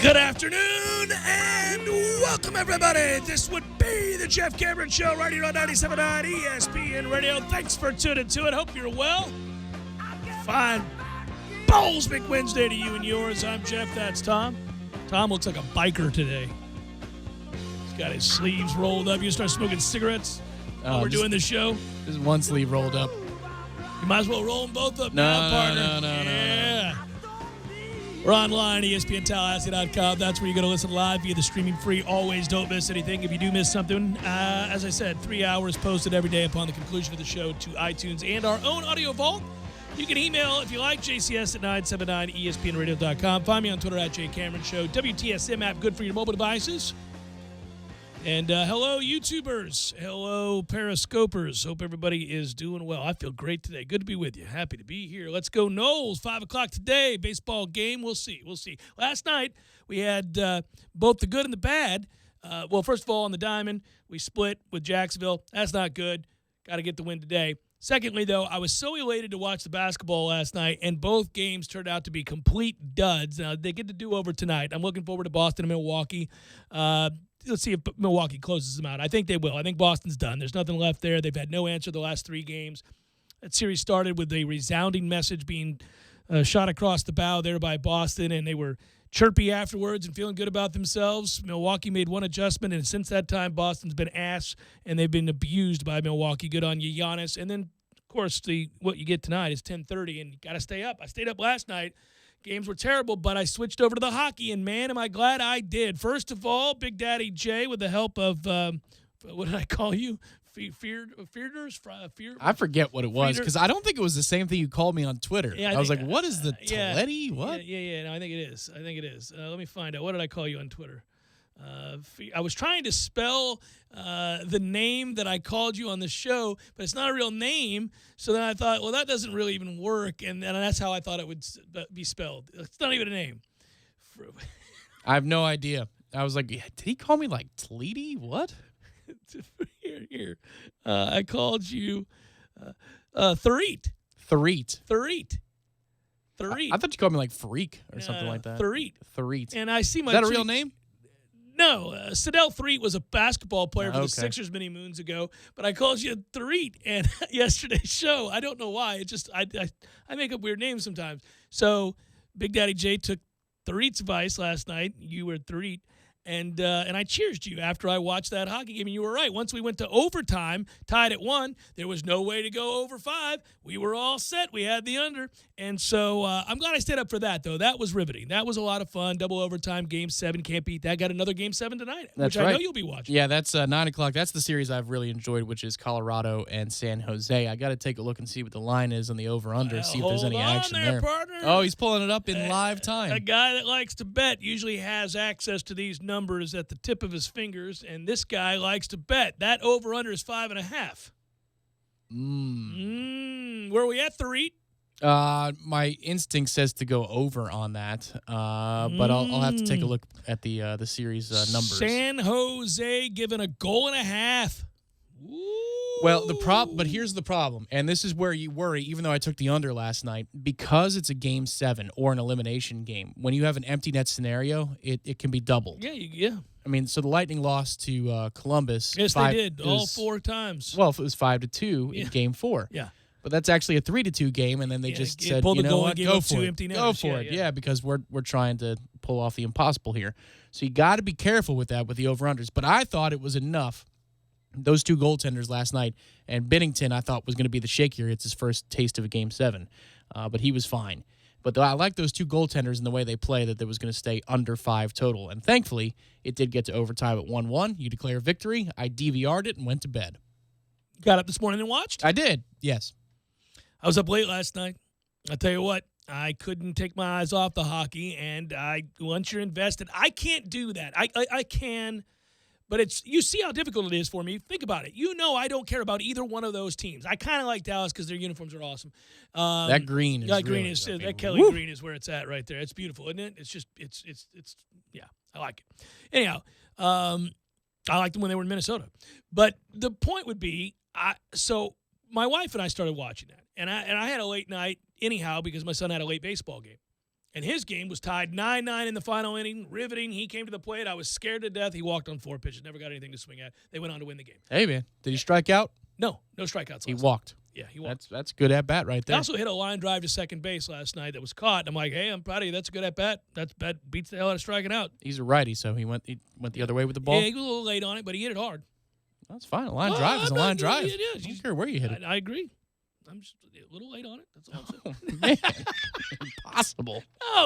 Good afternoon and welcome, everybody. This would be the Jeff Cameron Show right here on 97.9 ESPN Radio. Thanks for tuning to it. Hope you're well. Fine Bowls Big Wednesday to you and yours. I'm Jeff. That's Tom. Tom looks like a biker today. He's got his sleeves rolled up. You start smoking cigarettes while we're doing the show. Just one sleeve rolled up. You might as well roll them both up now, partner. No. We're online, ESPNTallahassee.com. That's where you're going to listen live via the streaming free. Always don't miss anything. If you do miss something, as I said, 3 hours posted every day upon the conclusion of the show to iTunes and our own audio vault. You can email, if you like, JCS at 979ESPNradio.com. Find me on Twitter at JCameronShow. WTSM app, good for your mobile devices. And hello, YouTubers. Hello, Periscopers. Hope everybody is doing well. I feel great today. Good to be with you. Happy to be here. Let's go Noles. 5 o'clock today. Baseball game. We'll see. Last night, we had both the good and the bad. Well, first of all, on the diamond, we split with Jacksonville. That's not good. Got to get the win today. Secondly, though, I was so elated to watch the basketball last night, and both games turned out to be complete duds. Now, they get the do-over tonight. I'm looking forward to Boston and Milwaukee. Let's see if Milwaukee closes them out. I think they will. I think Boston's done. There's nothing left there. They've had no answer the last 3 games. That series started with a resounding message being shot across the bow there by Boston, and they were chirpy afterwards and feeling good about themselves. Milwaukee made one adjustment, and since that time, Boston's been ass, and they've been abused by Milwaukee. Good on you, Giannis. And then, of course, what you get tonight is 10:30, and you got to stay up. I stayed up last night. Games were terrible, but I switched over to the hockey, and, man, am I glad I did. First of all, Big Daddy Jay, with the help of, what did I call you? Fearders? I forget what it was, because I don't think it was the same thing you called me on Twitter. Yeah, I was like, what is the Toletti? What? Yeah. No, I think it is. Let me find out. What did I call you on Twitter? I was trying to spell the name that I called you on the show, but it's not a real name. So then I thought, well, that doesn't really even work, and that's how I thought it would be spelled. It's not even a name. I have no idea. I was like, did he call me like Toletti? What? Here. I called you Thareet. Thareet. I thought you called me like Freak or something like that. Thareet. And I see my. Is that a real name? No, Sadell Threet was a basketball player for the Sixers many moons ago, but I called you Threet and yesterday's show. I don't know why. It just I make up weird names sometimes. So Big Daddy J took Threet's advice last night. You were Threet. And I cheersed you after I watched that hockey game, and you were right. Once we went to overtime, tied at 1, there was no way to go over 5. We were all set. We had the under. And so I'm glad I stayed up for that, though. That was riveting. That was a lot of fun. Double overtime, Game 7. Can't beat that. Got another Game 7 tonight, which I know you'll be watching. Yeah, that's 9 o'clock. That's the series I've really enjoyed, which is Colorado and San Jose. I got to take a look and see what the line is on the over-under, see if there's any action there. Partner. Oh, he's pulling it up in live time. A guy that likes to bet usually has access to these numbers at the tip of his fingers, and this guy likes to bet. That over-under is 5.5. Where are we at, Thareet? My instinct says to go over on that, but I'll have to take a look at the series numbers. San Jose given a goal and a half. Ooh. Well, but here's the problem, and this is where you worry, even though I took the under last night, because it's a Game 7 or an elimination game. When you have an empty net scenario, it can be doubled. Yeah. I mean, so the Lightning lost to Columbus. Yes, they did, all 4 times. Well, if it was 5-2 in Game 4. Yeah. But that's actually a 3-2 game, and then they just said, you know what, go for it. Go for it, yeah, because we're trying to pull off the impossible here. So you got to be careful with that with the over-unders. But I thought it was enough. Those 2 goaltenders last night, and Binnington I thought was going to be the shakier. It's his first taste of a Game 7, but he was fine. But I like those 2 goaltenders and the way they play, that it was going to stay under 5 total. And thankfully, it did get to overtime at 1-1. You declare victory. I DVR'd it and went to bed. Got up this morning and watched? I did, yes. I was up late last night. I'll tell you what, I couldn't take my eyes off the hockey, and once you're invested, I can't do that. I can, but you see how difficult it is for me. Think about it. I don't care about either one of those teams. I kind of like Dallas because their uniforms are awesome. That green is that Kelly green is where it's at right there. It's beautiful, isn't it? It's just it's yeah, I like it. Anyhow, I liked them when they were in Minnesota. But the point would be, so my wife and I started watching that, and I had a late night anyhow because my son had a late baseball game. And his game was tied 9-9 in the final inning, riveting. He came to the plate. I was scared to death. He walked on 4 pitches, never got anything to swing at. They went on to win the game. Hey, man. Did he strike out? No strikeouts. He walked. Yeah, he walked. That's good at bat right He there. also hit a line drive to second base last night that was caught. And I'm like, hey, I'm proud of you. That's a good at bat. That beats the hell out of striking out. He's a righty, so he went the other way with the ball. Yeah, he was a little late on it, but he hit it hard. That's fine. A line drive is a line drive. It is. I don't care where you hit it. I agree. I'm just a little late on it. That's all I'm saying. Oh, man. Impossible.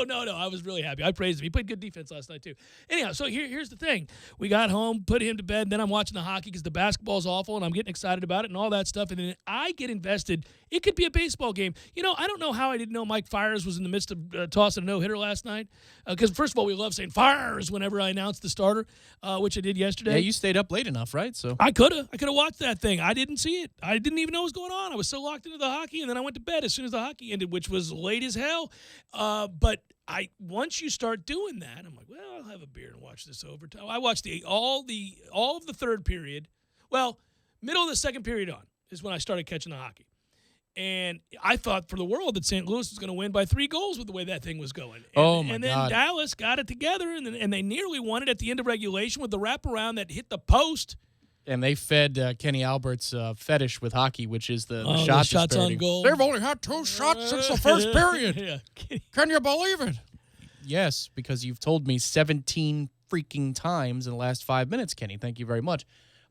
No. I was really happy. I praised him. He played good defense last night, too. Anyhow, so here's the thing. We got home, put him to bed, and then I'm watching the hockey because the basketball's awful, and I'm getting excited about it and all that stuff. And then I get invested. It could be a baseball game. I don't know how I didn't know Mike Fiers was in the midst of tossing a no-hitter last night. Because, first of all, we love saying Fiers whenever I announced the starter, which I did yesterday. Yeah, you stayed up late enough, right? So I could have watched that thing. I didn't see it. I didn't even know what was going on. I was so locked into the hockey, and then I went to bed as soon as the hockey ended, which was late as hell. But once you start doing that, I'm like, well, I'll have a beer and watch this overtime. I watched all of the third period. Well, middle of the second period on is when I started catching the hockey. And I thought for the world that St. Louis was going to win by 3 goals with the way that thing was going. And then Dallas got it together, and they nearly won it at the end of regulation with the wraparound that hit the post. And they fed Kenny Albert's fetish with hockey, which is the shots disparity. on goal. They've only had 2 shots since the first period. Yeah. Can you believe it? Yes, because you've told me 17 freaking times in the last 5 minutes, Kenny. Thank you very much.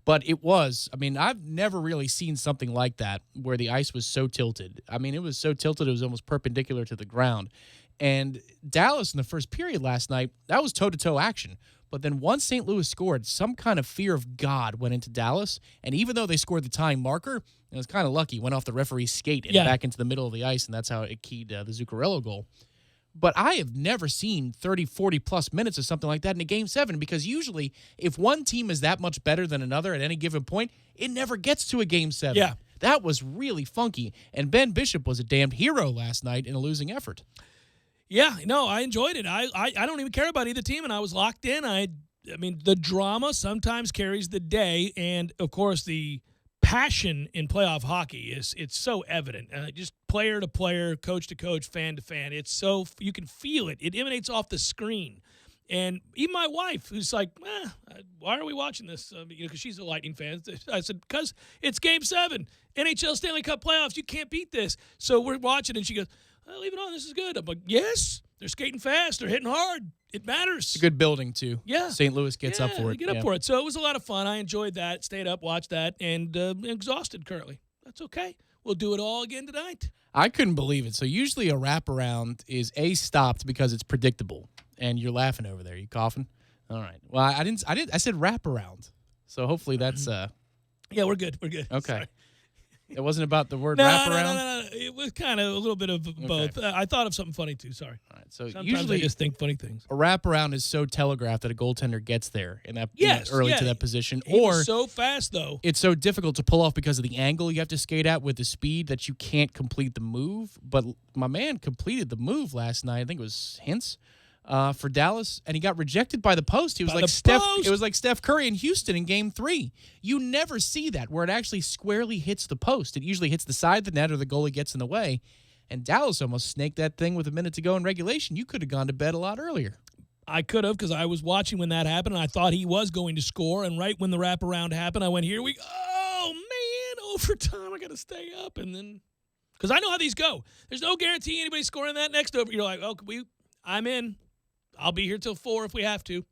But it was, I've never really seen something like that where the ice was so tilted. It was so tilted it was almost perpendicular to the ground. And Dallas in the first period last night, that was toe-to-toe action. But then once St. Louis scored, some kind of fear of God went into Dallas. And even though they scored the tying marker, it was kind of lucky. Went off the referee's skate and back into the middle of the ice, and that's how it keyed the Zuccarello goal. But I have never seen 30, 40-plus minutes of something like that in a Game 7 because usually if one team is that much better than another at any given point, it never gets to a Game 7. Yeah. That was really funky. And Ben Bishop was a damned hero last night in a losing effort. Yeah, no, I enjoyed it. I don't even care about either team, and I was locked in. The drama sometimes carries the day, and, of course, the passion in playoff hockey it's so evident. Just player to player, coach to coach, fan to fan. It's so you can feel it. It emanates off the screen. And even my wife, who's like, why are we watching this? Because she's a Lightning fan. I said, because it's Game 7, NHL Stanley Cup playoffs. You can't beat this. So we're watching, and she goes, leave it on. This is good. I'm like, yes, they're skating fast. They're hitting hard. It matters. It's a good building, too. Yeah. St. Louis gets up for it. Get up for it. So it was a lot of fun. I enjoyed that. Stayed up, watched that, and exhausted currently. That's okay. We'll do it all again tonight. I couldn't believe it. So usually a wraparound is stopped because it's predictable. And you're laughing over there. You coughing? All right. Well, I didn't. I said wraparound. So hopefully that's Yeah, we're good. We're good. Okay. Sorry. It wasn't about the word wraparound? No. It was kind of a little bit of both. I thought of something funny, too. Sorry. All right. So Sometimes usually I just think funny things. A wraparound is so telegraphed that a goaltender gets there in that early to that position. He was so fast, though. It's so difficult to pull off because of the angle you have to skate at with the speed that you can't complete the move. But my man completed the move last night. I think it was Hintz. For Dallas, and he got rejected by the post. He was It was like Steph Curry in Houston in Game 3. You never see that where it actually squarely hits the post. It usually hits the side of the net or the goalie gets in the way. And Dallas almost snaked that thing with a minute to go in regulation. You could have gone to bed a lot earlier. I could have because I was watching when that happened, and I thought he was going to score. And right when the wraparound happened, I went, here we go. Oh, man, overtime. I got to stay up. And then because I know how these go. There's no guarantee anybody's scoring that next over. You're like, I'm in. I'll be here till 4 if we have to.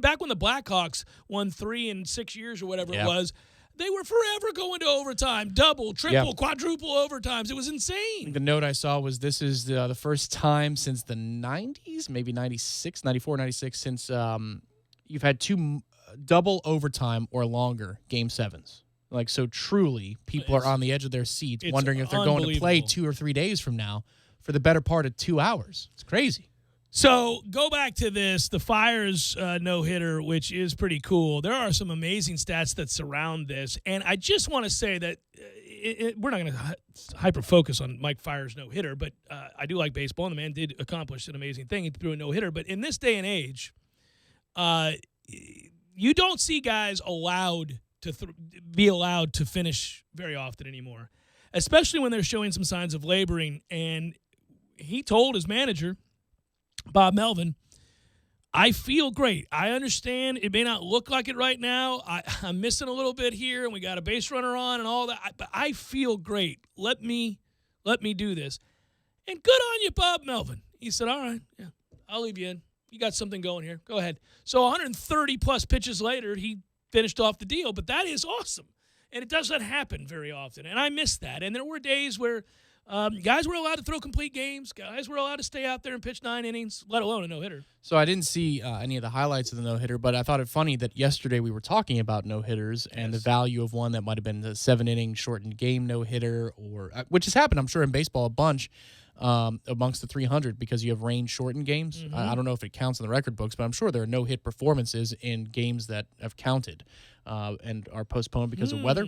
Back when the Blackhawks won 3 in 6 years or whatever it was, they were forever going to overtime, double, triple, quadruple overtimes. It was insane. The note I saw was this is the first time since the 90s, maybe 96, 94, 96, since you've had 2 double overtime or longer Game 7s. So truly, people are on the edge of their seats wondering if they're going to play 2 or 3 days from now for the better part of 2 hours. It's crazy. So go back to this, the Fiers no-hitter, which is pretty cool. There are some amazing stats that surround this. And I just want to say that we're not going to hyper-focus on Mike Fiers' no-hitter, but I do like baseball, and the man did accomplish an amazing thing. He threw a no-hitter. But in this day and age, you don't see guys allowed to be allowed to finish very often anymore, especially when they're showing some signs of laboring. And he told his manager, Bob Melvin, I feel great. I understand it may not look like it right now. I'm missing a little bit here, and we got a base runner on and all that. But I feel great. Let me do this. And good on you, Bob Melvin. He said, all right, yeah, I'll leave you in. You got something going here. Go ahead. So 130-plus pitches later, he finished off the deal. But that is awesome. And it doesn't happen very often. And I miss that. And there were days where guys were allowed to throw complete games. Guys were allowed to stay out there and pitch 9 innings, let alone a no-hitter. So I didn't see any of the highlights of the no-hitter, but I thought it funny that yesterday we were talking about no-hitters and the value of one that might have been the 7-inning shortened game no-hitter, or which has happened, I'm sure, in baseball a bunch amongst the 300 because you have range shortened games. Mm-hmm. I don't know if it counts in the record books, but I'm sure there are no-hit performances in games that have counted and are postponed because of weather.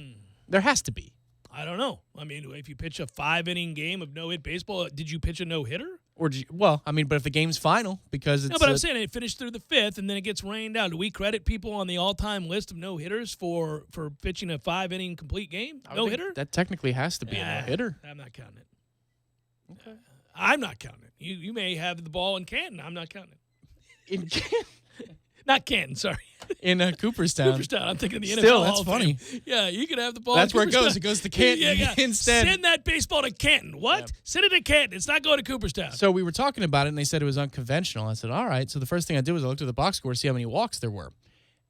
There has to be. I don't know. I mean, if you pitch a 5-inning game of no-hit baseball, did you pitch a no-hitter? Or did you, well, I mean, but if the game's final because it's... No, but I'm saying it finished through the 5th, and then it gets rained out. Do we credit people on the all-time list of no-hitters for pitching a 5-inning complete game? No-hitter? That technically has to be a no-hitter. I'm not counting it. Okay. I'm not counting it. You may have the ball in Canton. I'm not counting it. In Canton? Not Canton, sorry. In Cooperstown. Cooperstown. I'm thinking the NFL. Still, that's Hall of funny. Fame. Yeah, you could have the ball. That's in where it goes. Cooperstown. It goes to Canton instead. Send that baseball to Canton. What? Yep. Send it to Canton. It's not going to Cooperstown. So we were talking about it, and they said it was unconventional. I said, all right. So the first thing I did was I looked at the box score to see how many walks there were.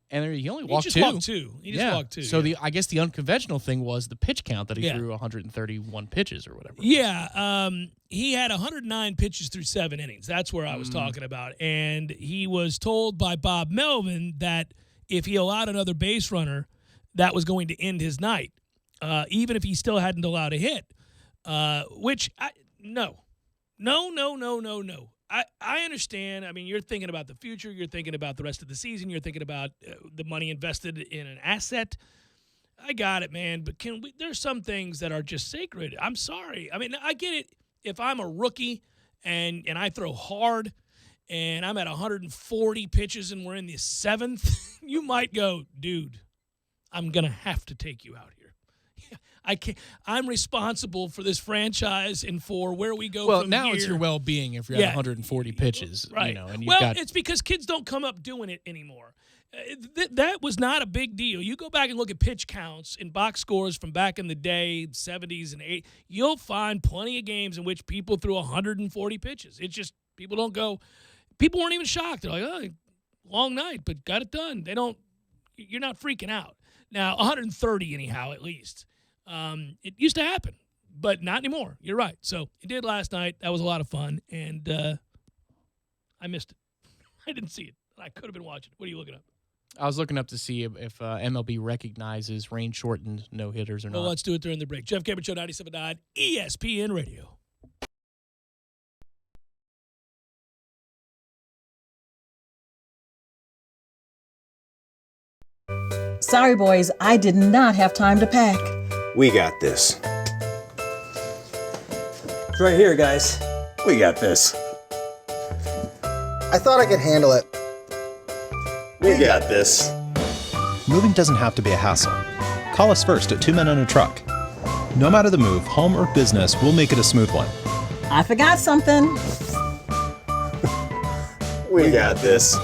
And he only walked two. He just walked two. So I guess the unconventional thing was the pitch count that he threw 131 pitches or whatever. Yeah. He had 109 pitches through 7 innings. That's where I was talking about. And he was told by Bob Melvin that if he allowed another base runner, that was going to end his night, even if he still hadn't allowed a hit. No. I understand. I mean, you're thinking about the future. You're thinking about the rest of the season. You're thinking about the money invested in an asset. I got it, man. But there's some things that are just sacred. I'm sorry. I mean, I get it. If I'm a rookie and I throw hard and I'm at 140 pitches and we're in the 7th, you might go, dude, I'm going to have to take you out here. I can't. I'm responsible for this franchise and for where we go from here. Well, now it's your well-being if you're at 140 pitches. Right. You know, and it's because kids don't come up doing it anymore. That was not a big deal. You go back and look at pitch counts and box scores from back in the day, 70s and 80s, you'll find plenty of games in which people threw 140 pitches. It's just people don't go. People weren't even shocked. They're like, oh, long night, but got it done. You're not freaking out. Now, 130 anyhow, at least. It used to happen, but not anymore. You're right. So it did last night. That was a lot of fun, and I missed it. I didn't see it. I could have been watching. What are you looking up? I was looking up to see if MLB recognizes range-shortened no-hitters or not. Well, let's do it during the break. Jeff Cameron Show, 97.9 ESPN Radio. Sorry, boys, I did not have time to pack. We got this. It's right here, guys. We got this. I thought I could handle it. We got this. Moving doesn't have to be a hassle. Call us first at 2 Men and a Truck. No matter the move, home or business, we'll make it a smooth one. I forgot something. We got this.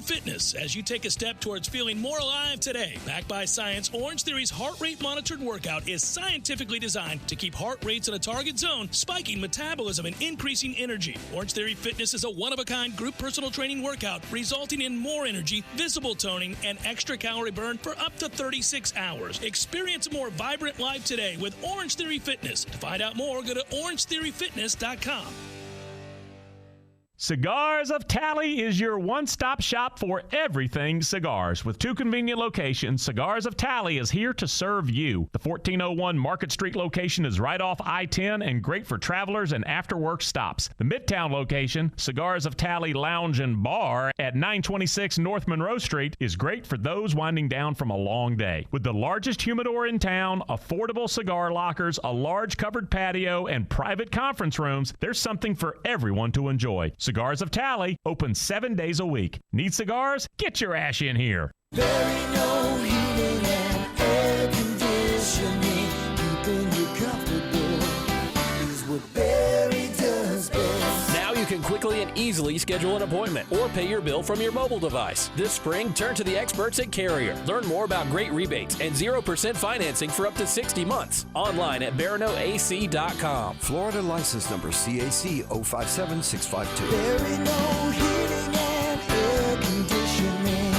Fitness as you take a step towards feeling more alive today. Backed by science, Orange Theory's heart rate monitored workout is scientifically designed to keep heart rates in a target zone, spiking metabolism and increasing energy. Orange Theory Fitness is a one-of-a-kind group personal training workout resulting in more energy, visible toning, and extra calorie burn for up to 36 hours. Experience a more vibrant life today with Orange Theory Fitness. To find out more, go to orangetheoryfitness.com. Cigars of Tally is your one-stop shop for everything cigars. With 2 convenient locations, Cigars of Tally is here to serve you. The 1401 Market Street location is right off I-10 and great for travelers and after-work stops. The Midtown location, Cigars of Tally Lounge and Bar at 926 North Monroe Street, is great for those winding down from a long day. With the largest humidor in town, affordable cigar lockers, a large covered patio, and private conference rooms, there's something for everyone to enjoy. Cigars of Tally, open 7 days a week. Need cigars? Get your ash in here. There ain't no heating and air conditioning, keeping you comfortable is what Barry does best. Now you can quickly and easily schedule an appointment or pay your bill from your mobile device. This spring, turn to the experts at Carrier. Learn more about great rebates and 0% financing for up to 60 months. Online at baranoac.com. Florida license number CAC 057652. There ain't no heating and air conditioning.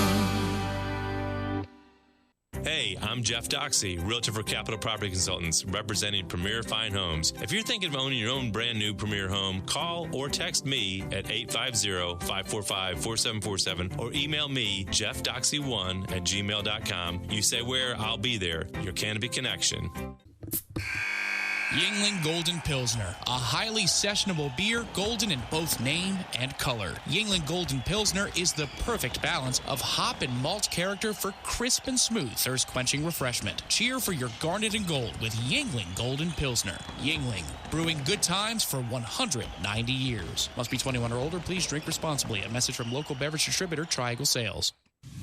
Hey, I'm Jeff Doxey, Realtor for Capital Property Consultants, representing Premier Fine Homes. If you're thinking of owning your own brand new Premier home, call or text me at 850-545-4747 or email me, jeffdoxey1@gmail.com. You say where, I'll be there. Your Canopy Connection. Yuengling Golden Pilsner, a highly sessionable beer, golden in both name and color. Yuengling Golden Pilsner is the perfect balance of hop and malt character for crisp and smooth thirst-quenching refreshment. Cheer for your garnet and gold with Yuengling Golden Pilsner. Yuengling, brewing good times for 190 years. Must be 21 or older. Please drink responsibly. A message from local beverage distributor Triangle Sales.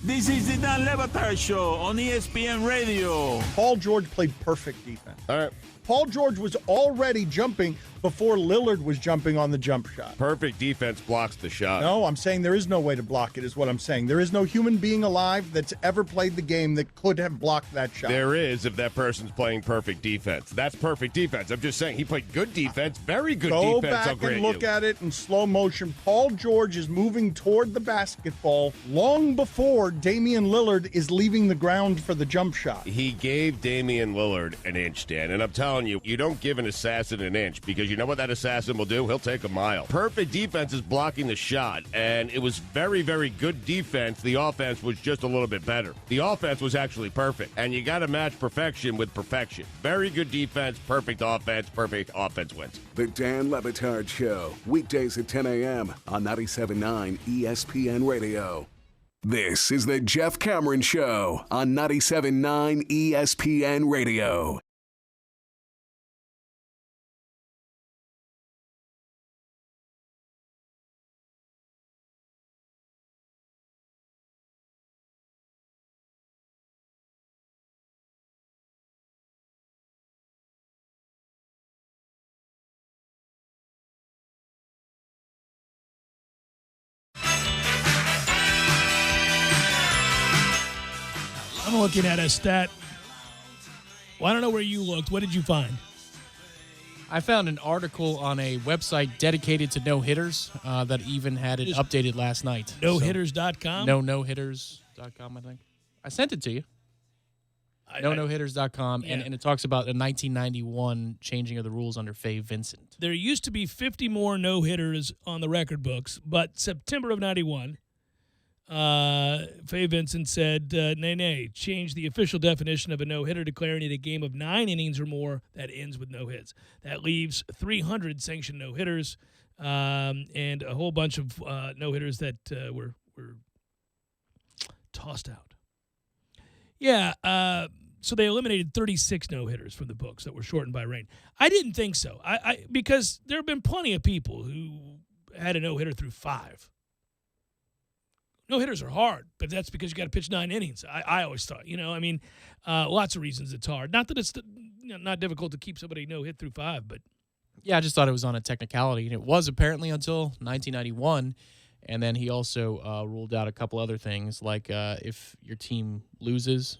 This is the Dan Le Batard Show on ESPN Radio. Paul George played perfect defense. All right. Paul George was already jumping before Lillard was jumping on the jump shot. Perfect defense blocks the shot. No, I'm saying there is no way to block it, is what I'm saying. There is no human being alive that's ever played the game that could have blocked that shot. There is if that person's playing perfect defense. That's perfect defense. I'm just saying he played good defense, very good defense. Go back and look at it in slow motion. Paul George is moving toward the basketball long before Damian Lillard is leaving the ground for the jump shot. He gave Damian Lillard an inch, Dan, and I'm telling you, you don't give an assassin an inch because you know what that assassin will do? He'll take a mile. Perfect defense is blocking the shot, and it was very, very good defense. The offense was just a little bit better. The offense was actually perfect, and you got to match perfection with perfection. Very good defense, perfect offense wins. The Dan Le Batard Show, weekdays at 10 a.m. on 97.9 ESPN Radio. This is the Jeff Cameron Show on 97.9 ESPN Radio. I'm looking at a stat. Well, I don't know where you looked. What did you find? I found an article on a website dedicated to no-hitters that even had it updated last night. NoHitters.com? No-hitters.com, I think. I sent it to you. NoHitters.com, yeah. and it talks about the 1991 changing of the rules under Fay Vincent. There used to be 50 more no-hitters on the record books, but September of 91, Fay Vincent said, nay, change the official definition of a no-hitter, declaring it a game of 9 innings or more that ends with no hits. That leaves 300 sanctioned no-hitters and a whole bunch of no-hitters that were tossed out. Yeah, so they eliminated 36 no-hitters from the books that were shortened by rain. I didn't think so, because there have been plenty of people who had a no-hitter through 5. No-hitters are hard, but that's because you got to pitch 9 innings. I always thought, lots of reasons it's hard. Not that it's not difficult to keep somebody no-hit through 5, but. Yeah, I just thought it was on a technicality, and it was apparently until 1991. And then he also ruled out a couple other things, like if your team loses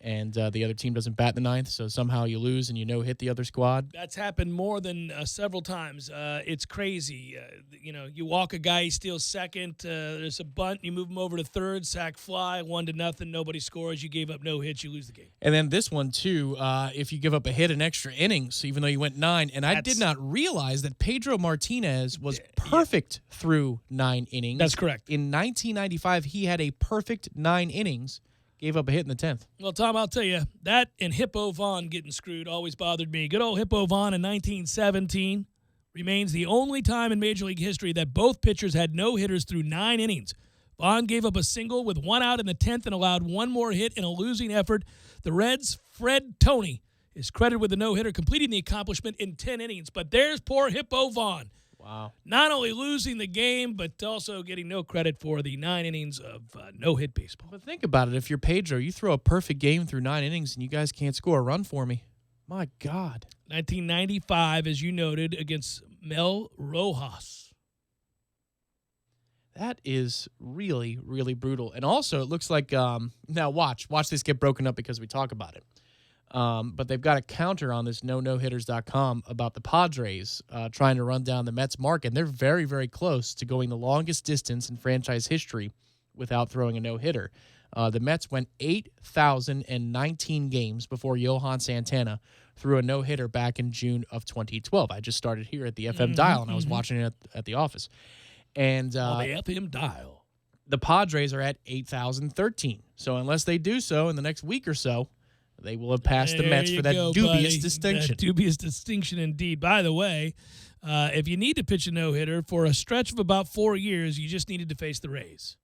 and the other team doesn't bat in the ninth, so somehow you lose and you no-hit the other squad. That's happened more than several times. It's crazy. You walk a guy, he steals second. There's a bunt, you move him over to third, sack fly, 1-0. Nobody scores. You gave up no hits. You lose the game. And then this one, too, if you give up a hit in extra innings, even though you went 9. And I did not realize that Pedro Martinez was perfect through 9 innings. That's correct. In 1995, he had a perfect 9 innings. Gave up a hit in the 10th. Well, Tom, I'll tell you, that and Hippo Vaughn getting screwed always bothered me. Good old Hippo Vaughn in 1917 remains the only time in Major League history that both pitchers had no hitters through 9 innings. Vaughn gave up a single with 1 out in the 10th and allowed 1 more hit in a losing effort. The Reds' Fred Toney is credited with the no-hitter, completing the accomplishment in 10 innings. But there's poor Hippo Vaughn. Wow. Not only losing the game, but also getting no credit for the 9 innings of no-hit baseball. But think about it. If you're Pedro, you throw a perfect game through 9 innings and you guys can't score a run for me. My God. 1995, as you noted, against Mel Rojas. That is really, really brutal. And also, it looks like now watch this get broken up because we talk about it. But they've got a counter on this no-hitters.com about the Padres trying to run down the Mets mark, and they're very, very close to going the longest distance in franchise history without throwing a no-hitter. The Mets went 8,019 games before Johan Santana threw a no-hitter back in June of 2012. I just started here at the FM dial, and I was watching it at the office. And on the FM dial. The Padres are at 8,013. So unless they do so in the next week or so, they will have passed the Mets for that dubious distinction. That dubious distinction indeed. By the way, if you need to pitch a no-hitter for a stretch of about 4 years, you just needed to face the Rays.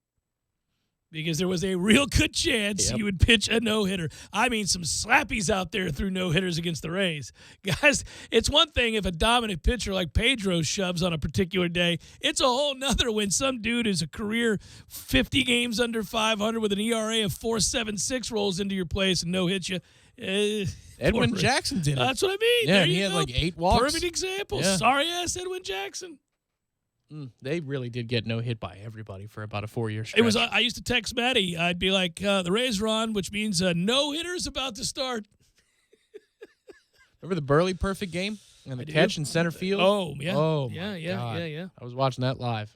Because there was a real good chance you would pitch a no-hitter. I mean, some slappies out there threw no-hitters against the Rays. Guys, it's one thing if a dominant pitcher like Pedro shoves on a particular day. It's a whole nother when some dude who's a career 50 games under 500 with an ERA of 4.76 rolls into your place and no-hits you. Edwin Jackson did it. That's what I mean. Yeah, there he you had go. like 8 walks. Perfect example. Yeah. Sorry-ass Edwin Jackson. They really did get no hit by everybody for about a 4-year stretch. I used to text Maddie. I'd be like, the Rays are on, which means a no-hitter's about to start. Remember the Burley perfect game and the catch in center field? Oh, yeah. Oh, yeah. I was watching that live.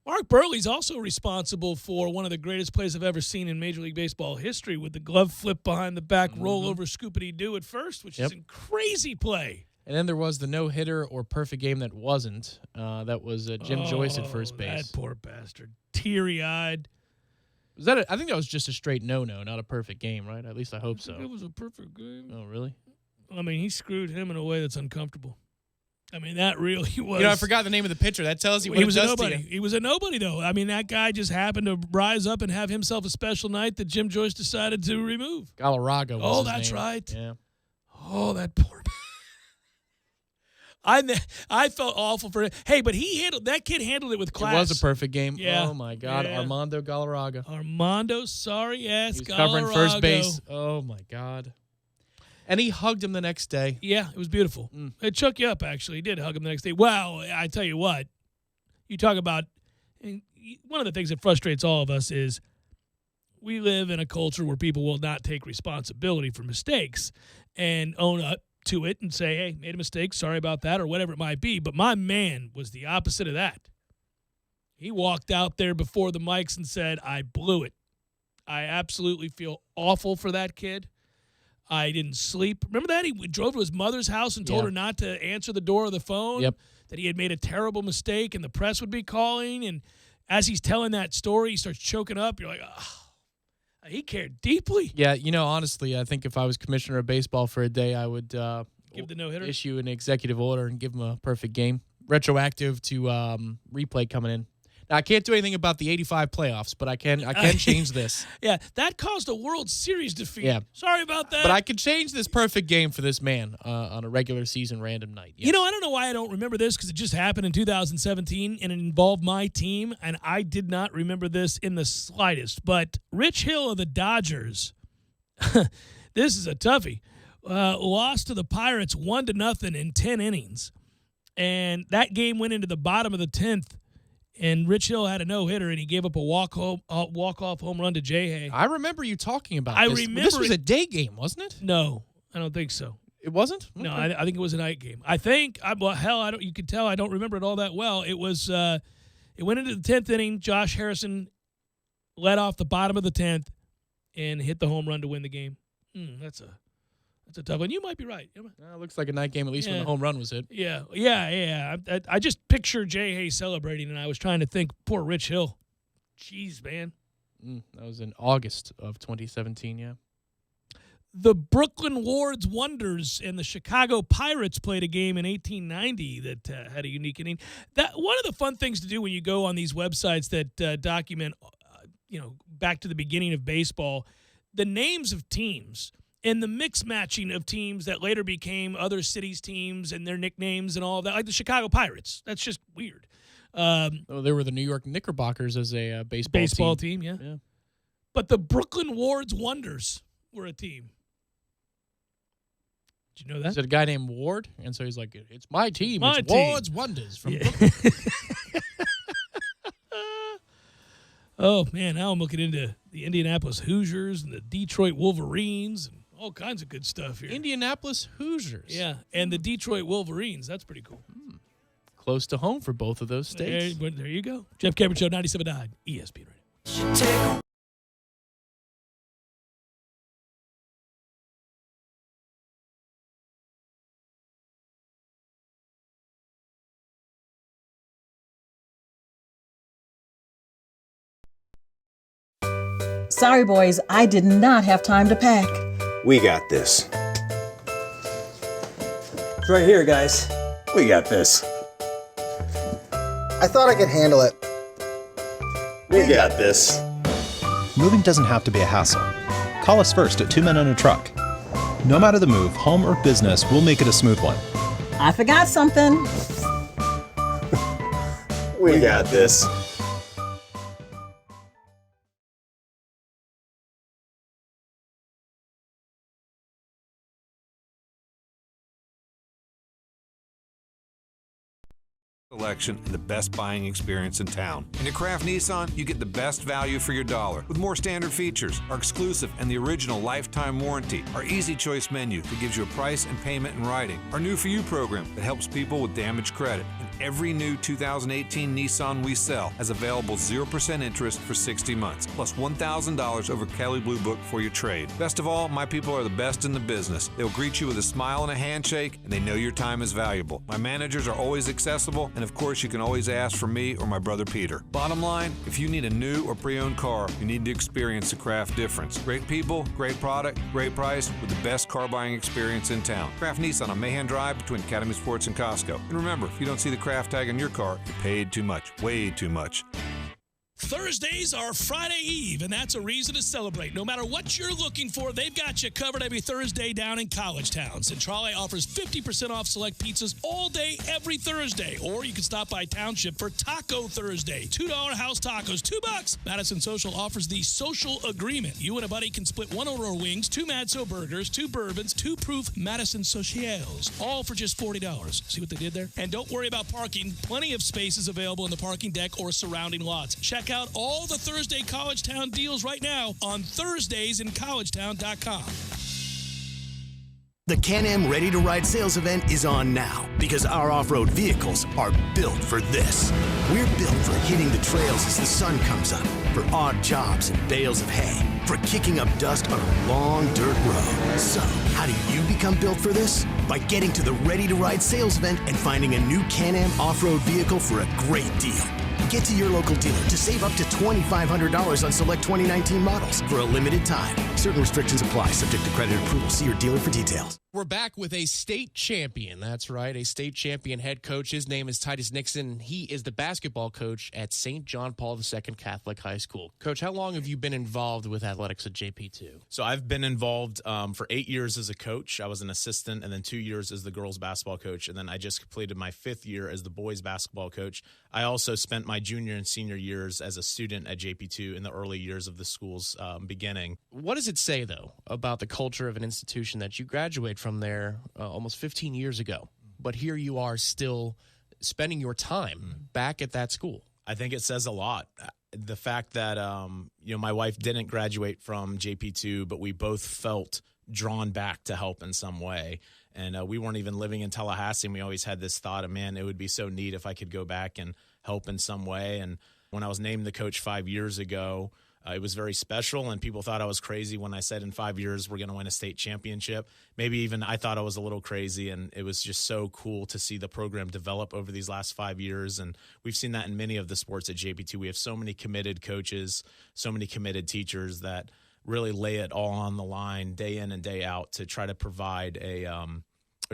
Mark Burley's also responsible for one of the greatest plays I've ever seen in Major League Baseball history with the glove flip behind the back, rollover scoopity-doo at first, which is a crazy play. And then there was the no-hitter or perfect game that wasn't. That was Jim Joyce at first base. That poor bastard. Teary-eyed. I think that was just a straight no-no, not a perfect game, right? At least I hope so. It was a perfect game. Oh, really? I mean, he screwed him in a way that's uncomfortable. I mean, that really was. I forgot the name of the pitcher. That tells you what he it was does a nobody. to you. He was a nobody, though. I mean, that guy just happened to rise up and have himself a special night that Jim Joyce decided to remove. Galarraga was his that's name. right. Yeah. Oh, that poor. I felt awful for him. Hey, but that kid handled it with class. It was a perfect game. Yeah. Oh, my God. Yeah. Armando Galarraga. Armando, sorry-ass He was Galarraga. covering first base. Oh, my God. And he hugged him the next day. Yeah, it was beautiful. It shook you up, actually. He did hug him the next day. Well, I tell you what. You talk about one of the things that frustrates all of us is we live in a culture where people will not take responsibility for mistakes and own up to it and say, hey, made a mistake, sorry about that, or whatever it might be. But my man was the opposite of that. He walked out there before the mics and said, I blew it. I absolutely feel awful for that kid. I didn't sleep. Remember that? He drove to his mother's house and told her not to answer the door or the phone, that he had made a terrible mistake and the press would be calling. And as he's telling that story, he starts choking up. You're like, oh. He cared deeply. Yeah, honestly, I think if I was commissioner of baseball for a day, I would give the no-hitter, issue an executive order and give him a perfect game. Retroactive to replay coming in. Now, I can't do anything about the 85 playoffs, but I can change this. Yeah, that caused a World Series defeat. Yeah. Sorry about that. But I can change this perfect game for this man on a regular season random night. Yes. I don't know why I don't remember this because it just happened in 2017 and it involved my team, and I did not remember this in the slightest. But Rich Hill of the Dodgers, this is a toughie, lost to the Pirates 1-0 in 10 innings. And that game went into the bottom of the 10th. and Rich Hill had a no-hitter, and he gave up a walk-off home run to Jay Hay. I remember you talking about I this. remember This was it. a day game, wasn't it? No, I don't think so. It wasn't? No, Okay. I think it was a night game. I think, you could tell I don't remember it all that well. It was, it went into the 10th inning. Josh Harrison led off the bottom of the 10th and hit the home run to win the game. That's a tough one. You might be right. It looks like a night game, at least when the home run was hit. Yeah. I just picture Jay Hay celebrating, and I was trying to think, poor Rich Hill. Jeez, man. That was in August of 2017, yeah. The Brooklyn Wards Wonders and the Chicago Pirates played a game in 1890 that had a unique inning. That one of the fun things to do when you go on these websites that document, back to the beginning of baseball, the names of teams and the mix matching of teams that later became other cities' teams and their nicknames and all of that, like the Chicago Pirates. That's just weird. They were the New York Knickerbockers as a baseball team. Yeah. But the Brooklyn Wards Wonders were a team. Did you know that? Is it a guy named Ward? And so he's like, it's my team. My it's team. Ward's Wonders from Brooklyn. Oh, man, now I'm looking into the Indianapolis Hoosiers and the Detroit Wolverines and all kinds of good stuff here. Indianapolis Hoosiers. Yeah, and the Detroit Wolverines. That's pretty cool. Close to home for both of those states. There you go. Jeff Cameron Show, 97.9 ESPN Radio. Sorry, boys, I did not have time to pack. We got this. It's right here, guys. We got this. I thought I could handle it. We got this. Moving doesn't have to be a hassle. Call us first at 2 Men and a Truck. No matter the move, home or business, we'll make it a smooth one. I forgot something. We got this. Selection and the best buying experience in town. And at Kraft Nissan, you get the best value for your dollar with more standard features, our exclusive and the original lifetime warranty, our easy choice menu that gives you a price and payment in writing, our New For You program that helps people with damaged credit, and every new 2018 Nissan we sell has available 0% interest for 60 months, plus $1,000 over Kelley Blue Book for your trade. Best of all, my people are the best in the business. They'll greet you with a smile and a handshake, and they know your time is valuable. My managers are always accessible, and of course, you can always ask for me or my brother Peter. Bottom line, if you need a new or pre-owned car, you need to experience the Kraft difference. Great people, great product, great price, with the best car buying experience in town. Kraft Nissan on Mahan Drive between Academy Sports and Costco. And remember, if you don't see the Kraft tag on your car, you paid too much, way too much. Thursdays are Friday Eve, and that's a reason to celebrate. No matter what you're looking for, they've got you covered every Thursday down in College Town. Centrale offers 50% off select pizzas all day, every Thursday. Or you can stop by Township for Taco Thursday. $2 house tacos, $2. Madison Social offers the Social Agreement. You and a buddy can split one order of wings, 2 Madso burgers, 2 bourbons, 2 proof Madison Socials, all for just $40. See what they did there? And don't worry about parking. Plenty of spaces available in the parking deck or surrounding lots. Check out all the Thursday College Town deals right now on ThursdaysInCollegetown.com. The Can-Am Ready to Ride sales event is on now because our off-road vehicles are built for this. We're built for hitting the trails as the sun comes up, for odd jobs and bales of hay, for kicking up dust on a long dirt road. So, how do you become built for this? By getting to the Ready to Ride sales event and finding a new Can-Am off-road vehicle for a great deal. Get to your local dealer to save up to $2,500 on select 2019 models for a limited time. Certain restrictions apply, subject to credit approval. See your dealer for details. We're back with a state champion. That's right, a state champion head coach. His name is Titus Nixon. He is the basketball coach at St. John Paul II Catholic High School. Coach, how long have you been involved with athletics at JP2? So I've been involved for 8 years as a coach. I was an assistant, and then 2 years as the girls basketball coach. And then I just completed my 5th year as the boys basketball coach. I also spent my junior and senior years as a student at JP2 in the early years of the school's beginning. What does it say, though, about the culture of an institution that you graduate from there almost 15 years ago, but here you are still spending your time back at that school? I think it says a lot. The fact that, my wife didn't graduate from JP2, but we both felt drawn back to help in some way. And we weren't even living in Tallahassee, and we always had this thought of, man, it would be so neat if I could go back and help in some way. And when I was named the coach 5 years ago, it was very special, and people thought I was crazy when I said in 5 years we're going to win a state championship. Maybe even I thought I was a little crazy, and it was just so cool to see the program develop over these last 5 years. And we've seen that in many of the sports at JP2. We have so many committed coaches, so many committed teachers that really lay it all on the line day in and day out to try to provide a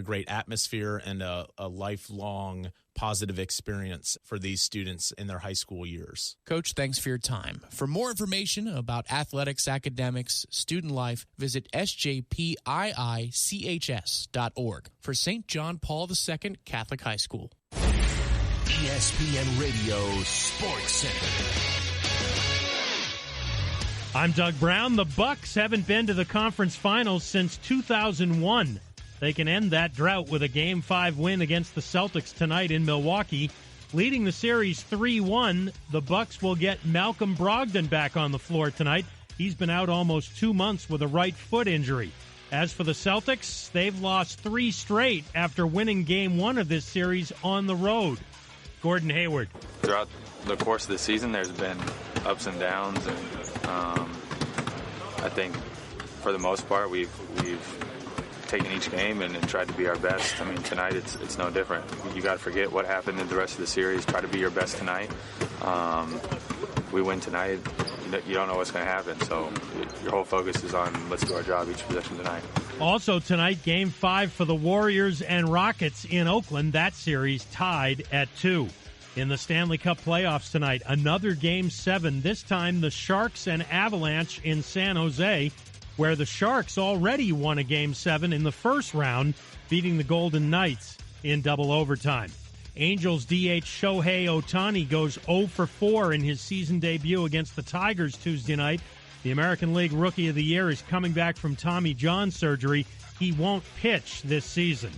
great atmosphere and a lifelong positive experience for these students in their high school years. Coach, thanks for your time. For more information about athletics, academics, student life, visit sjpiichs.org for St. John Paul II Catholic High School. ESPN Radio Sports Center. I'm Doug Brown. The Bucks haven't been to the conference finals since 2001. They can end that drought with a Game 5 win against the Celtics tonight in Milwaukee. Leading the series 3-1, the Bucks will get Malcolm Brogdon back on the floor tonight. He's been out almost 2 months with a right foot injury. As for the Celtics, they've lost 3 straight after winning Game 1 of this series on the road. Gordon Hayward. Throughout the course of the season, there's been ups and downs, and I think for the most part we've taken each game and tried to be our best. I mean, tonight it's no different. You got to forget what happened in the rest of the series. Try to be your best tonight. We win tonight, you don't know what's going to happen. So your whole focus is on let's do our job each possession tonight. Also tonight, Game 5 for the Warriors and Rockets in Oakland. That series tied at 2. In the Stanley Cup playoffs tonight, another Game 7. This time the Sharks and Avalanche in San Jose, where the Sharks already won a Game 7 in the first round, beating the Golden Knights in double overtime. Angels DH Shohei Ohtani goes 0 for 4 in his season debut against the Tigers Tuesday night. The American League Rookie of the Year is coming back from Tommy John surgery. He won't pitch this season.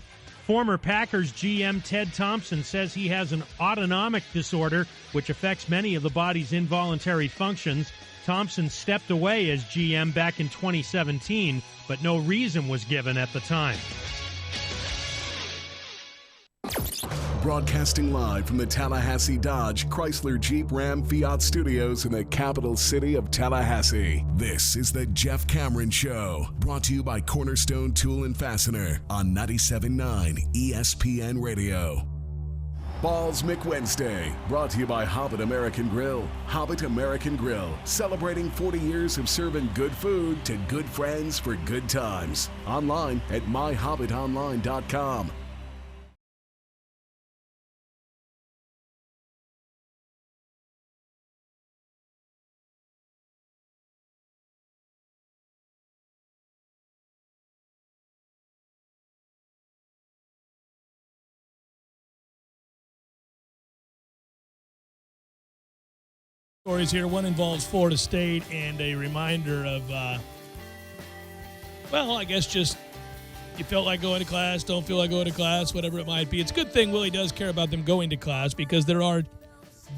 Former Packers GM Ted Thompson says he has an autonomic disorder, which affects many of the body's involuntary functions. Thompson stepped away as GM back in 2017, but no reason was given at the time. Broadcasting live from the Tallahassee Dodge Chrysler Jeep Ram Fiat Studios in the capital city of Tallahassee. This is the Jeff Cameron Show, brought to you by Cornerstone Tool and Fastener on 97.9 ESPN Radio. Balls McWednesday, brought to you by Hobbit American Grill. Hobbit American Grill, celebrating 40 years of serving good food to good friends for good times. Online at myhobbitonline.com. Stories here. One involves Florida State, and a reminder of, I guess just you felt like going to class, don't feel like going to class, whatever it might be. It's a good thing Willie does care about them going to class, because there are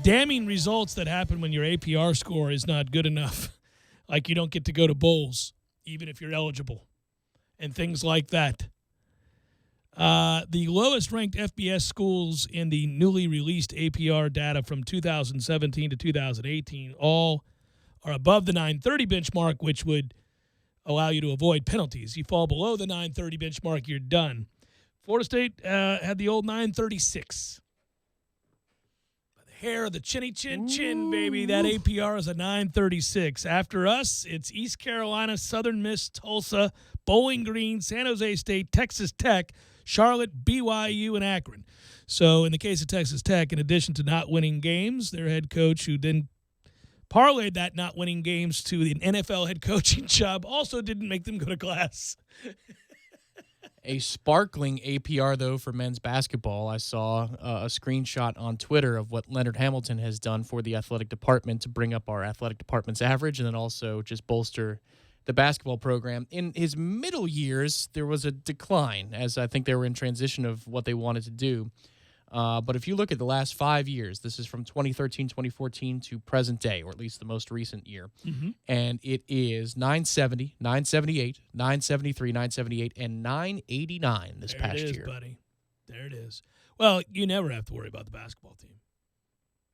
damning results that happen when your APR score is not good enough. Like you don't get to go to bowls, even if you're eligible, and things like that. The lowest-ranked FBS schools in the newly released APR data from 2017 to 2018 all are above the 930 benchmark, which would allow you to avoid penalties. You fall below the 930 benchmark, you're done. Florida State had the old 936. By the hair of the chinny chin, baby. That APR is a 936. After us, it's East Carolina, Southern Miss, Tulsa, Bowling Green, San Jose State, Texas Tech, Charlotte, BYU, and Akron. So in the case of Texas Tech, in addition to not winning games, their head coach, who then parlayed that not winning games to an NFL head coaching job, also didn't make them go to class. A sparkling APR, though, for men's basketball. I saw a screenshot on Twitter of what Leonard Hamilton has done for the athletic department to bring up our athletic department's average and then also just bolster the basketball program. In his middle years, there was a decline, as I think they were in transition of what they wanted to do. But if you look at the last 5 years, this is from 2013, 2014 to present day, or at least the most recent year. And it is 970, 978, 973, 978, and 989 this past year. There it is, buddy. There it is. Well, you never have to worry about the basketball team.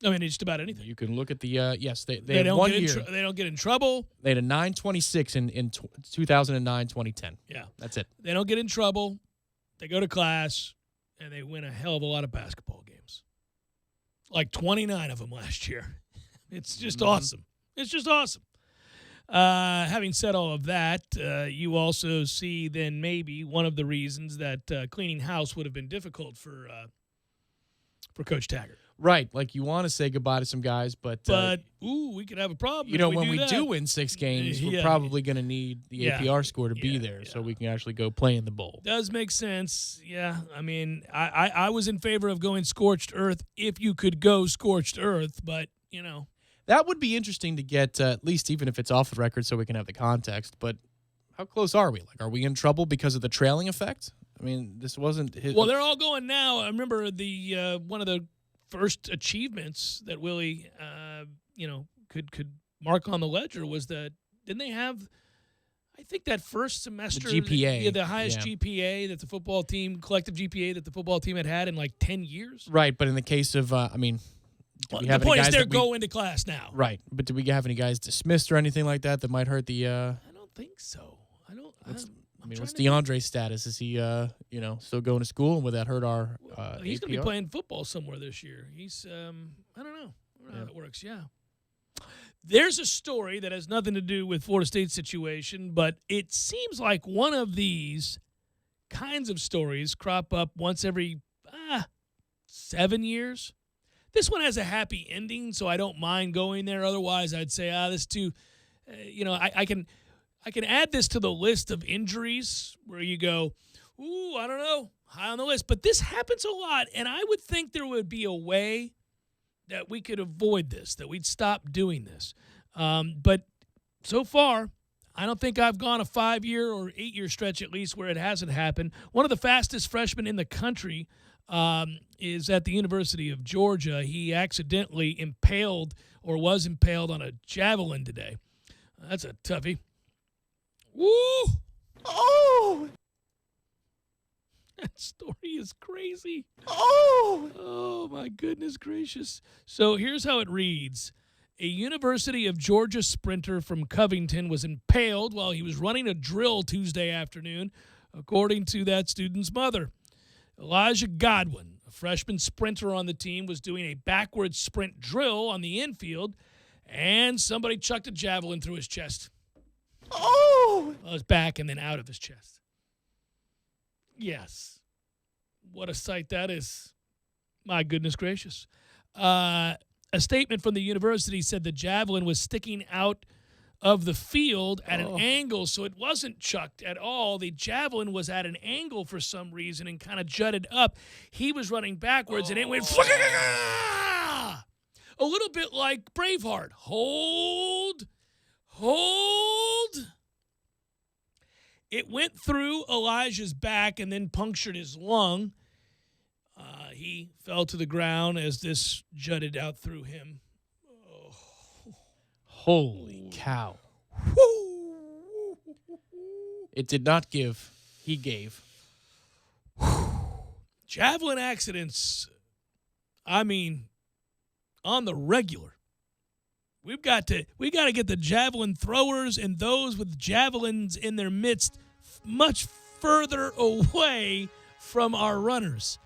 I mean, just about anything. You can look at the, yes, they They had don't 1 get year. they don't get in trouble. They had a 926 in 2009, 2010. Yeah. That's it. They don't get in trouble. They go to class, and they win a hell of a lot of basketball games. Like 29 of them last year. It's just awesome. It's just awesome. Having said all of that, you also see then maybe one of the reasons that cleaning house would have been difficult for Coach Taggart. Right. Like, you want to say goodbye to some guys, but we could have a problem. you know, if when we that. do win 6 games, we're Yeah. probably going to need the Yeah. APR score to be there so we can actually go play in the bowl. Does make sense. Yeah. I mean, I was in favor of going scorched earth if you could go scorched earth, but, you know. That would be interesting to get, at least even if it's off the record so we can have the context. But how close are we? Like, are we in trouble because of the trailing effect? I mean, this wasn't his. Well, they're all going now. I remember the one of the first achievements that Willie, could mark on the ledger was that, didn't they have, I think that first semester, The GPA. the highest GPA that the football team, collective GPA that the football team had in like 10 years? Right, but in the case of, do we have the point any is guys they're that going to class now. Right, but do we have any guys dismissed or anything like that might hurt the? I don't think so. What's DeAndre's status? Is he, still going to school, and would that hurt our? He's going to be APR? playing football somewhere this year. He's, I don't know how it works. Yeah. There's a story that has nothing to do with Florida State's situation, but it seems like one of these kinds of stories crop up once every 7 years. This one has a happy ending, so I don't mind going there. Otherwise, I'd say, this too, I can add this to the list of injuries where you go, ooh, I don't know, high on the list. But this happens a lot, and I would think there would be a way that we could avoid this, that we'd stop doing this. But so far, I don't think I've gone a 5-year or 8-year stretch at least where it hasn't happened. One of the fastest freshmen in the country is at the University of Georgia. He accidentally was impaled on a javelin today. That's a toughie. Woo! Oh! That story is crazy. Oh, my goodness gracious. So here's how it reads. A University of Georgia sprinter from Covington was impaled while he was running a drill Tuesday afternoon, according to that student's mother. Elijah Godwin, a freshman sprinter on the team, was doing a backwards sprint drill on the infield, and somebody chucked a javelin through his chest. Well, his back and then out of his chest. Yes. What a sight that is. My goodness gracious. A statement from the university said the javelin was sticking out of the field at an angle, so it wasn't chucked at all. The javelin was at an angle for some reason and kind of jutted up. He was running backwards, and it went a little bit like Braveheart. Hold. It went through Elijah's back and then punctured his lung. He fell to the ground as this jutted out through him. Holy cow. It did not give. He gave. Javelin accidents, I mean, on the regular. We got to get the javelin throwers and those with javelins in their midst much further away from our runners.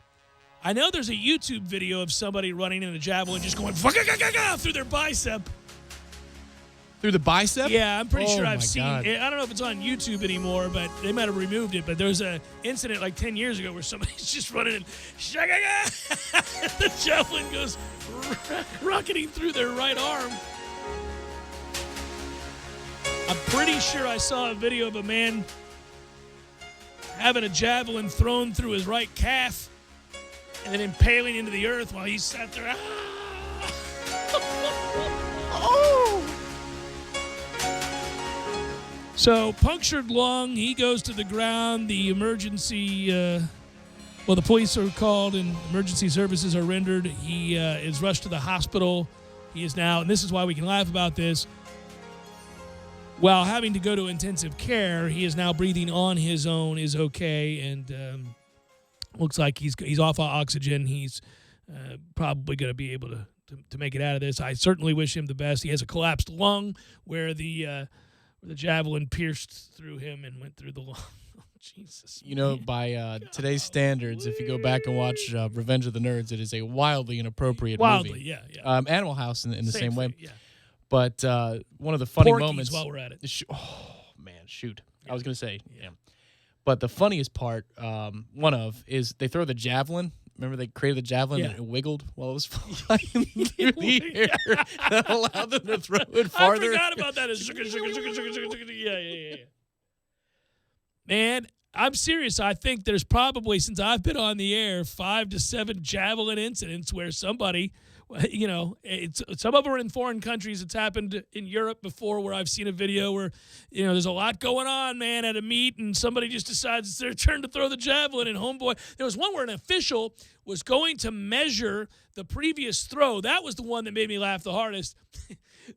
I know there's a YouTube video of somebody running in a javelin just going through their bicep. Through the bicep? Yeah, I'm pretty sure I've seen God. it. I don't know if it's on YouTube anymore, but they might have removed it. But there was an incident like 10 years ago where somebody's just running and the javelin goes rocketing through their right arm. I'm pretty sure I saw a video of a man having a javelin thrown through his right calf and then impaling into the earth while he sat there. So, punctured lung, he goes to the ground. The emergency Well, the police are called and emergency services are rendered. He is rushed to the hospital. He is now, and this is why we can laugh about this, while having to go to intensive care, he is now breathing on his own, is okay, and looks like he's off oxygen. He's probably going to be able to make it out of this. I certainly wish him the best. He has a collapsed lung where the javelin pierced through him and went through the lung. Oh, Jesus. You know, by today's standards, if you go back and watch Revenge of the Nerds, it is a wildly inappropriate movie. Yeah. Animal House in the same way. Yeah. But one of the funny Porky's moments. while we're at it. Oh, man, shoot. I was going to say, yeah. But the funniest part, is they throw the javelin. Remember they created the javelin and it wiggled while it was flying through the air. That allowed them to throw it farther. I forgot about that. Yeah. Man, I'm serious. I think there's probably, since I've been on the air, 5 to 7 javelin incidents where somebody, some of them are in foreign countries. It's happened in Europe before where I've seen a video where, there's a lot going on, man, at a meet, and somebody just decides it's their turn to throw the javelin, and homeboy. There was one where an official was going to measure the previous throw. That was the one that made me laugh the hardest.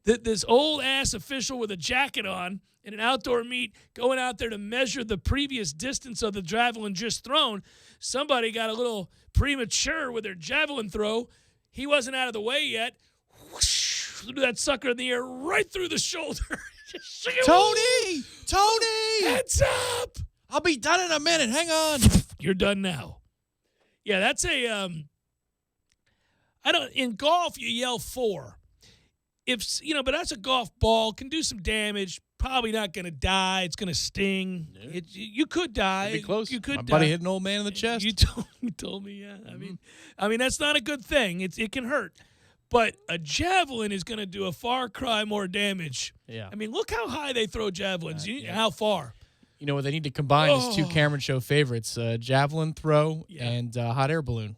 This old-ass official with a jacket on in an outdoor meet going out there to measure the previous distance of the javelin just thrown. Somebody got a little premature with their javelin throw. He wasn't out of the way yet. Whoosh, threw that sucker in the air right through the shoulder. Tony! Heads up! I'll be done in a minute. Hang on. You're done now. Yeah, that's in golf, you yell 4. But that's a golf ball, can do some damage. Probably not going to die. It's going to sting. Yeah. You could die. It'd be close. You could My die. buddy hit an old man in the chest. You told me, yeah. I mean, that's not a good thing. It can hurt. But a javelin is going to do a far cry more damage. Yeah. I mean, look how high they throw javelins. How far? You know what they need to combine is 2 Cameron Show favorites, javelin throw and hot air balloon,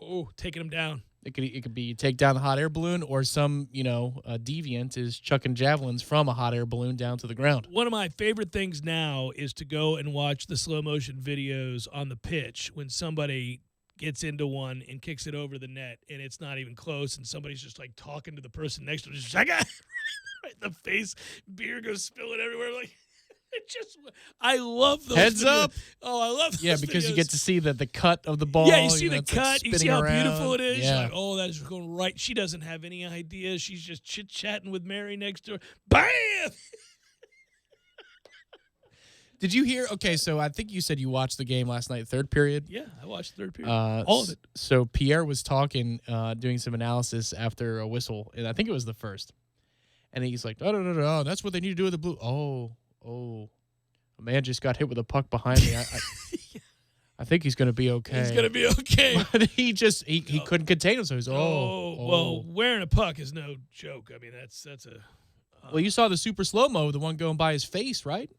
Oh, taking them down. It could be take down the hot air balloon, or some deviant is chucking javelins from a hot air balloon down to the ground. One of my favorite things now is to go and watch the slow motion videos on the pitch when somebody gets into one and kicks it over the net and it's not even close, and somebody's just like talking to the person next to them, just right in the face, beer goes spilling everywhere, like. I love those Heads videos. up. Oh, I love those Yeah, because videos. you get to see the cut of the ball. Yeah, you see the it's like cut. You see spinning how around. beautiful it is. Yeah. You're like, oh, that's going right. She doesn't have any idea. She's just chit-chatting with Mary next to her. Bam! Did you hear? Okay, so I think you said you watched the game last night, third period. Yeah, I watched the third period. All of it. So Pierre was talking, doing some analysis after a whistle, and I think it was the first. And he's like, no, that's what they need to do with the blue. Oh. A man just got hit with a puck behind me. I think he's going to be okay. He's going to be okay. But he couldn't contain himself. He's Well, wearing a puck is no joke. I mean, that's a. Well, you saw the super slow-mo, the one going by his face, right?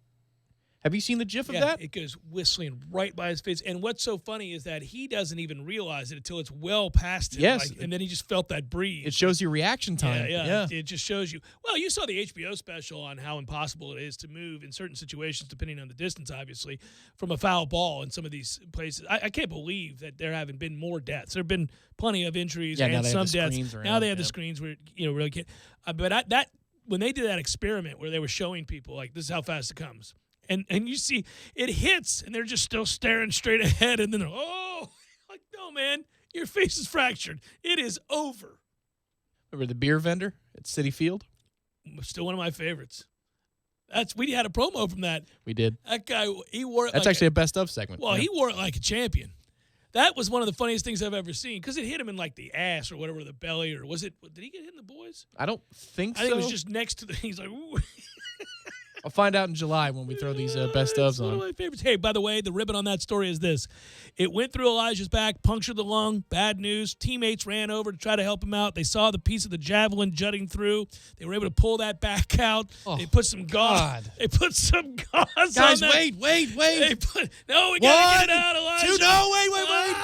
Have you seen the GIF of that? It goes whistling right by his face. And what's so funny is that he doesn't even realize it until it's well past him. Yes. And then he just felt that breeze. It shows you reaction time. Yeah. It just shows you. Well, you saw the HBO special on how impossible it is to move in certain situations, depending on the distance, obviously, from a foul ball in some of these places. I can't believe that there haven't been more deaths. There have been plenty of injuries and some deaths. Now they have the screens where, really can't. But that when they did that experiment where they were showing people, like, this is how fast it comes. And you see it hits, and they're just still staring straight ahead, and then they're, like, no, man, your face is fractured. It is over. Remember the beer vendor at Citi Field? Still one of my favorites. We had a promo from that. We did. That guy, he wore it. That's like actually a best of segment. Well, he wore it like a champion. That was one of the funniest things I've ever seen because it hit him in like the ass or whatever, the belly, or was it? Did he get hit in the boys? I don't think so. I think it was just next to the. He's like, ooh. I'll find out in July when we throw these best ofs on. One of my favorites. Hey, by the way, the ribbon on that story is this. It went through Elijah's back, punctured the lung. Bad news. Teammates ran over to try to help him out. They saw the piece of the javelin jutting through. They were able to pull that back out. They put some gauze. They put some gauze on that. Guys, wait. We got to get it out, Elijah. 2, no, wait.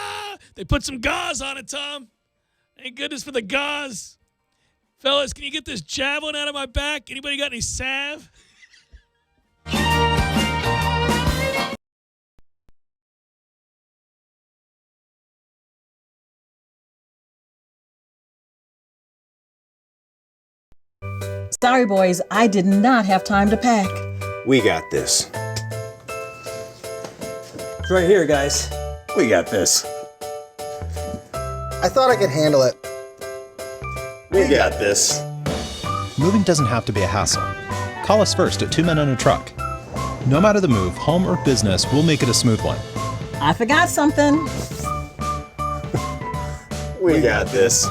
They put some gauze on it, Tom. Thank goodness for the gauze. Fellas, can you get this javelin out of my back? Anybody got any salve? Sorry, boys, I did not have time to pack. We got this. It's right here, guys. We got this. I thought I could handle it. We got this. Moving doesn't have to be a hassle. Call us first at 2 Men and a Truck. No matter the move, home or business, we'll make it a smooth one. I forgot something. We got this.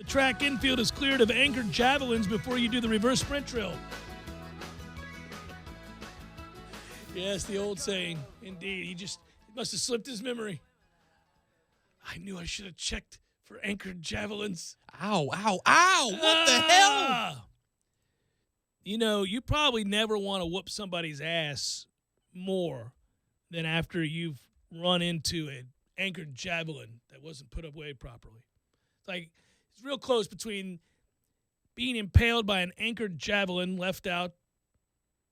The track infield is cleared of anchored javelins before you do the reverse sprint drill. Yes, the old saying. Indeed, he must have slipped his memory. I knew I should have checked for anchored javelins. Ow, ow, ow! What the hell? you know, you probably never want to whoop somebody's ass more than after you've run into an anchored javelin that wasn't put away properly. It's like it's real close between being impaled by an anchored javelin left out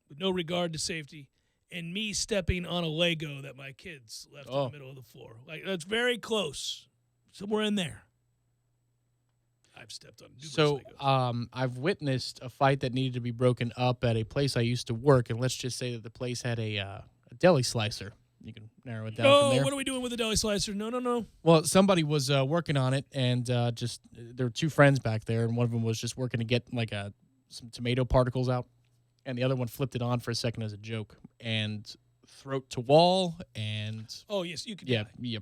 with no regard to safety and me stepping on a Lego that my kids left in the middle of the floor. Like, that's very close. Somewhere in there. I've stepped on numerous Legos. I've witnessed a fight that needed to be broken up at a place I used to work, and let's just say that the place had a deli slicer. You can narrow it down from there. What are we doing with the deli slicer? No. Well, somebody was working on it, and there were two friends back there, and one of them was just working to get like some tomato particles out, and the other one flipped it on for a second as a joke, and throat to wall, and oh yes, you could. Yeah. You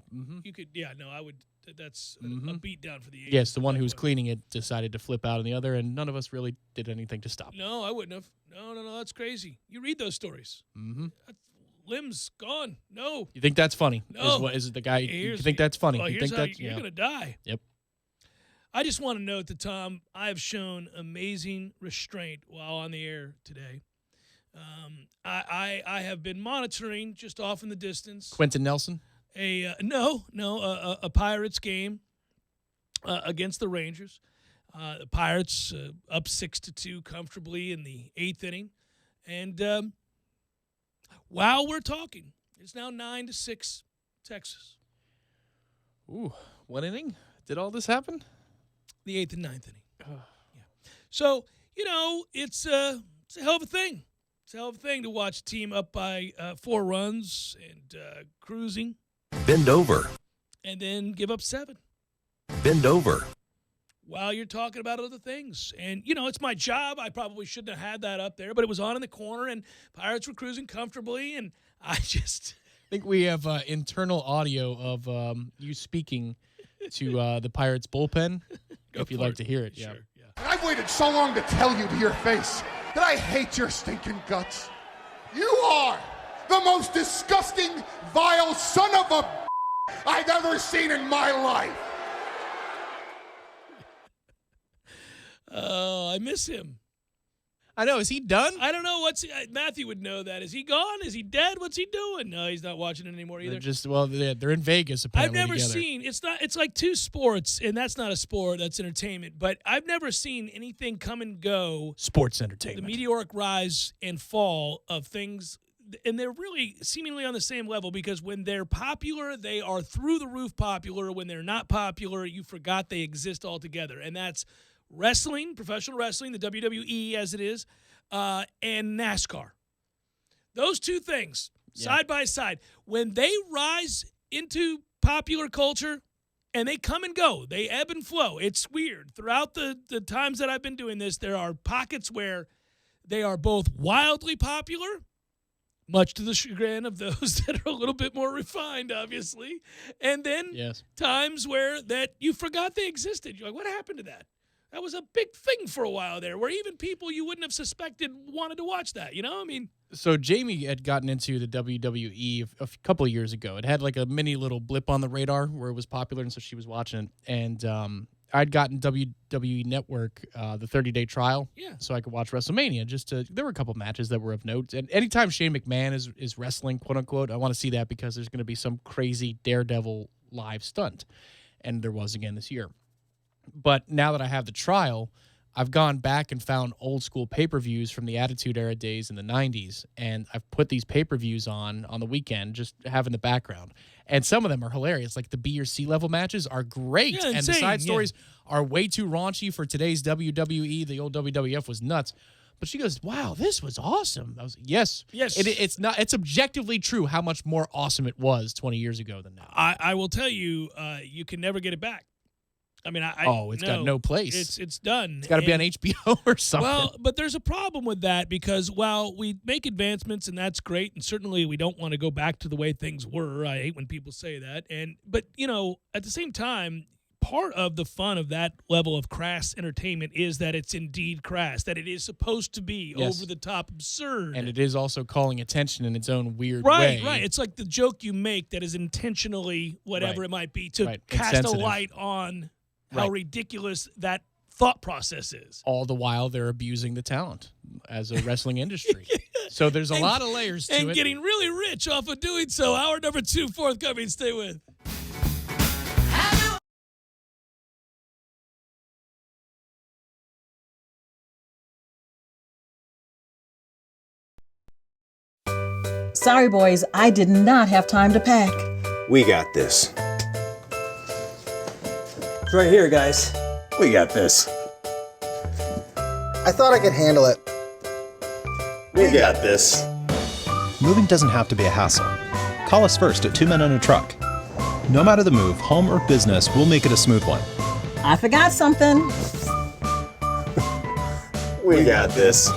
could. Yeah, no, I would. That's a beat down for the age. Yes, the one who was cleaning it decided to flip out on the other, and none of us really did anything to stop it. No, I wouldn't have. No, that's crazy. You read those stories. Mm-hmm. Limbs gone. No. You think that's funny? No. Is it the guy? You think that's funny? Well, you here's think how that you're gonna die. Yep. I just want to note that, Tom, I have shown amazing restraint while on the air today. I have been monitoring just off in the distance. Quentin Nelson? A Pirates game against the Rangers. The Pirates up 6-2 comfortably in the 8th inning. And while we're talking, it's now 9-6 Texas. Ooh, what inning? Did all this happen? The 8th and 9th inning. Yeah. So, you know, it's a hell of a thing. It's a hell of a thing to watch a team up by 4 runs and cruising. Bend over. And then give up 7. Bend over. While you're talking about other things. And, you know, it's my job. I probably shouldn't have had that up there, but it was on in the corner, and Pirates were cruising comfortably, and I just... I think we have internal audio of you speaking to the Pirates bullpen, if you'd like to hear it. Sure, yeah. I've waited so long to tell you to your face that I hate your stinking guts. You are the most disgusting, vile son of a I've ever seen in my life. Oh, I miss him. I know. Is he done? I don't know. Matthew would know that. Is he gone? Is he dead? What's he doing? No, he's not watching it anymore either. They're in Vegas apparently. I've never together. seen. It's like two sports, and that's not a sport. That's entertainment. But I've never seen anything come and go. Sports entertainment. The meteoric rise and fall of things, and they're really seemingly on the same level because when they're popular, they are through the roof popular. When they're not popular, you forgot they exist altogether, and that's wrestling, professional wrestling, the WWE as it is, and NASCAR. Those two things, side by side, when they rise into popular culture and they come and go, they ebb and flow. It's weird. Throughout the times that I've been doing this, there are pockets where they are both wildly popular, much to the chagrin of those that are a little bit more refined, obviously, and then times where that you forgot they existed. You're like, what happened to that? That was a big thing for a while there, where even people you wouldn't have suspected wanted to watch that, you know? I mean... So Jamie had gotten into the WWE a couple of years ago. It had like a mini little blip on the radar where it was popular, and so she was watching it. And I'd gotten WWE Network the 30-day trial so I could watch WrestleMania. There were a couple matches that were of note. And anytime Shane McMahon is wrestling, quote-unquote, I want to see that because there's going to be some crazy Daredevil live stunt. And there was again this year. But now that I have the trial, I've gone back and found old school pay-per-views from the Attitude Era days in the 90s, and I've put these pay-per-views on the weekend, just having the background. And some of them are hilarious. Like the B or C level matches are great, Yeah, and the insane, side stories are way too raunchy for today's WWE. The old WWF was nuts. But she goes, "Wow, this was awesome." I was yes. It's not. It's objectively true how much more awesome it was 20 years ago than now. I will tell you, you can never get it back. I mean, it's got no place. It's done. It's got to be on HBO or something. Well, but there's a problem with that because while we make advancements and that's great, and certainly we don't want to go back to the way things were. I hate when people say that. But you know, at the same time, part of the fun of that level of crass entertainment is that it's indeed crass, that it is supposed to be over the top absurd. And it is also calling attention in its own weird way. Right. It's like the joke you make that is intentionally whatever it might be to cast a light on how ridiculous that thought process is. All the while they're abusing the talent as a wrestling industry. So there's a lot of layers to it. And getting really rich off of doing so. Hour number 2 forthcoming. Stay with. Sorry, boys, I did not have time to pack. We got this. It's right here, guys. We got this. I thought I could handle it. We got this. Moving doesn't have to be a hassle. Call us first at 2 Men and a Truck. No matter the move, home or business, we'll make it a smooth one. I forgot something. We got this.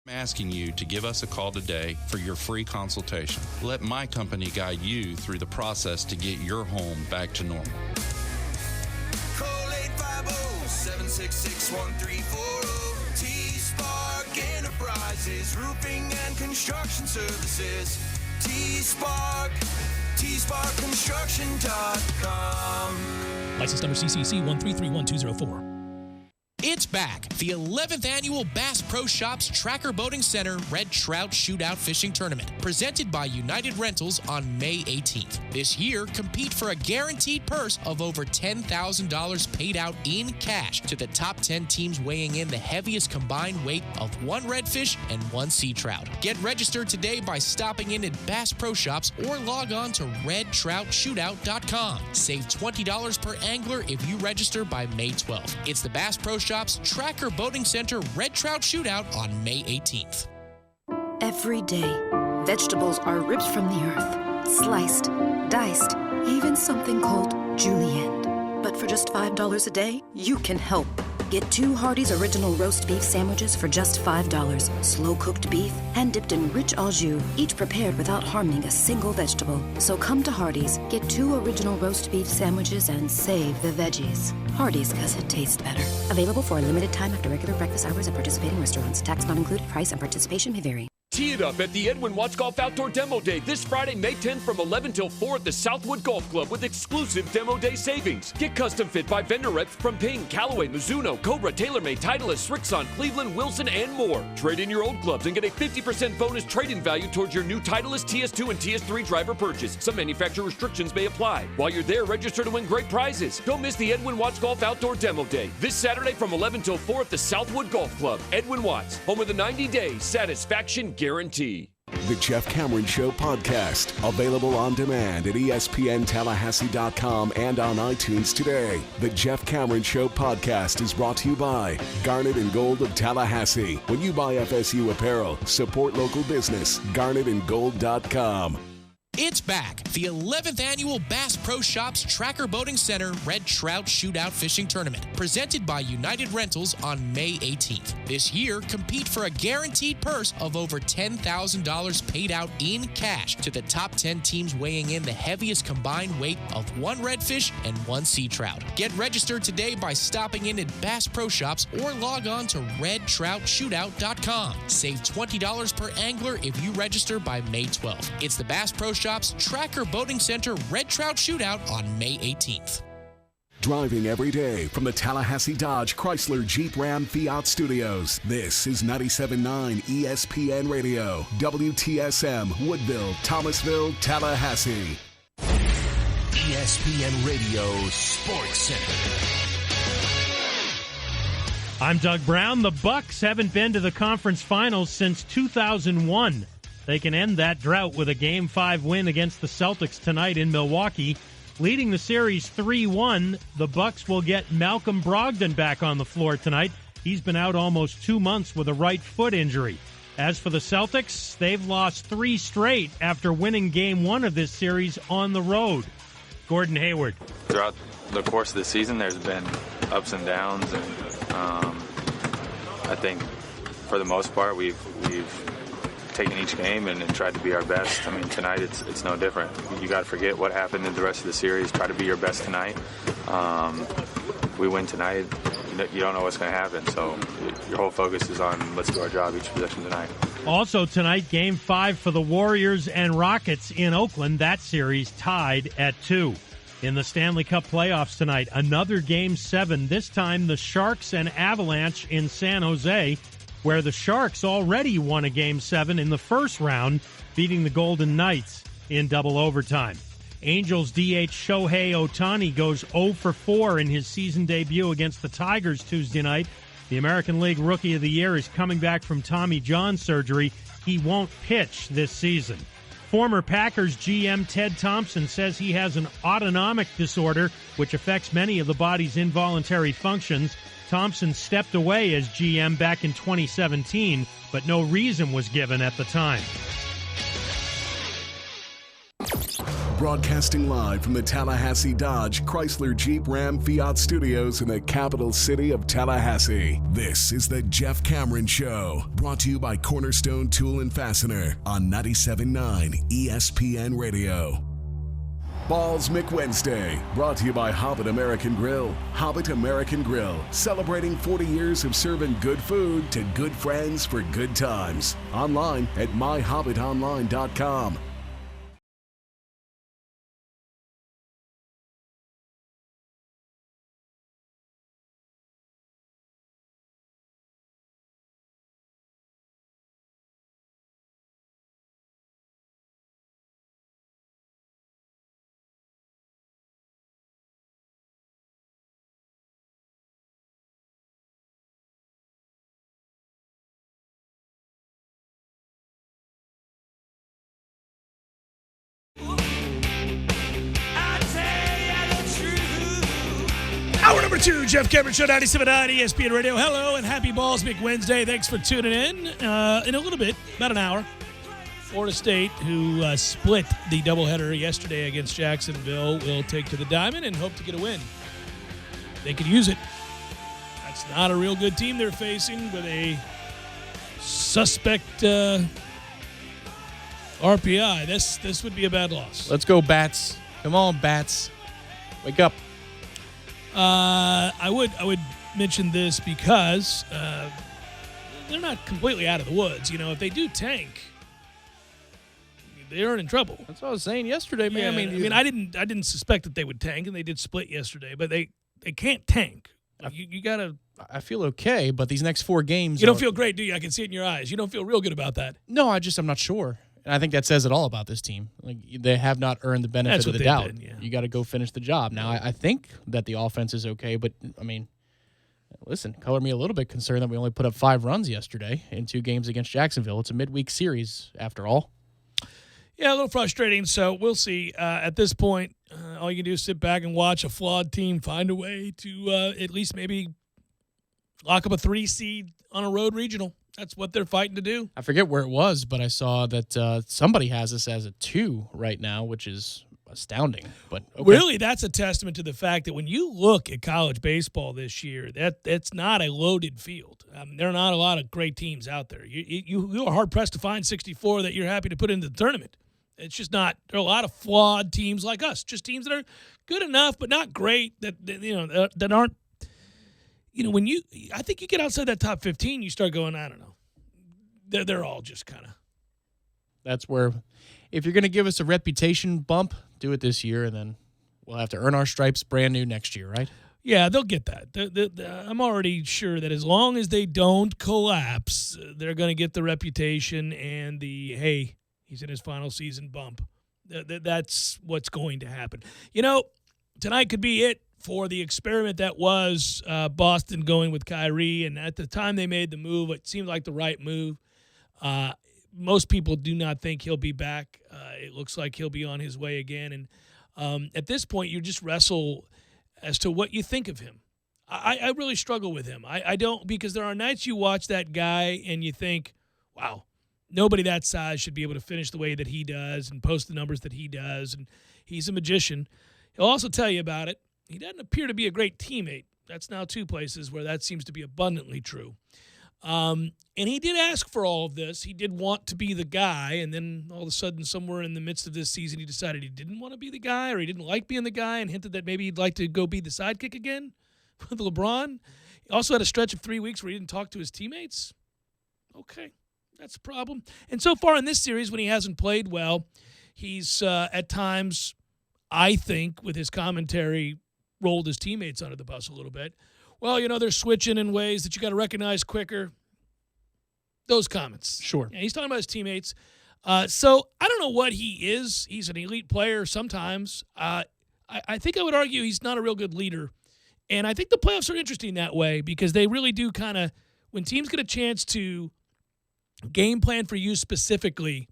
I'm asking you to give us a call today for your free consultation. Let my company guide you through the process to get your home back to normal. Call 850-766-1340. T-Spark Enterprises, roofing and construction services. T-Spark, TSparkConstruction.com. License number CCC 1331204. It's back. The 11th annual Bass Pro Shops Tracker Boating Center Red Trout Shootout Fishing Tournament, presented by United Rentals on May 18th. This year, compete for a guaranteed purse of over $10,000 paid out in cash to the top 10 teams weighing in the heaviest combined weight of 1 redfish and 1 sea trout. Get registered today by stopping in at Bass Pro Shops or log on to redtroutshootout.com. Save $20 per angler if you register by May 12th. It's the Bass Pro Shops Tracker Boating Center Red Trout Shootout on May 18th. Every day, vegetables are ripped from the earth, sliced, diced, even something called julienne. But for just $5 a day, you can help. Get 2 Hardee's Original Roast Beef Sandwiches for just $5. Slow-cooked beef, hand-dipped in rich au jus, each prepared without harming a single vegetable. So come to Hardee's, get 2 Original Roast Beef Sandwiches, and save the veggies. Hardee's, because it tastes better. Available for a limited time after regular breakfast hours at participating restaurants. Tax not included. Price and participation may vary. Tee it up at the Edwin Watts Golf Outdoor Demo Day this Friday, May 10th from 11 till 4 at the Southwood Golf Club with exclusive Demo Day savings. Get custom fit by vendor reps from Ping, Callaway, Mizuno, Cobra, TaylorMade, Titleist, Srixon, Cleveland, Wilson, and more. Trade in your old clubs and get a 50% bonus trade-in value towards your new Titleist TS2 and TS3 driver purchase. Some manufacturer restrictions may apply. While you're there, register to win great prizes. Don't miss the Edwin Watts Golf Outdoor Demo Day this Saturday from 11 till 4 at the Southwood Golf Club. Edwin Watts, home of the 90-day satisfaction guarantee. The Jeff Cameron Show podcast, available on demand at ESPNTallahassee.com and on iTunes today. The Jeff Cameron Show podcast is brought to you by Garnet and Gold of Tallahassee. When you buy FSU apparel, support local business. GarnetandGold.com. It's back. The 11th annual Bass Pro Shops Tracker Boating Center Red Trout Shootout Fishing Tournament, presented by United Rentals on May 18th. This year, compete for a guaranteed purse of over $10,000 paid out in cash to the top 10 teams weighing in the heaviest combined weight of 1 redfish and 1 sea trout. Get registered today by stopping in at Bass Pro Shops or log on to redtroutshootout.com. Save $20 per angler if you register by May 12th. It's the Bass Pro Shops Tracker Boating Center Red Trout Shootout on May 18th. Driving every day from the Tallahassee Dodge Chrysler Jeep Ram Fiat Studios. This is 97.9 ESPN Radio, WTSM, Woodville, Thomasville, Tallahassee. ESPN Radio Sports Center. I'm Doug Brown. The Bucks haven't been to the conference finals since 2001. They can end that drought with a Game 5 win against the Celtics tonight in Milwaukee. Leading the series 3-1, the Bucks will get Malcolm Brogdon back on the floor tonight. He's been out almost 2 months with a right foot injury. As for the Celtics, they've lost 3 straight after winning Game 1 of this series on the road. Gordon Hayward. Throughout the course of the season, there's been ups and downs, and I think for the most part, we've taken each game and tried to be our best. I mean, tonight it's no different. You got to forget what happened in the rest of the series. Try to be your best tonight. We win tonight. you don't know what's going to happen. So your whole focus is on let's do our job each possession tonight. Also tonight, Game 5 for the Warriors and Rockets in Oakland. That series tied at 2. In the Stanley Cup playoffs tonight, another Game 7. This time the Sharks and Avalanche in San Jose, where the Sharks already won a Game 7 in the first round, beating the Golden Knights in double overtime. Angels DH Shohei Ohtani goes 0 for 4 in his season debut against the Tigers Tuesday night. The American League Rookie of the Year is coming back from Tommy John surgery. He won't pitch this season. Former Packers GM Ted Thompson says he has an autonomic disorder which affects many of the body's involuntary functions. Thompson stepped away as GM back in 2017, but no reason was given at the time. Broadcasting live from the Tallahassee Dodge Chrysler Jeep Ram Fiat Studios in the capital city of Tallahassee. This is the Jeff Cameron Show, brought to you by Cornerstone Tool and Fastener on 97.9 ESPN Radio. Balls McWednesday, brought to you by Hobbit American Grill. Hobbit American Grill, celebrating 40 years of serving good food to good friends for good times. Online at myhobbitonline.com. Hour number 2, Jeff Cameron Show, 97.9 ESPN Radio. Hello and happy Balls Wednesday. Thanks for tuning in. In a little bit, about an hour, Florida State, who split the doubleheader yesterday against Jacksonville, will take to the diamond and hope to get a win. They could use it. That's not a real good team they're facing with a suspect RPI. This would be a bad loss. Let's go, Bats. Come on, Bats. Wake up. I would mention this because they're not completely out of the woods. You know, if they do tank, they aren't in trouble. That's what I was saying yesterday, man. Yeah, I didn't suspect that they would tank, and they did split yesterday, but they can't tank. You gotta. I feel okay, but these next 4 games. You don't feel great, do you? I can see it in your eyes. You don't feel real good about that. No, I'm not sure. And I think that says it all about this team. Like, they have not earned the benefit of the doubt. You got to go finish the job. Now, I think that the offense is okay, but, listen, color me a little bit concerned that we only put up 5 runs yesterday in 2 games against Jacksonville. It's a midweek series, after all. Yeah, a little frustrating, so we'll see. At this point, all you can do is sit back and watch a flawed team find a way to at least maybe lock up a 3 seed on a road regional. That's what they're fighting to do. I forget where it was, but I saw that somebody has us as a 2 right now, which is astounding. But okay. Really, that's a testament to the fact that when you look at college baseball this year, that's not a loaded field. There are not a lot of great teams out there. You are hard-pressed to find 64 that you're happy to put into the tournament. It's just not. There are a lot of flawed teams like us, just teams that are good enough but not great, that aren't. I think you get outside that top 15, you start going, I don't know. They're all just kind of. That's where, if you're going to give us a reputation bump, do it this year, and then we'll have to earn our stripes brand new next year, right? Yeah, they'll get that. I'm already sure that as long as they don't collapse, they're going to get the reputation and the, hey, he's in his final season bump. That's what's going to happen. Tonight could be it for the experiment that was Boston going with Kyrie. And at the time they made the move, it seemed like the right move. Most people do not think he'll be back. It looks like he'll be on his way again. And at this point, you just wrestle as to what you think of him. I really struggle with him. I don't, because there are nights you watch that guy and you think, wow, nobody that size should be able to finish the way that he does and post the numbers that he does. And he's a magician. He'll also tell you about it. He doesn't appear to be a great teammate. That's now 2 places where that seems to be abundantly true. And he did ask for all of this. He did want to be the guy, and then all of a sudden, somewhere in the midst of this season, he decided he didn't want to be the guy, or he didn't like being the guy, and hinted that maybe he'd like to go be the sidekick again with LeBron. He also had a stretch of 3 weeks where he didn't talk to his teammates. Okay, that's a problem. And so far in this series, when he hasn't played well, he's at times, I think, with his commentary, rolled his teammates under the bus a little bit. Well, they're switching in ways that you got to recognize quicker. Those comments. Sure. Yeah, he's talking about his teammates. So I don't know what he is. He's an elite player sometimes. I think I would argue he's not a real good leader. And I think the playoffs are interesting that way because they really do kind of, when teams get a chance to game plan for you specifically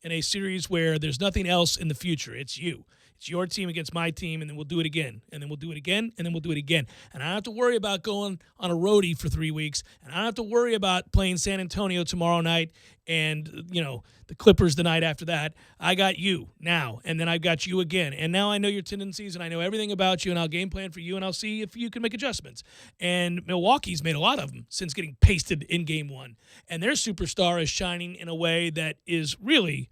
in a series where there's nothing else in the future, it's you. It's your team against my team, and then we'll do it again, and then we'll do it again, and then we'll do it again. And I don't have to worry about going on a roadie for 3 weeks, and I don't have to worry about playing San Antonio tomorrow night and, the Clippers the night after that. I got you now, and then I've got you again. And now I know your tendencies, and I know everything about you, and I'll game plan for you, and I'll see if you can make adjustments. And Milwaukee's made a lot of them since getting pasted in Game 1. And their superstar is shining in a way that is really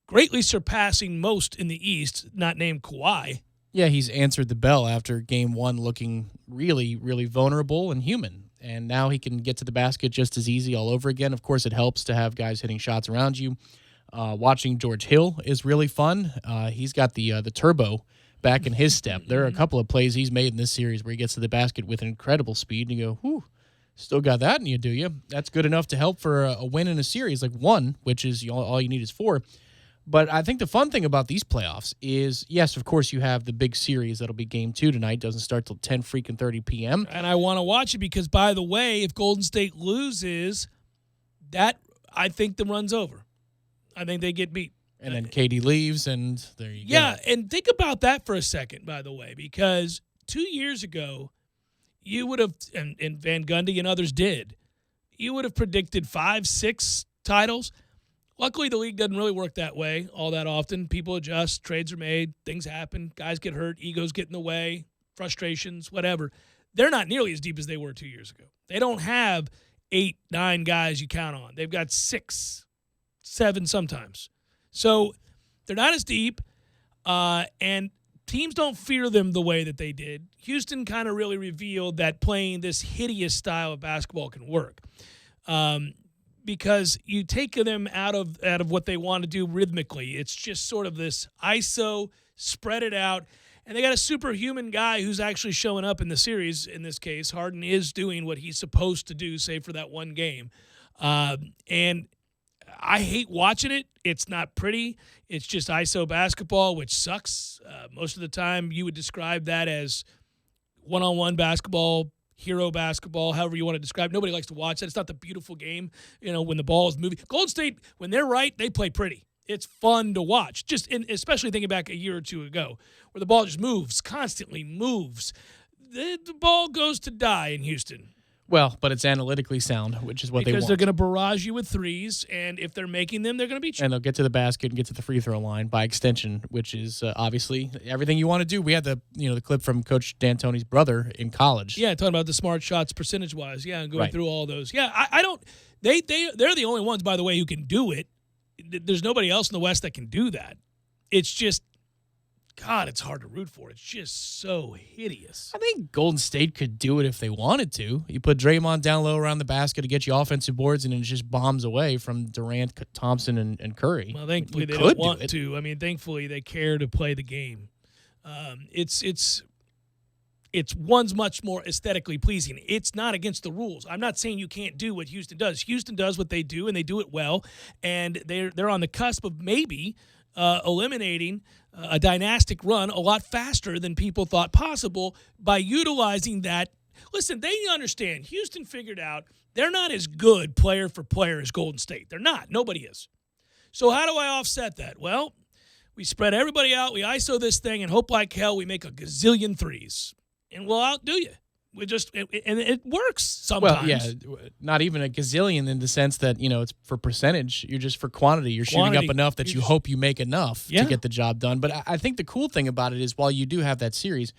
greatly surpassing most in the East, not named Kawhi. Yeah, he's answered the bell after Game 1 looking really, really vulnerable and human. And now he can get to the basket just as easy all over again. Of course, it helps to have guys hitting shots around you. Watching George Hill is really fun. He's got the turbo back in his step. There are a couple of plays he's made in this series where he gets to the basket with incredible speed, and you go, whew, still got that in you, do you? That's good enough to help for a win in a series, like 1, which is all you need is 4. But I think the fun thing about these playoffs is, yes, of course, you have the big series that'll be Game 2 tonight. Doesn't start till 10:30 p.m. And I want to watch it because, by the way, if Golden State loses, I think the run's over. I think they get beat. And then KD leaves, and there you go. Yeah, and think about that for a second, by the way, because 2 years ago, you would have, and Van Gundy and others did, you would have predicted 5, 6 titles. Luckily, the league doesn't really work that way all that often. People adjust, trades are made, things happen, guys get hurt, egos get in the way, frustrations, whatever. They're not nearly as deep as they were 2 years ago. They don't have 8, 9 guys you count on. They've got 6, 7 sometimes. So they're not as deep, and teams don't fear them the way that they did. Houston kind of really revealed that playing this hideous style of basketball can work. Because you take them out of what they want to do rhythmically. It's just sort of this ISO, spread it out. And they got a superhuman guy who's actually showing up in the series. In this case, Harden is doing what he's supposed to do, save for that one game. And I hate watching it. It's not pretty. It's just ISO basketball, which sucks. Most of the time, you would describe that as one-on-one basketball, hero basketball, however you want to describe it. Nobody likes to watch that. It's not the beautiful game, when the ball is moving. Golden State, when they're right, they play pretty. It's fun to watch, especially thinking back a year or two ago, where the ball just moves, constantly moves. The ball goes to die in Houston. Well, but it's analytically sound, which is what they want. Because they're going to barrage you with threes, and if they're making them, they're going to beat you. And they'll get to the basket and get to the free throw line by extension, which is obviously everything you want to do. We had the clip from Coach D'Antoni's brother in college. Yeah, talking about the smart shots percentage-wise. Yeah, and going through all those. Yeah, I don't – they're the only ones, by the way, who can do it. There's nobody else in the West that can do that. It's just – God, it's hard to root for. It's just so hideous. I think Golden State could do it if they wanted to. You put Draymond down low around the basket to get you offensive boards, and it just bombs away from Durant, Thompson, and Curry. Well, thankfully they don't want to. I mean, thankfully they care to play the game. It's one's much more aesthetically pleasing. It's not against the rules. I'm not saying you can't do what Houston does. Houston does what they do, and they do it well. And they're on the cusp of maybe eliminating a dynastic run a lot faster than people thought possible by utilizing that. Listen, they understand. Houston figured out they're not as good player for player as Golden State. They're not. Nobody is. So how do I offset that? Well, we spread everybody out. We ISO this thing and hope like hell we make a gazillion threes. And we'll outdo you. And it works sometimes. Well, yeah, not even a gazillion in the sense that, it's for percentage. You're just for quantity. You're shooting up enough that you hope you make enough to get the job done. But I think the cool thing about it is while you do have that series,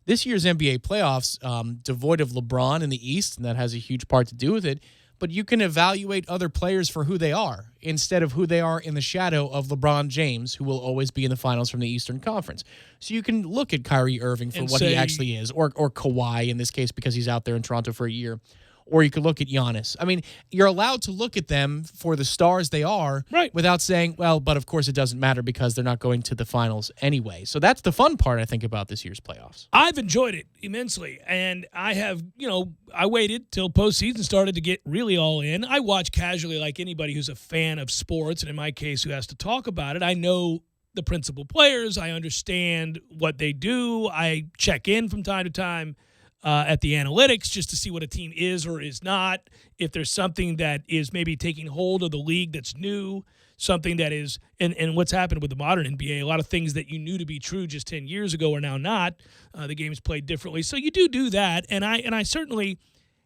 this year's NBA playoffs, devoid of LeBron in the East, and that has a huge part to do with it, but you can evaluate other players for who they are instead of who they are in the shadow of LeBron James, who will always be in the finals from the Eastern Conference. So you can look at Kyrie Irving for what he actually is, or Kawhi in this case because he's out there in Toronto for a year. Or you could look at Giannis. I mean, you're allowed to look at them for the stars they are without saying, well, but of course it doesn't matter because they're not going to the finals anyway. So that's the fun part, I think, about this year's playoffs. I've enjoyed it immensely, and I have, I waited till postseason started to get really all in. I watch casually like anybody who's a fan of sports, and in my case, who has to talk about it. I know the principal players. I understand what they do. I check in from time to time at the analytics just to see what a team is or is not. If there's something that is maybe taking hold of the league that's new, something that is, and what's happened with the modern NBA, a lot of things that you knew to be true just 10 years ago are now not. The game's played differently. So you do that, and I certainly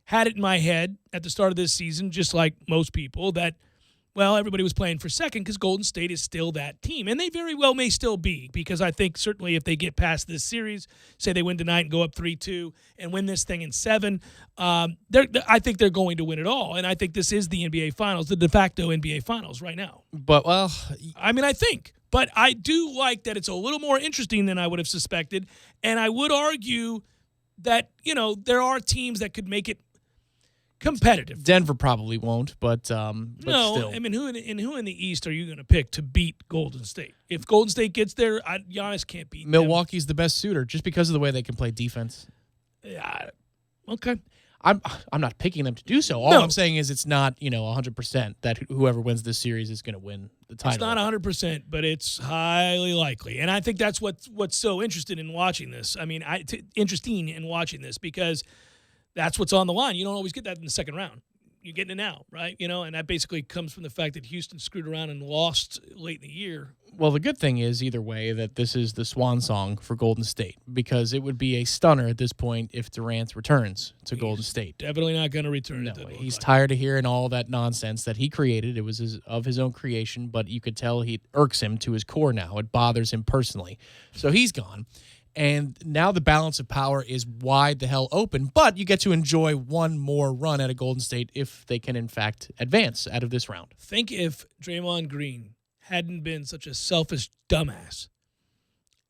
had it in my head at the start of this season, just like most people, that, well, everybody was playing for second because Golden State is still that team. And they very well may still be, because I think certainly if they get past this series, say they win tonight and go up 3-2 and win this thing in 7, I think they're going to win it all. And I think this is the NBA Finals, the de facto NBA Finals right now. But, well, I mean, I think. But I do like that it's a little more interesting than I would have suspected. And I would argue that, there are teams that could make it competitive. Denver probably won't, but no, still. I mean, who in the East are you going to pick to beat Golden State? If Golden State gets there, Giannis can't beat Milwaukee's the best suitor just because of the way they can play defense. Yeah. Okay. I'm not picking them to do so. All I'm saying is it's not 100% that whoever wins this series is going to win the title. It's not 100%, but it's highly likely, and I think that's what's so interesting in watching this. I mean, interesting in watching this because that's what's on the line. You don't always get that in the second round. You're getting it now, right? And that basically comes from the fact that Houston screwed around and lost late in the year. Well, the good thing is, either way, that this is the swan song for Golden State, because it would be a stunner at this point if Durant returns to Golden State. Definitely not going to return. No, he's tired of hearing all that nonsense that he created. It was of his own creation, but you could tell it irks him to his core now. It bothers him personally. So he's gone. And now the balance of power is wide the hell open, but you get to enjoy one more run at a Golden State if they can, in fact, advance out of this round. Think if Draymond Green hadn't been such a selfish dumbass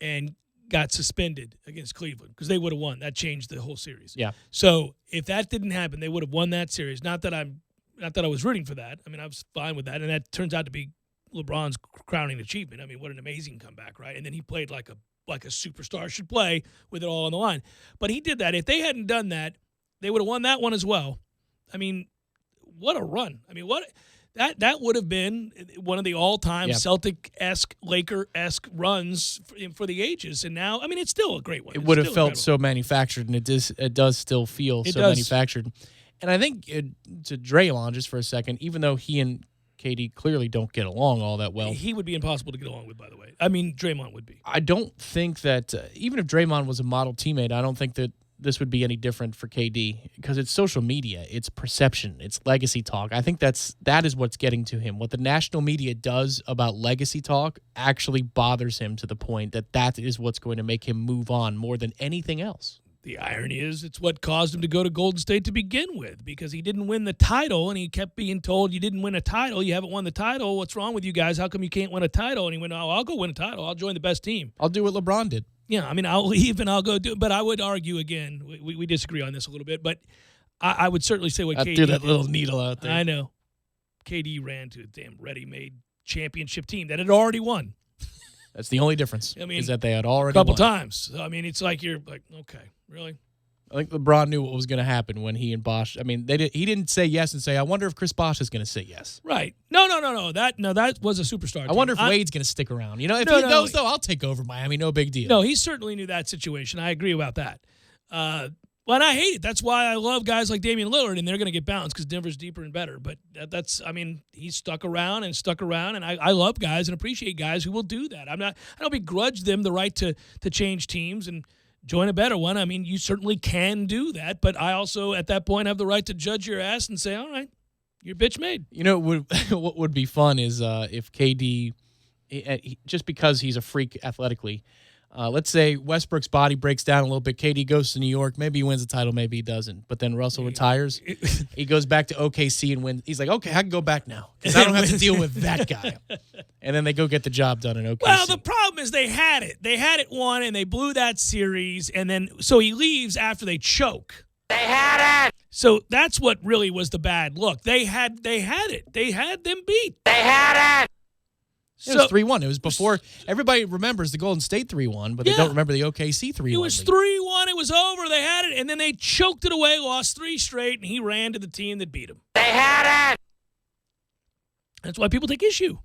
and got suspended against Cleveland, because they would have won. That changed the whole series. Yeah. So if that didn't happen, they would have won that series. Not that I was rooting for that. I mean, I was fine with that, and that turns out to be LeBron's crowning achievement. I mean, what an amazing comeback, right? And then he played like a superstar should play with it all on the line. But he did that. If they hadn't done that, they would have won that one as well. I mean, what a run. I mean, that would have been one of the all-time Celtic-esque, Laker-esque runs for the ages. And now, I mean, it's still a great one. It would have felt so manufactured, and it does still feel so manufactured. And I think to Draymond, just for a second, even though he and KD clearly don't get along all that well. He would be impossible to get along with, by the way. I mean, Draymond would be. I don't think that, even if Draymond was a model teammate, I don't think that this would be any different for KD, because it's social media, it's perception, it's legacy talk. I think that is what's getting to him. What the national media does about legacy talk actually bothers him to the point that is what's going to make him move on more than anything else. The irony is it's what caused him to go to Golden State to begin with, because he didn't win the title, and he kept being told, you didn't win a title, you haven't won the title, what's wrong with you guys, how come you can't win a title? And he went, I'll go win a title, I'll join the best team. I'll do what LeBron did. Yeah, I mean, I'll leave and I'll go do it. But I would argue, again, we disagree on this a little bit, but I would certainly say what KD threw that little needle out there. I know. KD ran to a damn ready-made championship team that had already won. That's the only difference, is that they had already won. A couple won. times. So, I mean, it's like you're like, okay, really? I think LeBron knew what was going to happen when he and Bosh. I mean, he didn't say yes and say, I wonder if Chris Bosh is going to say yes. Right. No. That was a superstar team. I wonder if Wade's going to stick around. If he goes, though, I'll take over Miami. No big deal. No, he certainly knew that situation. I agree about that. Well, and I hate it. That's why I love guys like Damian Lillard, and they're going to get bounced because Denver's deeper and better. But he's stuck around, and I love guys and appreciate guys who will do that. I don't begrudge them the right to change teams and join a better one. I mean, you certainly can do that, but I also, at that point, have the right to judge your ass and say, all right, you're bitch made. What would be fun is if KD, just because he's a freak athletically, Let's say Westbrook's body breaks down a little bit. KD goes to New York. Maybe he wins the title. Maybe he doesn't. But then Russell retires. He goes back to OKC and wins. He's like, okay, I can go back now because I don't have to deal with that guy. And then they go get the job done in OKC. Well, the problem is they had it. They had it won, and they blew that series. And then so he leaves after they choke. They had it. So that's what really was the bad look. They had it. They had them beat. They had it. It was 3-1. It was before everybody remembers the Golden State 3-1, but they don't remember the OKC 3-1. It was 3-1. It was over. They had it, and then they choked it away, lost 3 straight, and he ran to the team that beat him. They had it. That's why people take issue.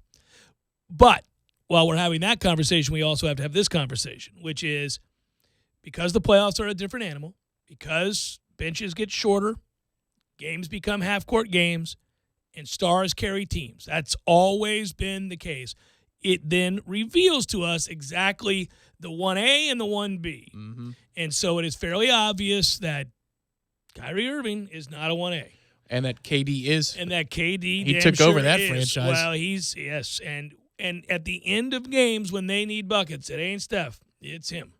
But while we're having that conversation, we also have to have this conversation, which is because the playoffs are a different animal, because benches get shorter, games become half-court games, and stars carry teams. That's always been the case. It then reveals to us exactly the 1A and the 1B. Mm-hmm. And so it is fairly obvious that Kyrie Irving is not a 1A. And that KD is. And that KD he took over that is. franchise. Well, yes. And at the end of games when they need buckets, it ain't Steph. It's him.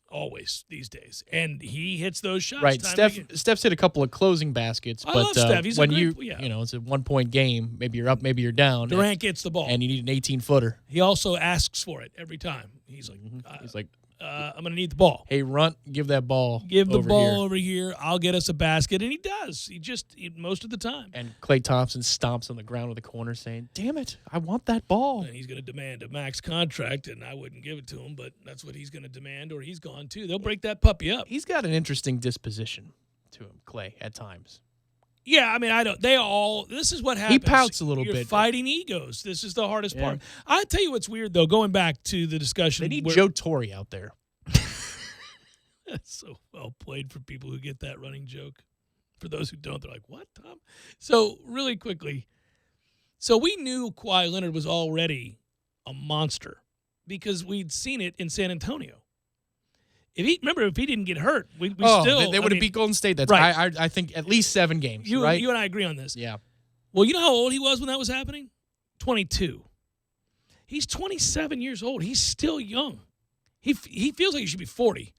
Always these days, and he hits those shots. Right, Steph's hit a couple of closing baskets, but love Steph. He's when it's a 1 point game, maybe you're up, maybe you're down. Durant gets the ball, and you need an 18-footer. He also asks for it every time. He's like, I'm going to need the ball. Hey, Runt, give that ball. Give the ball over here. I'll get us a basket, and he does. He most of the time. And Klay Thompson stomps on the ground with a corner, saying, "Damn it, I want that ball." And he's going to demand a max contract, and I wouldn't give it to him, but that's what he's going to demand, or he's gone too. They'll break that puppy up. He's got an interesting disposition to him, Klay, at times. Yeah, I mean, this is what happens. He pouts a little You're bit. Fighting egos. This is the hardest part. I'll tell you what's weird, though, going back to the discussion. They need Joe Torre out there. That's so well played for people who get that running joke. For those who don't, they're like, what, Tom? So, really quickly, we knew Kawhi Leonard was already a monster because we'd seen it in San Antonio. If he didn't get hurt, we still... They would have beat Golden State. That's right. I think at least 7 games, you right? You and I agree on this. Yeah. Well, you know how old he was when that was happening? 22. He's 27 years old. He's still young. He feels like he should be 40.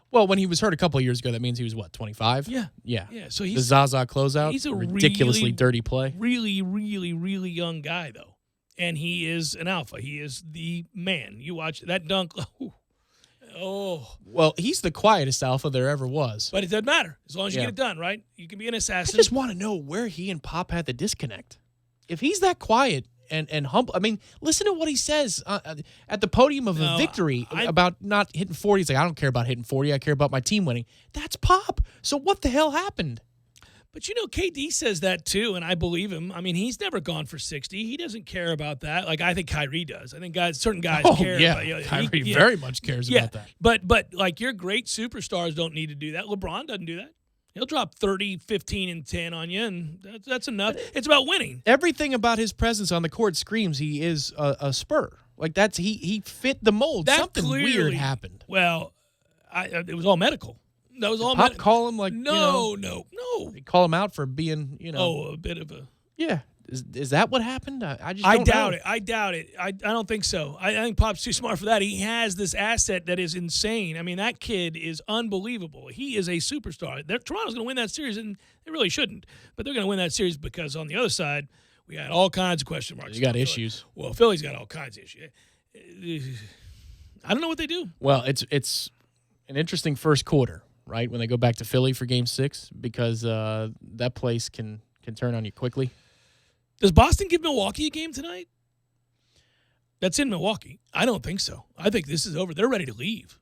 Well, when he was hurt a couple of years ago, that means he was, 25? Yeah. Yeah. So the Zaza closeout, he's a ridiculously dirty play. Really, really, really young guy, though. And he is an alpha. He is the man. You watch that dunk. Oh. Well, he's the quietest alpha there ever was. But it doesn't matter. As long as you get it done, right? You can be an assassin. I just want to know where he and Pop had the disconnect. If he's that quiet and humble, I mean, listen to what he says at the podium of a victory about not hitting 40. He's like, I don't care about hitting 40. I care about my team winning. That's Pop. So what the hell happened? But, KD says that, too, and I believe him. I mean, he's never gone for 60. He doesn't care about that. Like, I think Kyrie does. I think certain guys care. Yeah, Kyrie very much cares about that. But like, your great superstars don't need to do that. LeBron doesn't do that. He'll drop 30, 15, and 10 on you, and that's enough. It's about winning. Everything about his presence on the court screams he is a Spur. Like, he fit the mold. Something weird happened. Well, it was all medical. That was all. Pop call him like no. They call him out for being a bit of a Is that what happened? I doubt it. I doubt it. I don't think so. I think Pop's too smart for that. He has this asset that is insane. I mean, that kid is unbelievable. He is a superstar. Toronto's going to win that series, and they really shouldn't. But they're going to win that series because on the other side, we got all kinds of question marks. You got issues. Well, Philly's got all kinds of issues. I don't know what they do. Well, it's an interesting first quarter. Right, when they go back to Philly for Game 6, because that place can turn on you quickly. Does Boston give Milwaukee a game tonight? That's in Milwaukee. I don't think so. I think this is over. They're ready to leave.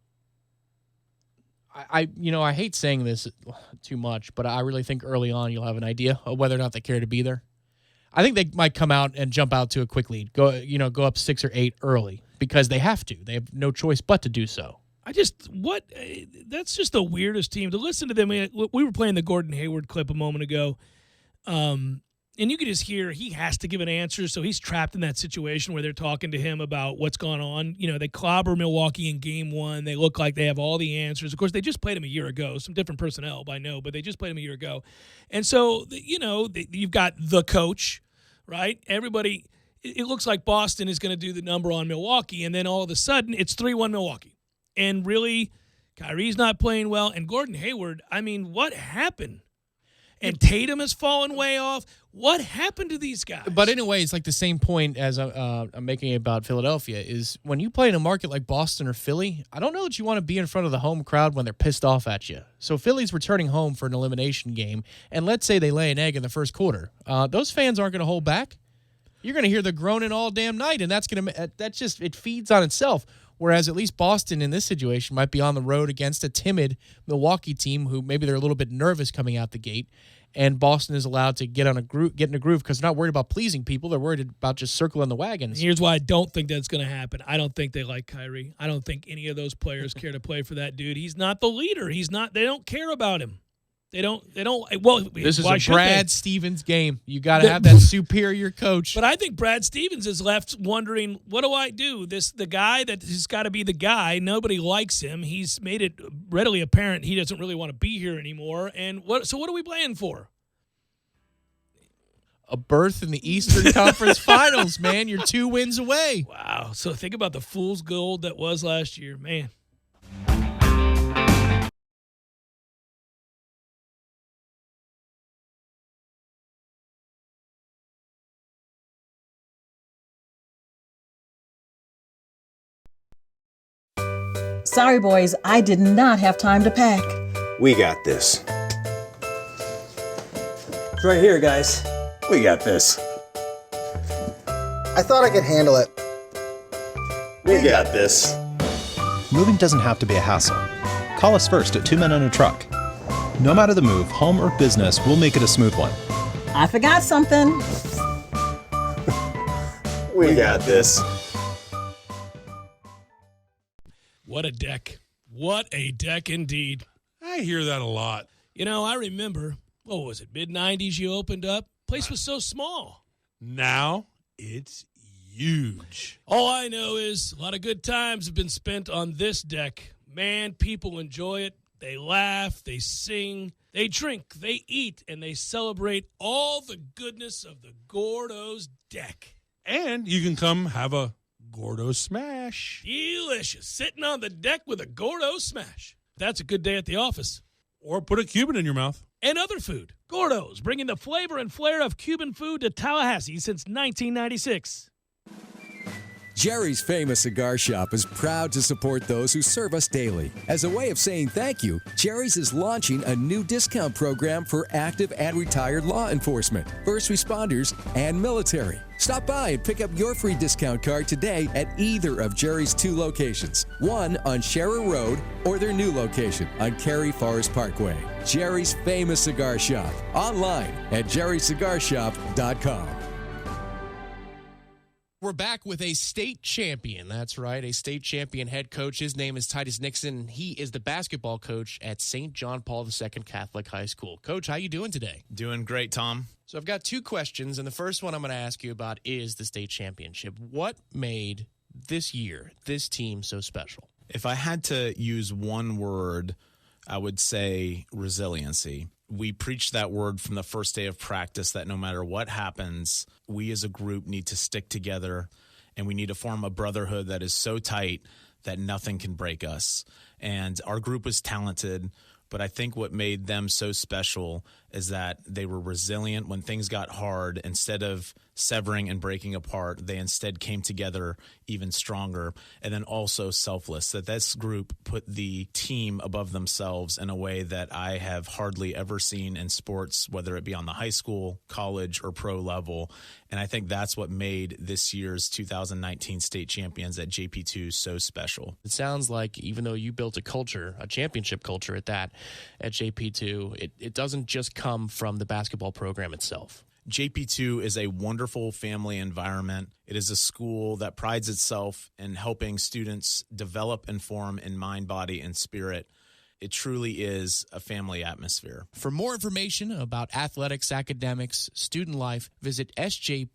I hate saying this too much, but I really think early on you'll have an idea of whether or not they care to be there. I think they might come out and jump out to a quick lead, go up 6 or 8 early because they have to. They have no choice but to do so. That's just the weirdest team. To listen to them, we were playing the Gordon Hayward clip a moment ago, and you could just hear he has to give an answer, so he's trapped in that situation where they're talking to him about what's going on. They clobber Milwaukee in Game 1. They look like they have all the answers. Of course, they just played him a year ago. Some different personnel, I know, but they just played him a year ago. And so, you've got the coach, right? Everybody, it looks like Boston is going to do the number on Milwaukee, and then all of a sudden, it's 3-1 Milwaukee. And really, Kyrie's not playing well. And Gordon Hayward, I mean, what happened? And Tatum has fallen way off. What happened to these guys? But in a way, it's like the same point as I'm making about Philadelphia is when you play in a market like Boston or Philly, I don't know that you want to be in front of the home crowd when they're pissed off at you. So Philly's returning home for an elimination game, and let's say they lay an egg in the first quarter. Those fans aren't going to hold back. You're going to hear the groaning all damn night, and it feeds on itself. Whereas at least Boston in this situation might be on the road against a timid Milwaukee team who maybe they're a little bit nervous coming out the gate, and Boston is allowed to get in a groove because they're not worried about pleasing people. They're worried about just circling the wagons. Here's why I don't think that's going to happen. I don't think they like Kyrie. I don't think any of those players care to play for that dude. He's not the leader. They don't care about him. They don't. Well, this is a Brad Stevens game. You got to have that superior coach. But I think Brad Stevens is left wondering, what do I do? The guy that has got to be the guy. Nobody likes him. He's made it readily apparent he doesn't really want to be here anymore. And what are we playing for? A berth in the Eastern Conference Finals, man. You're 2 wins away. Wow. So think about the fool's gold that was last year, man. Sorry, boys, I did not have time to pack. We got this. It's right here, guys. We got this. I thought I could handle it. We got this. Moving doesn't have to be a hassle. Call us first at 2 Men on a Truck. No matter the move, home or business, we'll make it a smooth one. I forgot something. We got this. What a deck. What a deck indeed. I hear that a lot. You know, I remember, what was it, mid-90s you opened up? Place was so small. Now it's huge. All I know is a lot of good times have been spent on this deck. Man, people enjoy it. They laugh, they sing, they drink, they eat, and they celebrate all the goodness of the Gordo's deck. And you can come have a Gordo Smash. Delicious. Sitting on the deck with a Gordo Smash. That's a good day at the office. Or put a Cuban in your mouth. And other food. Gordo's, bringing the flavor and flair of Cuban food to Tallahassee since 1996. Jerry's Famous Cigar Shop is proud to support those who serve us daily. As a way of saying thank you, Jerry's is launching a new discount program for active and retired law enforcement, first responders, and military. Stop by and pick up your free discount card today at either of Jerry's 2 locations, one on Scherer Road or their new location on Cary Forest Parkway. Jerry's Famous Cigar Shop, online at jerrycigarshop.com. We're back with a state champion. That's right, a state champion head coach. His name is Titus Nixon. He is the basketball coach at St. John Paul II Catholic High School. Coach, how you doing today? Doing great, Tom. So I've got 2 questions, and the first one I'm going to ask you about is the state championship. What made this year, this team so special? If I had to use one word, I would say resiliency. We preach that word from the first day of practice that no matter what happens, we as a group need to stick together and we need to form a brotherhood that is so tight that nothing can break us. And our group was talented, but I think what made them so special is that they were resilient when things got hard. Instead of severing and breaking apart, they instead came together even stronger, and then also selfless, that this group put the team above themselves in a way that I have hardly ever seen in sports, whether it be on the high school, college, or pro level. And I think that's what made this year's 2019 state champions at JP2 so special. It sounds like even though you built a culture, a championship culture at that, at JP2, it doesn't just come from the basketball program itself. JP2 is a wonderful family environment. It is a school that prides itself in helping students develop and form in mind, body, and spirit. It truly is a family atmosphere. For more information about athletics, academics, student life, visit sjpiichs.org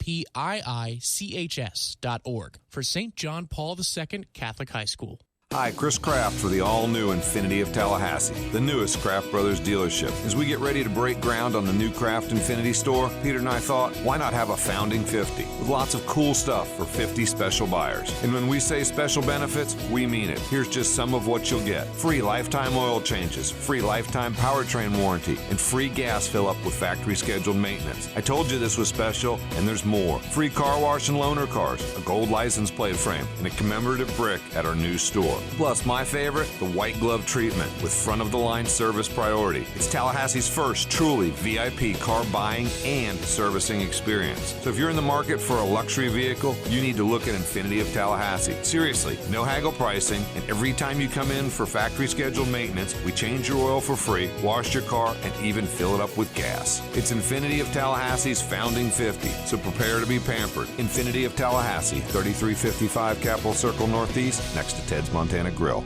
for St. John Paul II Catholic High School. Hi, Chris Kraft for the all-new Infiniti of Tallahassee, the newest Kraft Brothers dealership. As we get ready to break ground on the new Kraft Infiniti store, Peter and I thought, why not have a founding 50 with lots of cool stuff for 50 special buyers? And when we say special benefits, we mean it. Here's just some of what you'll get. Free lifetime oil changes, free lifetime powertrain warranty, and free gas fill-up with factory-scheduled maintenance. I told you this was special, and there's more. Free car wash and loaner cars, a gold license plate frame, and a commemorative brick at our new store. Plus, my favorite, the white glove treatment with front-of-the-line service priority. It's Tallahassee's first truly VIP car buying and servicing experience. So if you're in the market for a luxury vehicle, you need to look at Infiniti of Tallahassee. Seriously, no haggle pricing, and every time you come in for factory-scheduled maintenance, we change your oil for free, wash your car, and even fill it up with gas. It's Infiniti of Tallahassee's founding 50, so prepare to be pampered. Infiniti of Tallahassee, 3355 Capitol Circle Northeast, next to Ted's Montana Grill.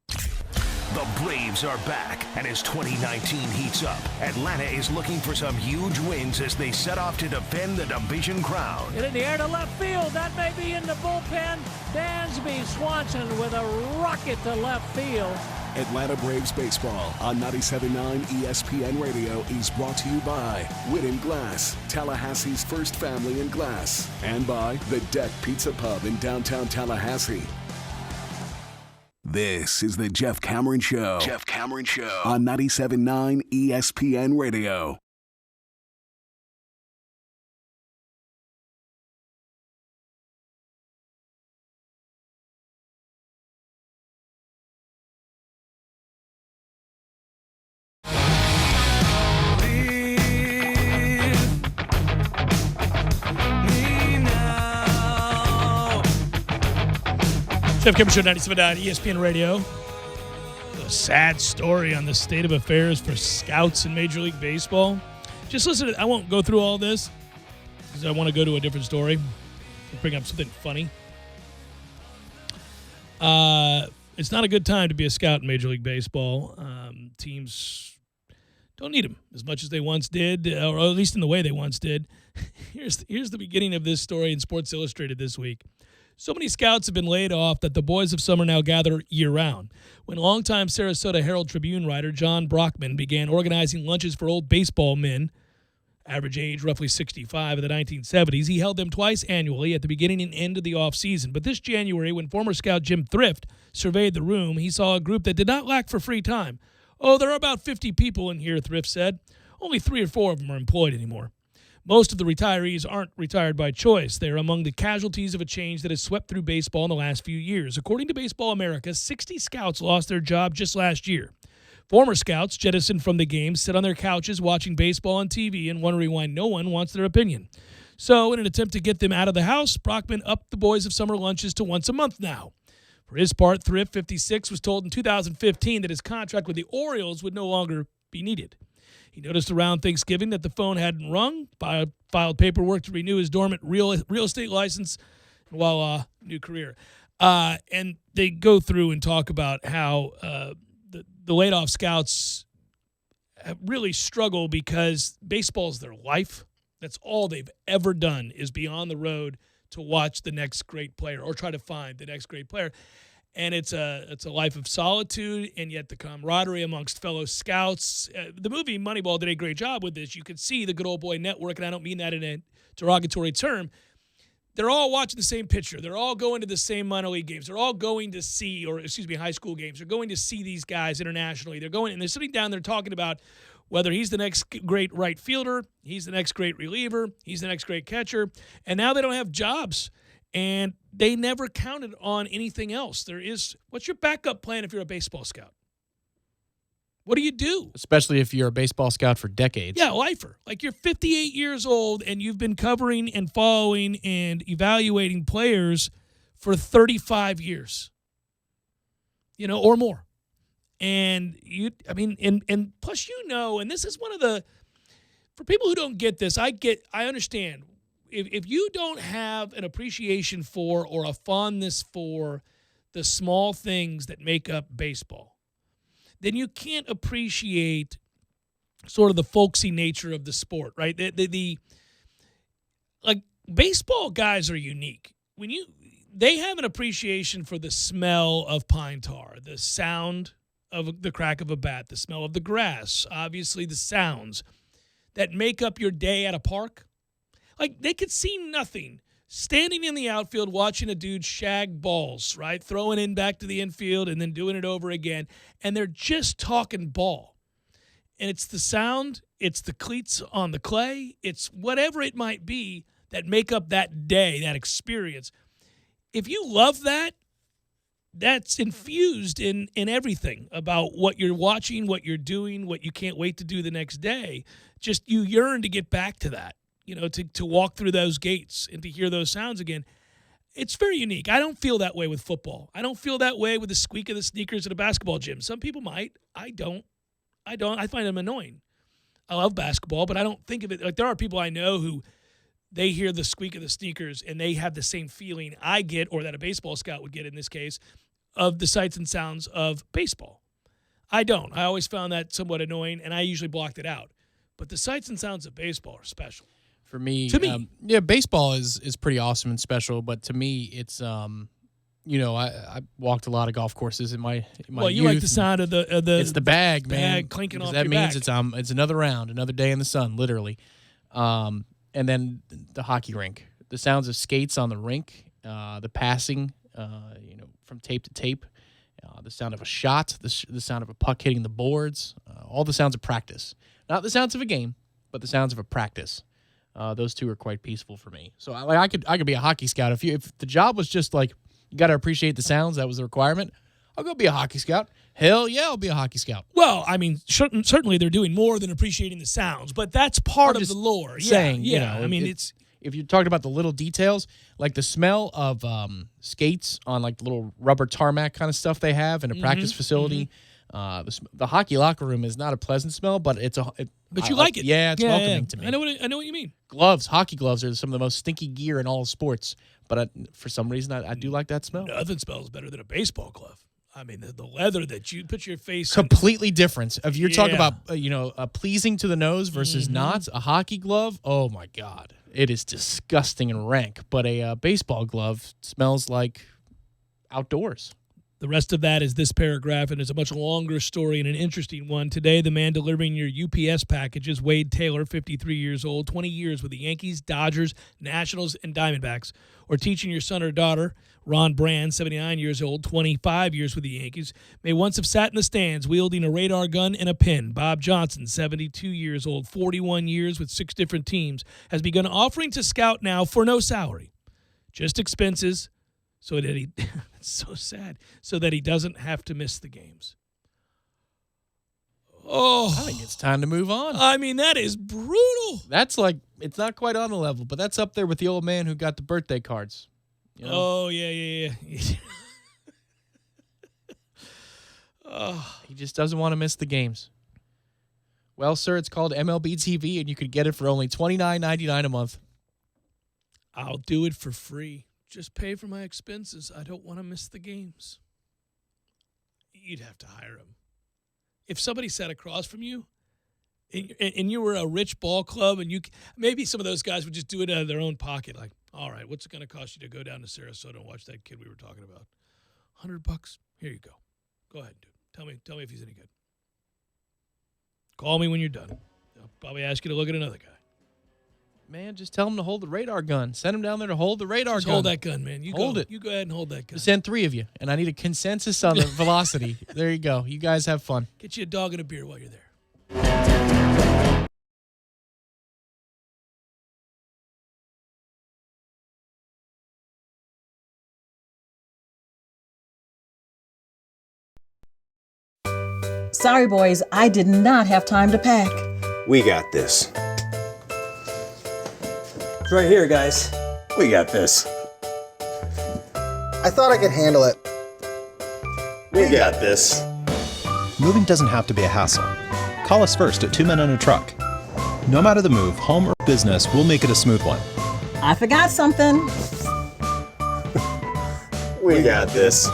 The Braves are back, and as 2019 heats up, Atlanta is looking for some huge wins as they set off to defend the division crown. Hit in the air to left field. That may be in the bullpen. Dansby Swanson with a rocket to left field. Atlanta Braves baseball on 97.9 ESPN Radio is brought to you by Whitten Glass, Tallahassee's first family in glass, and by the Deck Pizza Pub in downtown Tallahassee. This is the Jeff Cameron Show. Jeff Cameron Show on 97.9 ESPN Radio. Jeff Cameron Show, 97.9 ESPN Radio. A sad story on the state of affairs for scouts in Major League Baseball. Just listen, I won't go through all this because I want to go to a different story. I'll bring up something funny. It's not a good time to be a scout in Major League Baseball. Teams don't need them as much as they once did, or at least in the way they once did. Here's the beginning of this story in Sports Illustrated this week. So many scouts have been laid off that the Boys of Summer now gather year-round. When longtime Sarasota Herald-Tribune writer John Brockman began organizing lunches for old baseball men, average age roughly 65 in the 1970s, he held them twice annually at the beginning and end of the off-season. But this January, when former scout Jim Thrift surveyed the room, he saw a group that did not lack for free time. "Oh, there are about 50 people in here," Thrift said. "Only 3 or 4 of them are employed anymore. Most of the retirees aren't retired by choice. They are among the casualties of a change that has swept through baseball in the last few years. According to Baseball America, 60 scouts lost their job just last year. Former scouts, jettisoned from the game, sit on their couches watching baseball on TV and wondering why no one wants their opinion. So in an attempt to get them out of the house, Brockman upped the Boys of Summer lunches to once a month now. For his part, Thrift, 56, was told in 2015 that his contract with the Orioles would no longer be needed. He noticed around Thanksgiving that the phone hadn't rung, filed paperwork to renew his dormant real estate license, and voila, new career. And they go through and talk about how the laid-off scouts have really struggle because baseball's their life. That's all they've ever done is be on the road to watch the next great player or try to find the next great player. And it's a life of solitude, and yet the camaraderie amongst fellow scouts. The movie Moneyball did a great job with this. You could see the good old boy network, and I don't mean that in a derogatory term. They're all watching the same pitcher. They're all going to the same minor league games. They're all going to see, high school games. They're going to see these guys internationally. They're going, and they're sitting down there talking about whether he's the next great right fielder, he's the next great reliever, he's the next great catcher. And now they don't have jobs. And they never counted on anything else. What's your backup plan if you're a baseball scout? What do? Especially if you're a baseball scout for decades. Yeah, lifer. Like you're 58 years old and you've been covering and following and evaluating players for 35 years, or more. And and plus, and this is one of the, for people who don't get this, I understand. If you don't have an appreciation for or a fondness for the small things that make up baseball, then you can't appreciate sort of the folksy nature of the sport, right? Like baseball guys are unique. they have an appreciation for the smell of pine tar, the sound of the crack of a bat, the smell of the grass, obviously the sounds that make up your day at a park. Like, they could see nothing standing in the outfield watching a dude shag balls, right? Throwing in back to the infield and then doing it over again. And they're just talking ball. And it's the sound, it's the cleats on the clay, it's whatever it might be that make up that day, that experience. If you love that, that's infused in everything about what you're watching, what you're doing, what you can't wait to do the next day. Just you yearn to get back to that, to walk through those gates and to hear those sounds again. It's very unique. I don't feel that way with football. I don't feel that way with the squeak of the sneakers at a basketball gym. Some people might. I don't. I find them annoying. I love basketball, but I don't think of it. Like, there are people I know who they hear the squeak of the sneakers and they have the same feeling I get, or that a baseball scout would get in this case, of the sights and sounds of baseball. I don't. I always found that somewhat annoying, and I usually blocked it out. But the sights and sounds of baseball are special. For me, to me, baseball is pretty awesome and special. But to me, it's I walked a lot of golf courses in my well, you youth, like the sound of the it's the bag, man, clinking off that your means back. it's another round, another day in the sun, literally. And then the hockey rink, the sounds of skates on the rink, the passing, from tape to tape, the sound of a shot, the sound of a puck hitting the boards, all the sounds of practice. Not the sounds of a game, but the sounds of a practice. Those two are quite peaceful for me. So I could be a hockey scout if the job was just like, you got to appreciate the sounds, that was the requirement, I'll go be a hockey scout. Hell yeah, I'll be a hockey scout. Well, I mean, certainly they're doing more than appreciating the sounds, but that's part of the lore. Saying, yeah. I mean, it's if you're talking about the little details, like the smell of skates on like the little rubber tarmac kind of stuff they have in a practice facility. The hockey locker room is not a pleasant smell, but but you like it. Yeah, it's welcoming to me. I know what you mean. Gloves, hockey gloves are some of the most stinky gear in all sports, but for some reason I do like that smell. Nothing smells better than a baseball glove. I mean, the leather that you put your face completely different. If you're talking about pleasing to the nose versus not, a hockey glove, oh my God, it is disgusting and rank. But a baseball glove smells like outdoors. The rest of that is this paragraph, and it's a much longer story and an interesting one. Today, the man delivering your UPS package is Wade Taylor, 53 years old, 20 years with the Yankees, Dodgers, Nationals, and Diamondbacks. Or teaching your son or daughter, Ron Brand, 79 years old, 25 years with the Yankees, may once have sat in the stands wielding a radar gun and a pen. Bob Johnson, 72 years old, 41 years with 6 different teams, has begun offering to scout now for no salary, just expenses, so that he it's so sad, so that he doesn't have to miss the games. Oh, I think it's time to move on. I mean, that is brutal. That's like, it's not quite on the level, but that's up there with the old man who got the birthday cards. You know? Oh, yeah. Oh, he just doesn't want to miss the games. Well, sir, it's called MLB TV, and you could get it for only $29.99 a month. I'll do it for free. Just pay for my expenses. I don't want to miss the games. You'd have to hire him. If somebody sat across from you and you were a rich ball club, and maybe some of those guys would just do it out of their own pocket. Like, all right, what's it going to cost you to go down to Sarasota and watch that kid we were talking about? $100? Here you go. Go ahead, dude. Tell me if he's any good. Call me when you're done. I'll probably ask you to look at another guy. Man, just tell him to hold the radar gun. Send him down there to hold the radar gun. Hold that gun, man. Hold it. You go ahead and hold that gun. Send 3 of you, and I need a consensus on the velocity. There you go. You guys have fun. Get you a dog and a beer while you're there. Sorry, boys, I did not have time to pack. We got this. It's right here, guys. We got this. I thought I could handle it. We got this. Moving doesn't have to be a hassle. Call us first at 2 Men and a Truck. No matter the move, home or business, we'll make it a smooth one. I forgot something. We got this.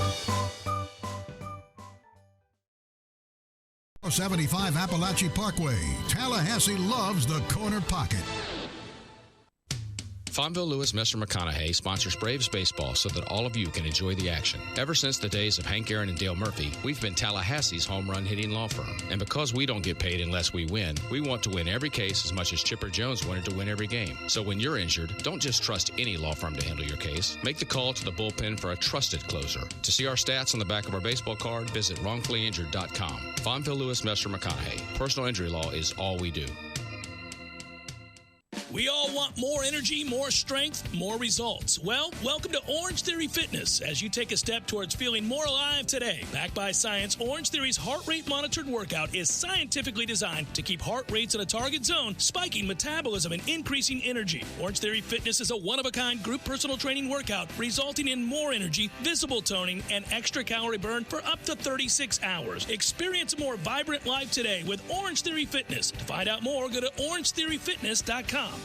75 Appalachian Parkway. Tallahassee loves the Corner Pocket. Fonville Lewis Messer McConaughey sponsors Braves baseball so that all of you can enjoy the action. Ever since the days of Hank Aaron and Dale Murphy, we've been Tallahassee's home run hitting law firm. And because we don't get paid unless we win, we want to win every case as much as Chipper Jones wanted to win every game. So when you're injured, don't just trust any law firm to handle your case. Make the call to the bullpen for a trusted closer. To see our stats on the back of our baseball card, visit wrongfullyinjured.com. Fonville Lewis Messer McConaughey. Personal injury law is all we do. We all want more energy, more strength, more results. Well, welcome to Orange Theory Fitness as you take a step towards feeling more alive today. Backed by science, Orange Theory's heart rate monitored workout is scientifically designed to keep heart rates in a target zone, spiking metabolism and increasing energy. Orange Theory Fitness is a one-of-a-kind group personal training workout resulting in more energy, visible toning, and extra calorie burn for up to 36 hours. Experience a more vibrant life today with Orange Theory Fitness. To find out more, go to orangetheoryfitness.com.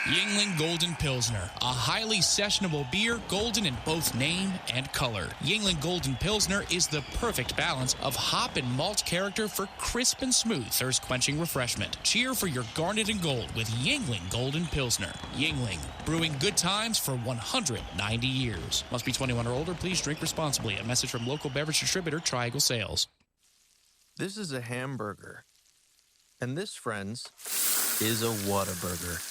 Yuengling Golden Pilsner, a highly sessionable beer, golden in both name and color. Yuengling Golden Pilsner is the perfect balance of hop and malt character for crisp and smooth thirst-quenching refreshment. Cheer for your garnet and gold with Yuengling Golden Pilsner. Yuengling, brewing good times for 190 years. Must be 21 or older. Please drink responsibly. A message from local beverage distributor Triangle Sales. This is a hamburger. And this, friends, is a Whataburger.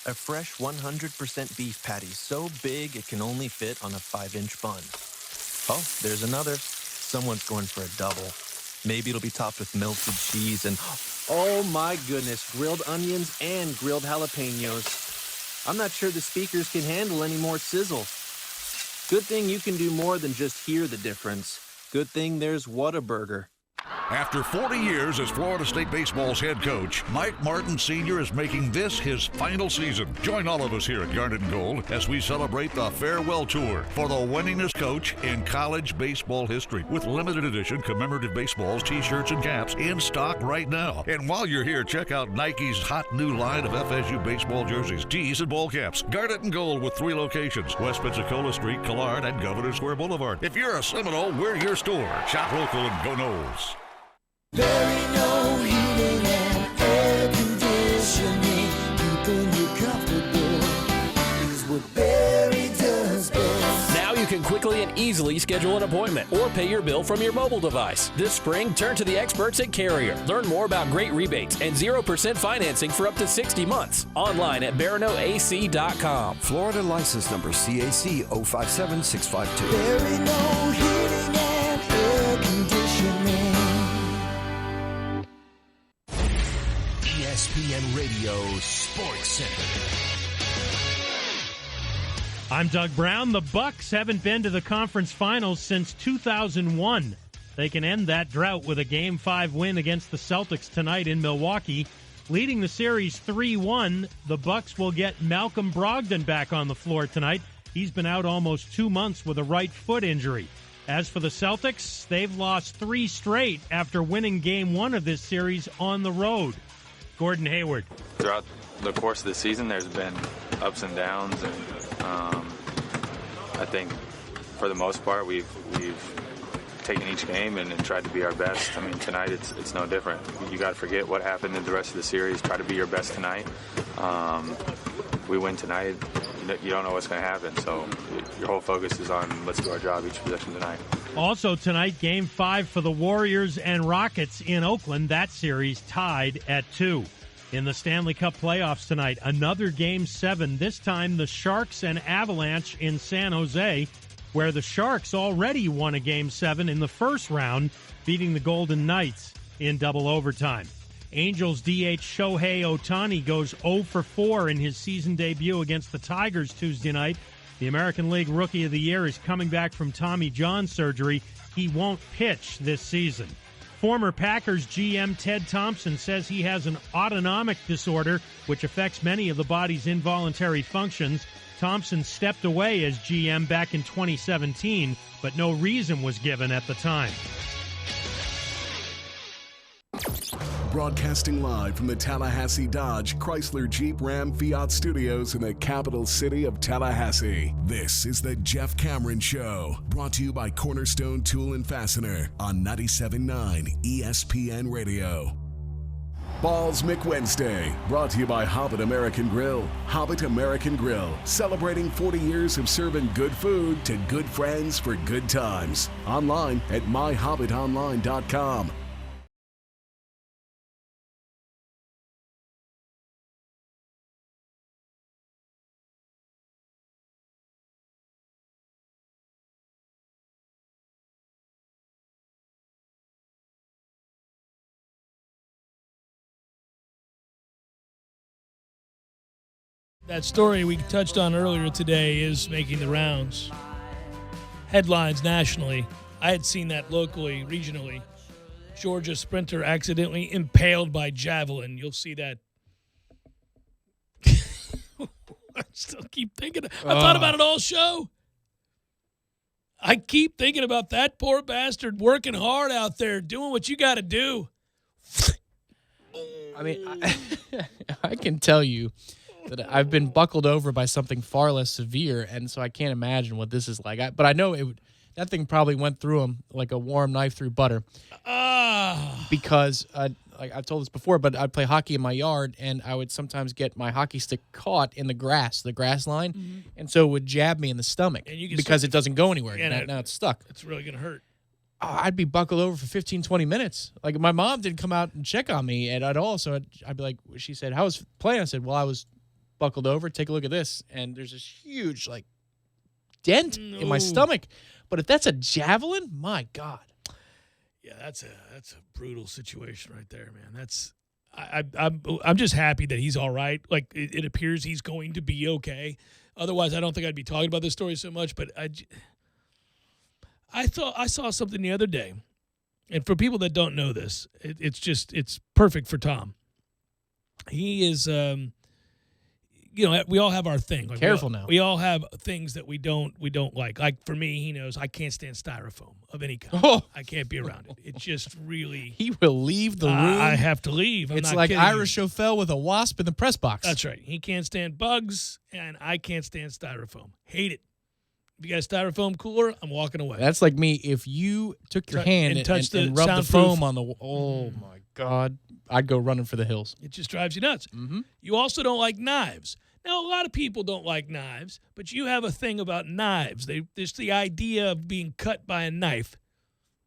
A fresh 100% beef patty so big it can only fit on a 5-inch bun. Oh, there's another. Someone's going for a double. Maybe it'll be topped with melted cheese and, oh my goodness, grilled onions and grilled jalapenos. I'm not sure the speakers can handle any more sizzle. Good thing you can do more than just hear the difference. Good thing there's Whataburger. After 40 years as Florida State Baseball's head coach, Mike Martin Sr. is making this his final season. Join all of us here at Garnet and Gold as we celebrate the farewell tour for the winningest coach in college baseball history with limited edition commemorative baseballs, t-shirts, and caps in stock right now. And while you're here, check out Nike's hot new line of FSU baseball jerseys, tees, and ball caps. Garnet and Gold with 3 locations, West Pensacola Street, Collard, and Governor Square Boulevard. If you're a Seminole, we're your store. Shop local and go Noles. Very no heating and air conditioning, keeping you comfortable is what Barry does best. Now you can quickly and easily schedule an appointment or pay your bill from your mobile device. This spring, turn to the experts at Carrier. Learn more about great rebates and 0% financing for up to 60 months. Online at baranoac.com. Florida license number CAC 057652. Very no heating and air conditioning. ESPN Radio Sports Center. I'm Doug Brown. The Bucks haven't been to the conference finals since 2001. They can end that drought with a Game 5 win against the Celtics tonight in Milwaukee. Leading the series 3-1, the Bucks will get Malcolm Brogdon back on the floor tonight. He's been out almost 2 months with a right foot injury. As for the Celtics, they've lost 3 straight after winning Game 1 of this series on the road. Gordon Hayward. Throughout the course of the season, there's been ups and downs, and I think for the most part we've taken each game and tried to be our best. I mean, tonight it's no different. You got to forget what happened in the rest of the series. Try to be your best tonight. We win tonight, you don't know what's going to happen. So your whole focus is on let's do our job each possession tonight. Also tonight, Game 5 for the Warriors and Rockets in Oakland. That series tied at 2. In the Stanley Cup playoffs tonight, another Game 7, this time the Sharks and Avalanche in San Jose, where the Sharks already won a Game 7 in the first round, beating the Golden Knights in double overtime. Angels DH Shohei Ohtani goes 0 for 4 in his season debut against the Tigers Tuesday night. The American League Rookie of the Year is coming back from Tommy John surgery. He won't pitch this season. Former Packers GM Ted Thompson says he has an autonomic disorder which affects many of the body's involuntary functions. Thompson stepped away as GM back in 2017, but no reason was given at the time. Broadcasting live from the Tallahassee Dodge Chrysler Jeep Ram Fiat Studios in the capital city of Tallahassee. This is the Jeff Cameron Show, brought to you by Cornerstone Tool and Fastener on 97.9 ESPN Radio. Balls McWednesday, brought to you by Hobbit American Grill. Hobbit American Grill, celebrating 40 years of serving good food to good friends for good times. Online at myhobbitonline.com. That story we touched on earlier today is making the rounds. Headlines nationally. I had seen that locally, regionally. Georgia sprinter accidentally impaled by javelin. You'll see that. I still keep thinking. I thought about it all show. I keep thinking about that poor bastard working hard out there, doing what you got to do. I mean, I can tell you that I've been buckled over by something far less severe, and so I can't imagine what this is like. But I know that thing probably went through him like a warm knife through butter. Because, like I've told this before, but I'd play hockey in my yard, and I would sometimes get my hockey stick caught in the grass line, and so it would jab me in the stomach because it doesn't go anywhere. Yeah, now it's stuck. It's really going to hurt. I'd be buckled over for 15, 20 minutes. Like, my mom didn't come out and check on me at all, so I'd be like, she said, how was playing? I said, well, I was buckled over. Take a look at this. And there's this huge, like, dent in my stomach. But if that's a javelin, my God. Yeah, that's a brutal situation right there, man. That's I'm just happy that he's all right. Like, it appears he's going to be okay. Otherwise, I don't think I'd be talking about this story so much. But I saw something the other day, and for people that don't know this, it's perfect for Tom. He is, we all have our thing. Like, Careful now. We all have things that we don't like. Like, for me, he knows I can't stand styrofoam of any kind. I can't be around it. It's just really. He will leave the room. I have to leave. It's like Irish Chauffeur with a wasp in the press box. That's right. He can't stand bugs, and I can't stand styrofoam. Hate it. If you got a styrofoam cooler, I'm walking away. That's like me. If you took your hand and rubbed the foam on the wall, oh my God, I'd go running for the hills. It just drives you nuts. Mm-hmm. You also don't like knives. Now, a lot of people don't like knives, but you have a thing about knives. Just the idea of being cut by a knife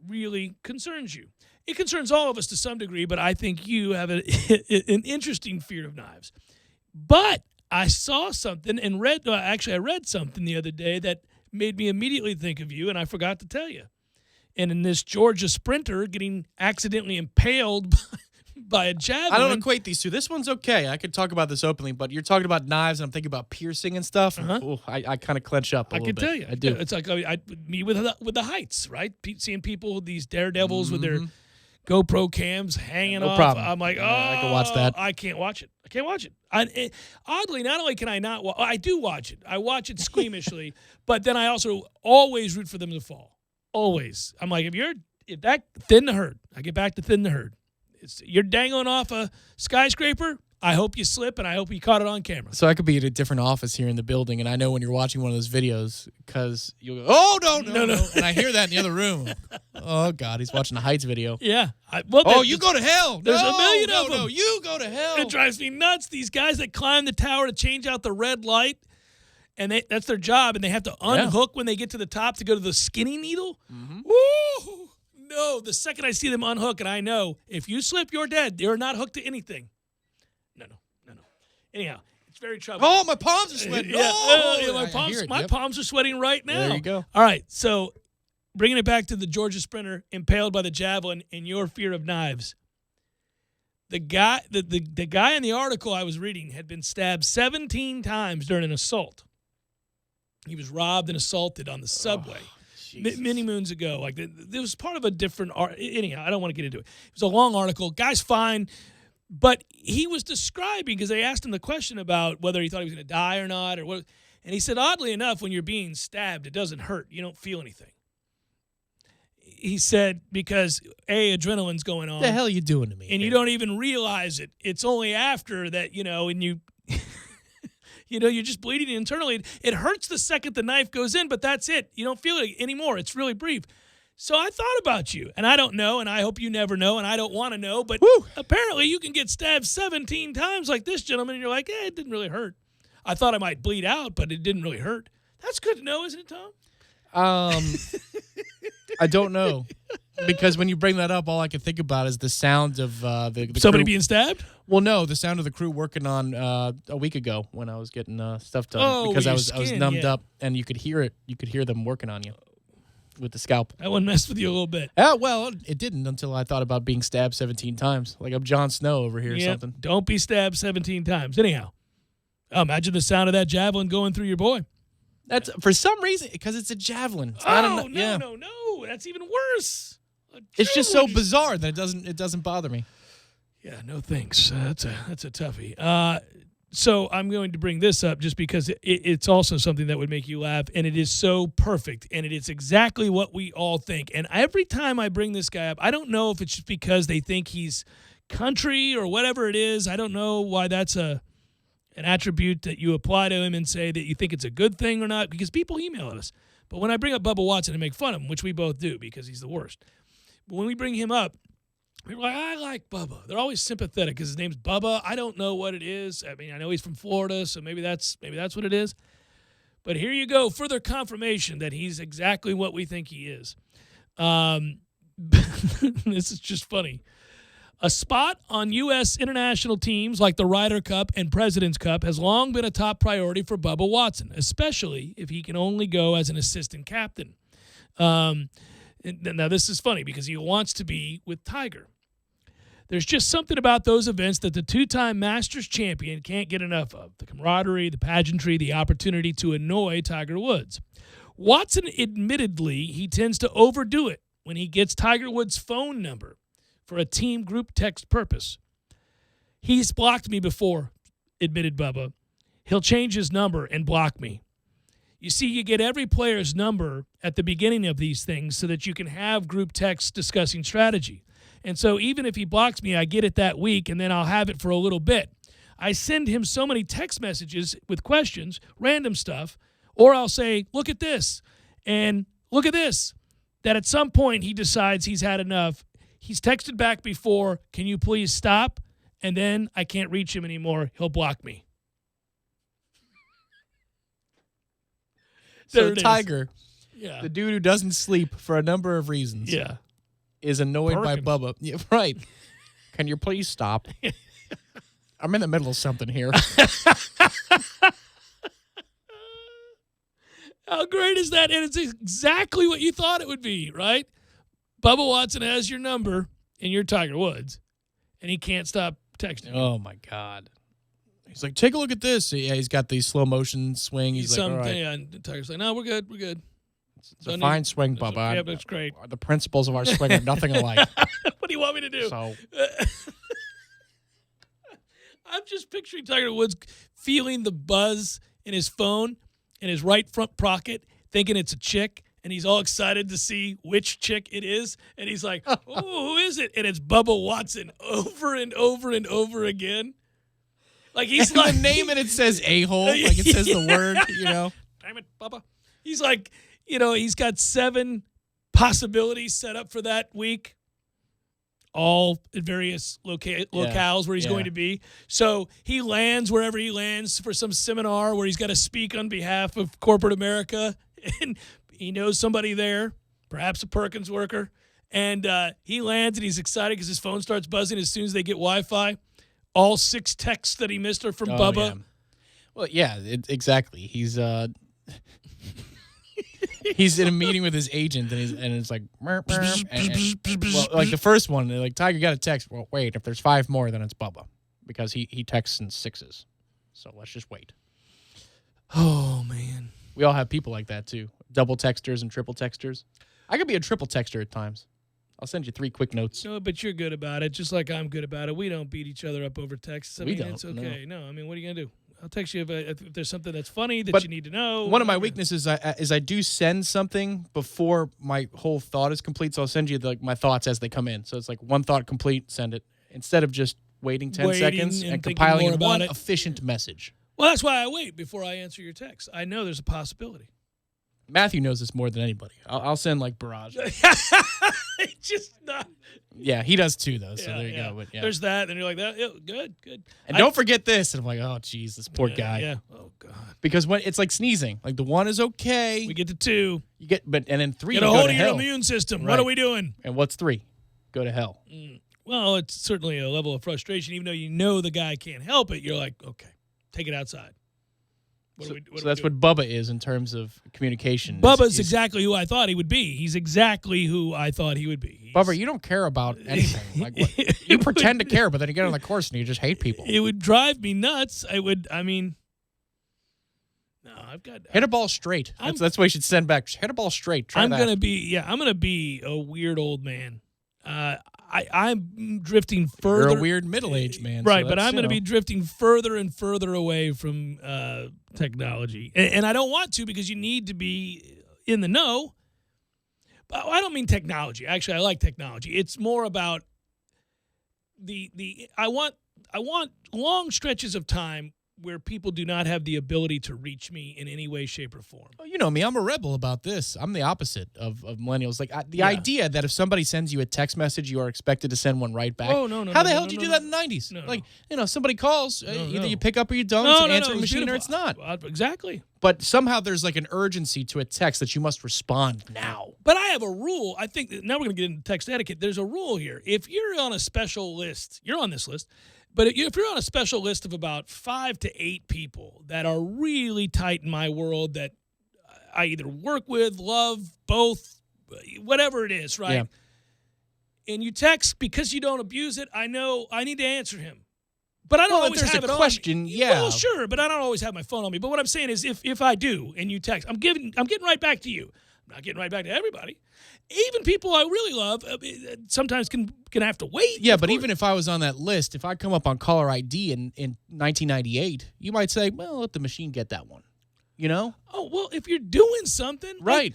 really concerns you. It concerns all of us to some degree, but I think you have an interesting fear of knives. But I saw something and I read something the other day that made me immediately think of you, and I forgot to tell you. And in this Georgia sprinter getting accidentally impaled by a javelin. I don't equate these two. This one's okay. I could talk about this openly, but you're talking about knives, and I'm thinking about piercing and stuff. Ooh, I kind of clench up a little bit. I can tell you. I do. It's like me with the heights, right? Seeing people, these daredevils with their GoPro cams hanging off. No problem. I'm like, I can watch that. I can't watch it. I can't watch it. Oddly, not only can I not watch, I do watch it. I watch it squeamishly, but then I also always root for them to fall. Always. I'm like, if that thin the herd, I get back to thin the herd. You're dangling off a skyscraper, I hope you slip, and I hope you caught it on camera. So I could be at a different office here in the building, and I know when you're watching one of those videos because you'll go, oh, no. And I hear that in the other room. Oh, God, he's watching the Heights video. Yeah. You go to hell. There's a million of them. No, you go to hell. It drives me nuts. These guys that climb the tower to change out the red light, and that's their job, and they have to unhook when they get to the top to go to the skinny needle. Mm-hmm. Woo! No, the second I see them unhook, and I know if you slip, you're dead. You're not hooked to anything. No. Anyhow, it's very troubling. Oh, my palms are sweating. My palms are sweating right now. There you go. All right, so bringing it back to the Georgia sprinter impaled by the javelin and your fear of knives. The guy in the article I was reading had been stabbed 17 times during an assault. He was robbed and assaulted on the subway. Many moons ago. Like, it was part of a different art. Anyhow, I don't want to get into it. It was a long article. Guy's fine. But he was describing, because they asked him the question about whether he thought he was going to die or not, or what. And he said, oddly enough, when you're being stabbed, it doesn't hurt. You don't feel anything. He said, because, adrenaline's going on. What the hell are you doing to me? And you don't even realize it. It's only after that, and you... you're just bleeding internally. It hurts the second the knife goes in, but that's it. You don't feel it anymore. It's really brief. So I thought about you, and I don't know, and I hope you never know, and I don't want to know, but apparently you can get stabbed 17 times like this gentleman, and you're like, it didn't really hurt. I thought I might bleed out, but it didn't really hurt. That's good to know, isn't it, Tom? I don't know. Because when you bring that up, all I can think about is the sound of the somebody crew. being stabbed? Well, no, the sound of the crew working on a week ago when I was getting stuff done because I was numbed up, and you could hear it. You could hear them working on you with the scalpel. That one messed with you a little bit. Well, it didn't until I thought about being stabbed 17 times, like I'm Jon Snow over here or something. Don't be stabbed 17 times. Anyhow, imagine the sound of that javelin going through your boy. That's for some reason because it's a javelin. It's no. That's even worse. It's just so bizarre that it doesn't bother me. Yeah, no thanks. That's a toughie. So I'm going to bring this up just because it's also something that would make you laugh, and it is so perfect, and it is exactly what we all think. And every time I bring this guy up, I don't know if it's just because they think he's country or whatever it is. I don't know why that's an attribute that you apply to him and say that you think it's a good thing or not, because people email us. But when I bring up Bubba Watson and make fun of him, which we both do because he's the worst, but when we bring him up, people are like, I like Bubba. They're always sympathetic because his name's Bubba. I don't know what it is. I mean, I know he's from Florida, so maybe that's what it is. But here you go, further confirmation that he's exactly what we think he is. This is just funny. A spot on U.S. international teams like the Ryder Cup and President's Cup has long been a top priority for Bubba Watson, especially if he can only go as an assistant captain. Now, this is funny because he wants to be with Tiger. There's just something about those events that the two-time Masters champion can't get enough of. The camaraderie, the pageantry, the opportunity to annoy Tiger Woods. Watson, admittedly, he tends to overdo it when he gets Tiger Woods' phone number for a team group text purpose. He's blocked me before, admitted Bubba. He'll change his number and block me. You see, you get every player's number at the beginning of these things so that you can have group texts discussing strategy. And so even if he blocks me, I get it that week, and then I'll have it for a little bit. I send him so many text messages with questions, random stuff, or I'll say, look at this, and look at this, that at some point he decides he's had enough. He's texted back before, can you please stop? And then I can't reach him anymore. He'll block me. So Tiger, the dude who doesn't sleep for a number of reasons, is annoyed by Bubba. Yeah, right. Can you please stop? I'm in the middle of something here. How great is that? And it's exactly what you thought it would be, right? Bubba Watson has your number and you're Tiger Woods, and he can't stop texting. Oh, my God. He's like, take a look at this. Yeah, he's got the slow motion swing. He's like, all right. Yeah, and Tiger's like, no, we're good. It's a fine swing, Bubba. Yeah, that's great. The principles of our swing are nothing alike. What do you want me to do? So I'm just picturing Tiger Woods feeling the buzz in his phone in his right front pocket, thinking it's a chick, and he's all excited to see which chick it is. And he's like, oh, who is it? And it's Bubba Watson over and over and over again. Like he's like the name and it says a-hole, like it says the word, you know. Damn it, Bubba. He's like, he's got 7 possibilities set up for that week, all at various locales where he's going to be. So he lands wherever he lands for some seminar where he's got to speak on behalf of corporate America, and he knows somebody there, perhaps a Perkins worker, and he lands and he's excited because his phone starts buzzing as soon as they get Wi-Fi. All 6 texts that he missed are from Bubba. Yeah. Well, yeah, exactly. He's he's in a meeting with his agent, and it's like, well, like the first one, like Tiger got a text. Well, wait, if there's 5 more, then it's Bubba because he texts in 6s. So let's just wait. Oh man, we all have people like that too. Double texters and triple texters. I could be a triple texter at times. I'll send you 3 quick notes. No, but you're good about it, just like I'm good about it. We don't beat each other up over texts. I mean, it's okay. No, I mean, what are you going to do? I'll text you if there's something that's funny that you need to know. One of my weaknesses is I do send something before my whole thought is complete, so I'll send you my thoughts as they come in. So it's like one thought complete, send it, instead of just waiting 10 seconds and compiling one efficient message. Well, that's why I wait before I answer your text. I know there's a possibility. Matthew knows this more than anybody. I'll send like barrage. Just not. Yeah, he does too, though. So there you go. But, yeah. There's that, and you're like, that. Good. And don't forget this. And I'm like, oh, geez, this poor guy. Yeah. Oh God. Because when it's like sneezing, like the 1 is okay. We get to 2. You get, and then 3. Get a hold of your immune system. Right. What are we doing? And what's 3? Go to hell. Well, it's certainly a level of frustration, even though you know the guy can't help it. You're like, okay, take it outside. So that's what Bubba is in terms of communication. Bubba's exactly who I thought he would be. He's exactly who I thought he would be. Bubba, you don't care about anything. Like you pretend to care, but then you get on the course and you just hate people. It would drive me nuts. No, I've got hit a ball straight. That's what you should send back. Just hit a ball straight. Try that. I'm gonna be a weird old man. I'm drifting further. You're a weird middle-aged man. Right, but I'm going to be drifting further and further away from technology. And I don't want to because you need to be in the know. But I don't mean technology. Actually, I like technology. It's more about I want long stretches of time where people do not have the ability to reach me in any way, shape, or form. Oh, you know me. I'm a rebel about this. I'm the opposite of millennials. Like the idea that if somebody sends you a text message, you are expected to send one right back. Oh, no. How the hell did you do that in the 90s? Somebody calls, either you pick up or you don't. It's an answering machine or it's not. Exactly. But somehow there's like an urgency to a text that you must respond now. But I have a rule. I think that now we're going to get into text etiquette. There's a rule here. If you're on a special list, you're on this list. But if you're on a special list of about 5 to 8 people that are really tight in my world that I either work with, love, both, whatever it is, right? Yeah. And you text because you don't abuse it, I know I need to answer him. But I don't always have it on me. Well, sure, but I don't always have my phone on me. But what I'm saying is if I do and you text, I'm getting right back to you. I'm not getting right back to everybody. Even people I really love sometimes can have to wait. Yeah, but even if I was on that list, if I come up on caller ID in 1998, you might say, well, let the machine get that one. You know? Oh, well, if you're doing something. Right.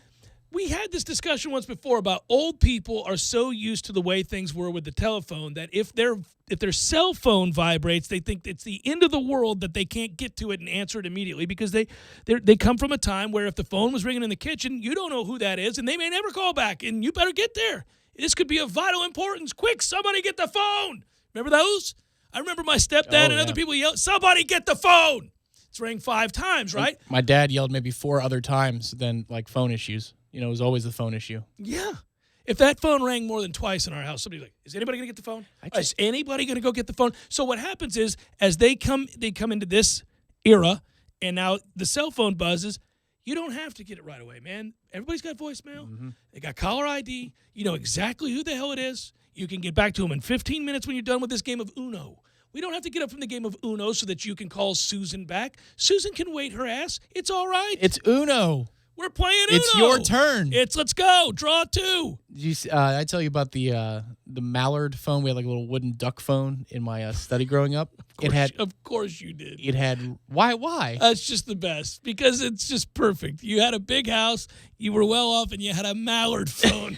We had this discussion once before about old people are so used to the way things were with the telephone that if their cell phone vibrates, they think it's the end of the world that they can't get to it and answer it immediately because they come from a time where if the phone was ringing in the kitchen, you don't know who that is, and they may never call back, and you better get there. This could be of vital importance. Quick, somebody get the phone. Remember those? I remember my stepdad and other people yelled, somebody get the phone. It's rang 5 times, right? My dad yelled maybe 4 other times than like phone issues. You know, it was always the phone issue. Yeah. If that phone rang more than twice in our house, somebody's like, is anybody going to get the phone? Is anybody going to go get the phone? So what happens is as they come into this era and now the cell phone buzzes, you don't have to get it right away, man. Everybody's got voicemail. Mm-hmm. They got caller ID. You know exactly who the hell it is. You can get back to them in 15 minutes when you're done with this game of Uno. We don't have to get up from the game of Uno so that you can call Susan back. Susan can wait her ass. It's all right. It's Uno. We're playing Uno. It's your turn. Let's go. Draw 2. I tell you about the Mallard phone. We had like a little wooden duck phone in my study growing up. Of course you did. It had why? It's just the best because it's just perfect. You had a big house, you were well off, and you had a Mallard phone.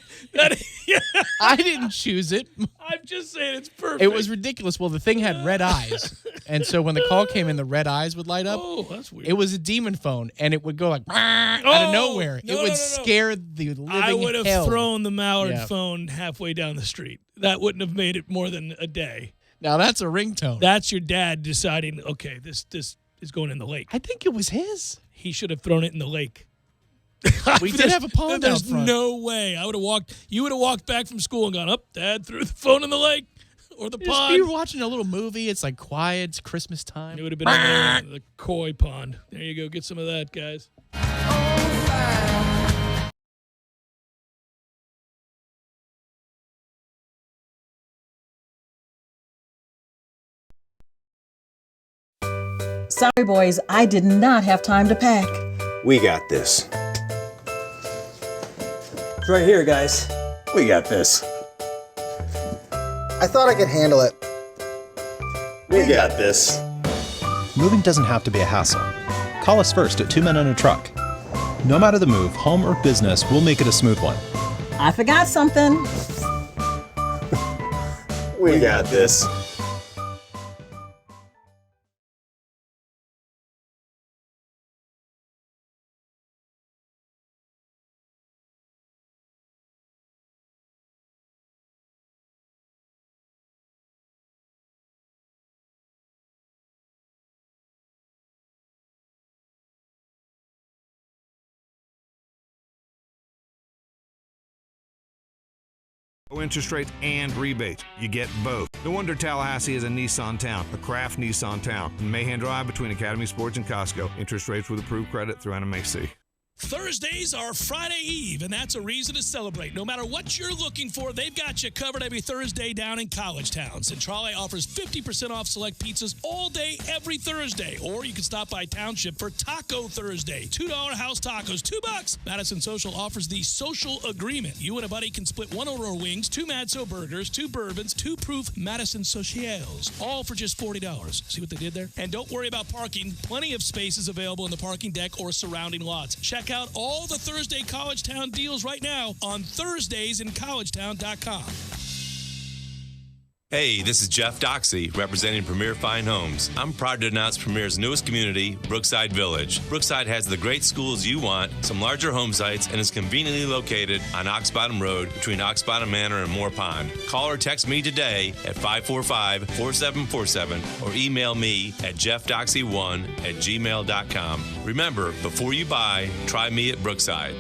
I didn't choose it. I'm just saying it's perfect. It was ridiculous. Well, the thing had red eyes, and so when the call came in, the red eyes would light up. Oh, that's weird. It was a demon phone, and it would go like out of nowhere. It would scare the living hell. I would have thrown the Mallard phone halfway down the street. That wouldn't have made it more than a day. Now that's a ringtone. That's your dad deciding, okay, this is going in the lake. I think it was his. He should have thrown it in the lake. We did have a pond out front. There's no way. You would have walked back from school and gone, Dad threw the phone in the lake or the pond. You were watching a little movie. It's like quiet. It's Christmas time. It would have been in the koi pond. There you go. Get some of that, guys. Sorry, boys, I did not have time to pack. We got this. It's right here, guys. We got this. I thought I could handle it. We got this. Moving doesn't have to be a hassle. Call us first at 2 Men and a Truck. No matter the move, home or business, we'll make it a smooth one. I forgot something. We got this. Interest rates and rebates. You get both. No wonder Tallahassee is a Nissan town, a craft Nissan town. Mahan Drive between Academy Sports and Costco. Interest rates with approved credit through NMAC. Thursdays are Friday Eve, and that's a reason to celebrate. No matter what you're looking for, they've got you covered every Thursday down in College Town. Centrale offers 50% off select pizzas all day, every Thursday. Or you can stop by Township for Taco Thursday. $2 house tacos, $2. Madison Social offers the Social Agreement. You and a buddy can split one order of wings, 2 Madso burgers, 2 bourbons, 2 proof Madison Socials, all for just $40. See what they did there? And don't worry about parking. Plenty of spaces available in the parking deck or surrounding lots. Check out all the Thursday College Town deals right now on ThursdaysInCollegetown.com. Hey, this is Jeff Doxey, representing Premier Fine Homes. I'm proud to announce Premier's newest community, Brookside Village. Brookside has the great schools you want, some larger home sites, and is conveniently located on Ox Bottom Road between Ox Bottom Manor and Moore Pond. Call or text me today at 545-4747 or email me at jeffdoxey1@gmail.com. Remember, before you buy, try me at Brookside.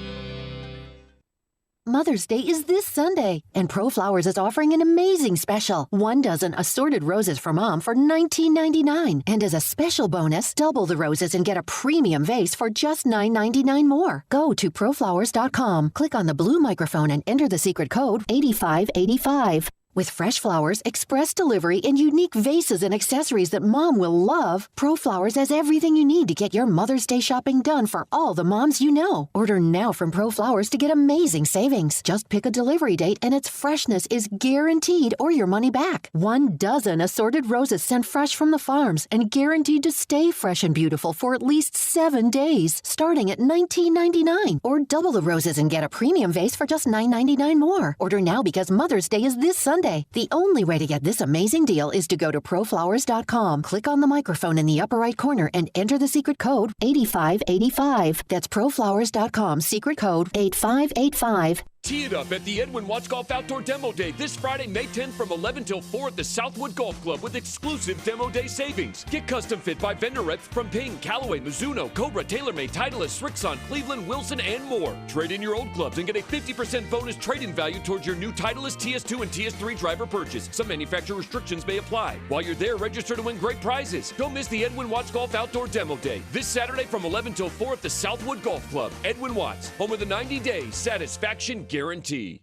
Mother's Day is this Sunday, and ProFlowers is offering an amazing special. 1 dozen assorted roses for Mom for $19.99. And as a special bonus, double the roses and get a premium vase for just $9.99 more. Go to ProFlowers.com, click on the blue microphone and enter the secret code 8585. With fresh flowers, express delivery, and unique vases and accessories that Mom will love, ProFlowers has everything you need to get your Mother's Day shopping done for all the moms you know. Order now from ProFlowers to get amazing savings. Just pick a delivery date and its freshness is guaranteed or your money back. 1 dozen assorted roses sent fresh from the farms and guaranteed to stay fresh and beautiful for at least 7 days, starting at $19.99. Or double the roses and get a premium vase for just $9.99 more. Order now because Mother's Day is this Sunday. The only way to get this amazing deal is to go to ProFlowers.com, click on the microphone in the upper right corner, and enter the secret code 8585. That's ProFlowers.com, secret code 8585. Tee it up at the Edwin Watts Golf Outdoor Demo Day this Friday, May 10th from 11 till 4 at the Southwood Golf Club with exclusive Demo Day savings. Get custom fit by vendor reps from Ping, Callaway, Mizuno, Cobra, TaylorMade, Titleist, Srixon, Cleveland, Wilson, and more. Trade in your old clubs and get a 50% bonus trade-in value towards your new Titleist TS2 and TS3 driver purchase. Some manufacturer restrictions may apply. While you're there, register to win great prizes. Don't miss the Edwin Watts Golf Outdoor Demo Day this Saturday from 11 till 4 at the Southwood Golf Club. Edwin Watts, home of the 90-day satisfaction guarantee.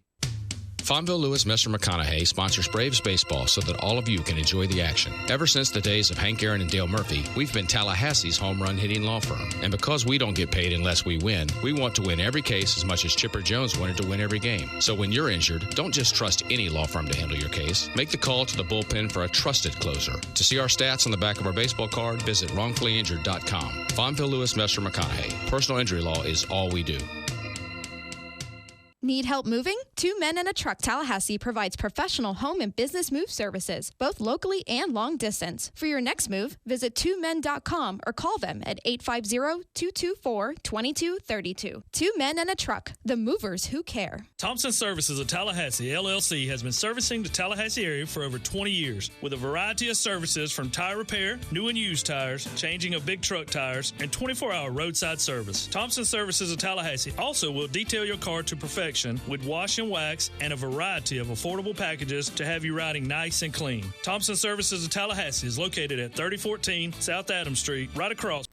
Fonville Lewis Messer McConaughey sponsors Braves baseball so that all of you can enjoy the action. Ever since the days of Hank Aaron and Dale Murphy, we've been Tallahassee's home run hitting law firm. And because we don't get paid unless we win, we want to win every case as much as Chipper Jones wanted to win every game. So when you're injured, don't just trust any law firm to handle your case. Make the call to the bullpen for a trusted closer. To see our stats on the back of our baseball card, visit wrongfullyinjured.com. Fonville Lewis Messer McConaughey. Personal injury law is all we do. Need help moving? 2 Men and a Truck Tallahassee provides professional home and business move services, both locally and long distance. For your next move, visit 2men.com or call them at 850-224-2232. 2 Men and a Truck, the movers who care. Thompson Services of Tallahassee, LLC, has been servicing the Tallahassee area for over 20 years with a variety of services from tire repair, new and used tires, changing of big truck tires, and 24-hour roadside service. Thompson Services of Tallahassee also will detail your car to perfection with wash and wax and a variety of affordable packages to have you riding nice and clean. Thompson Services of Tallahassee is located at 3014 South Adams Street, right across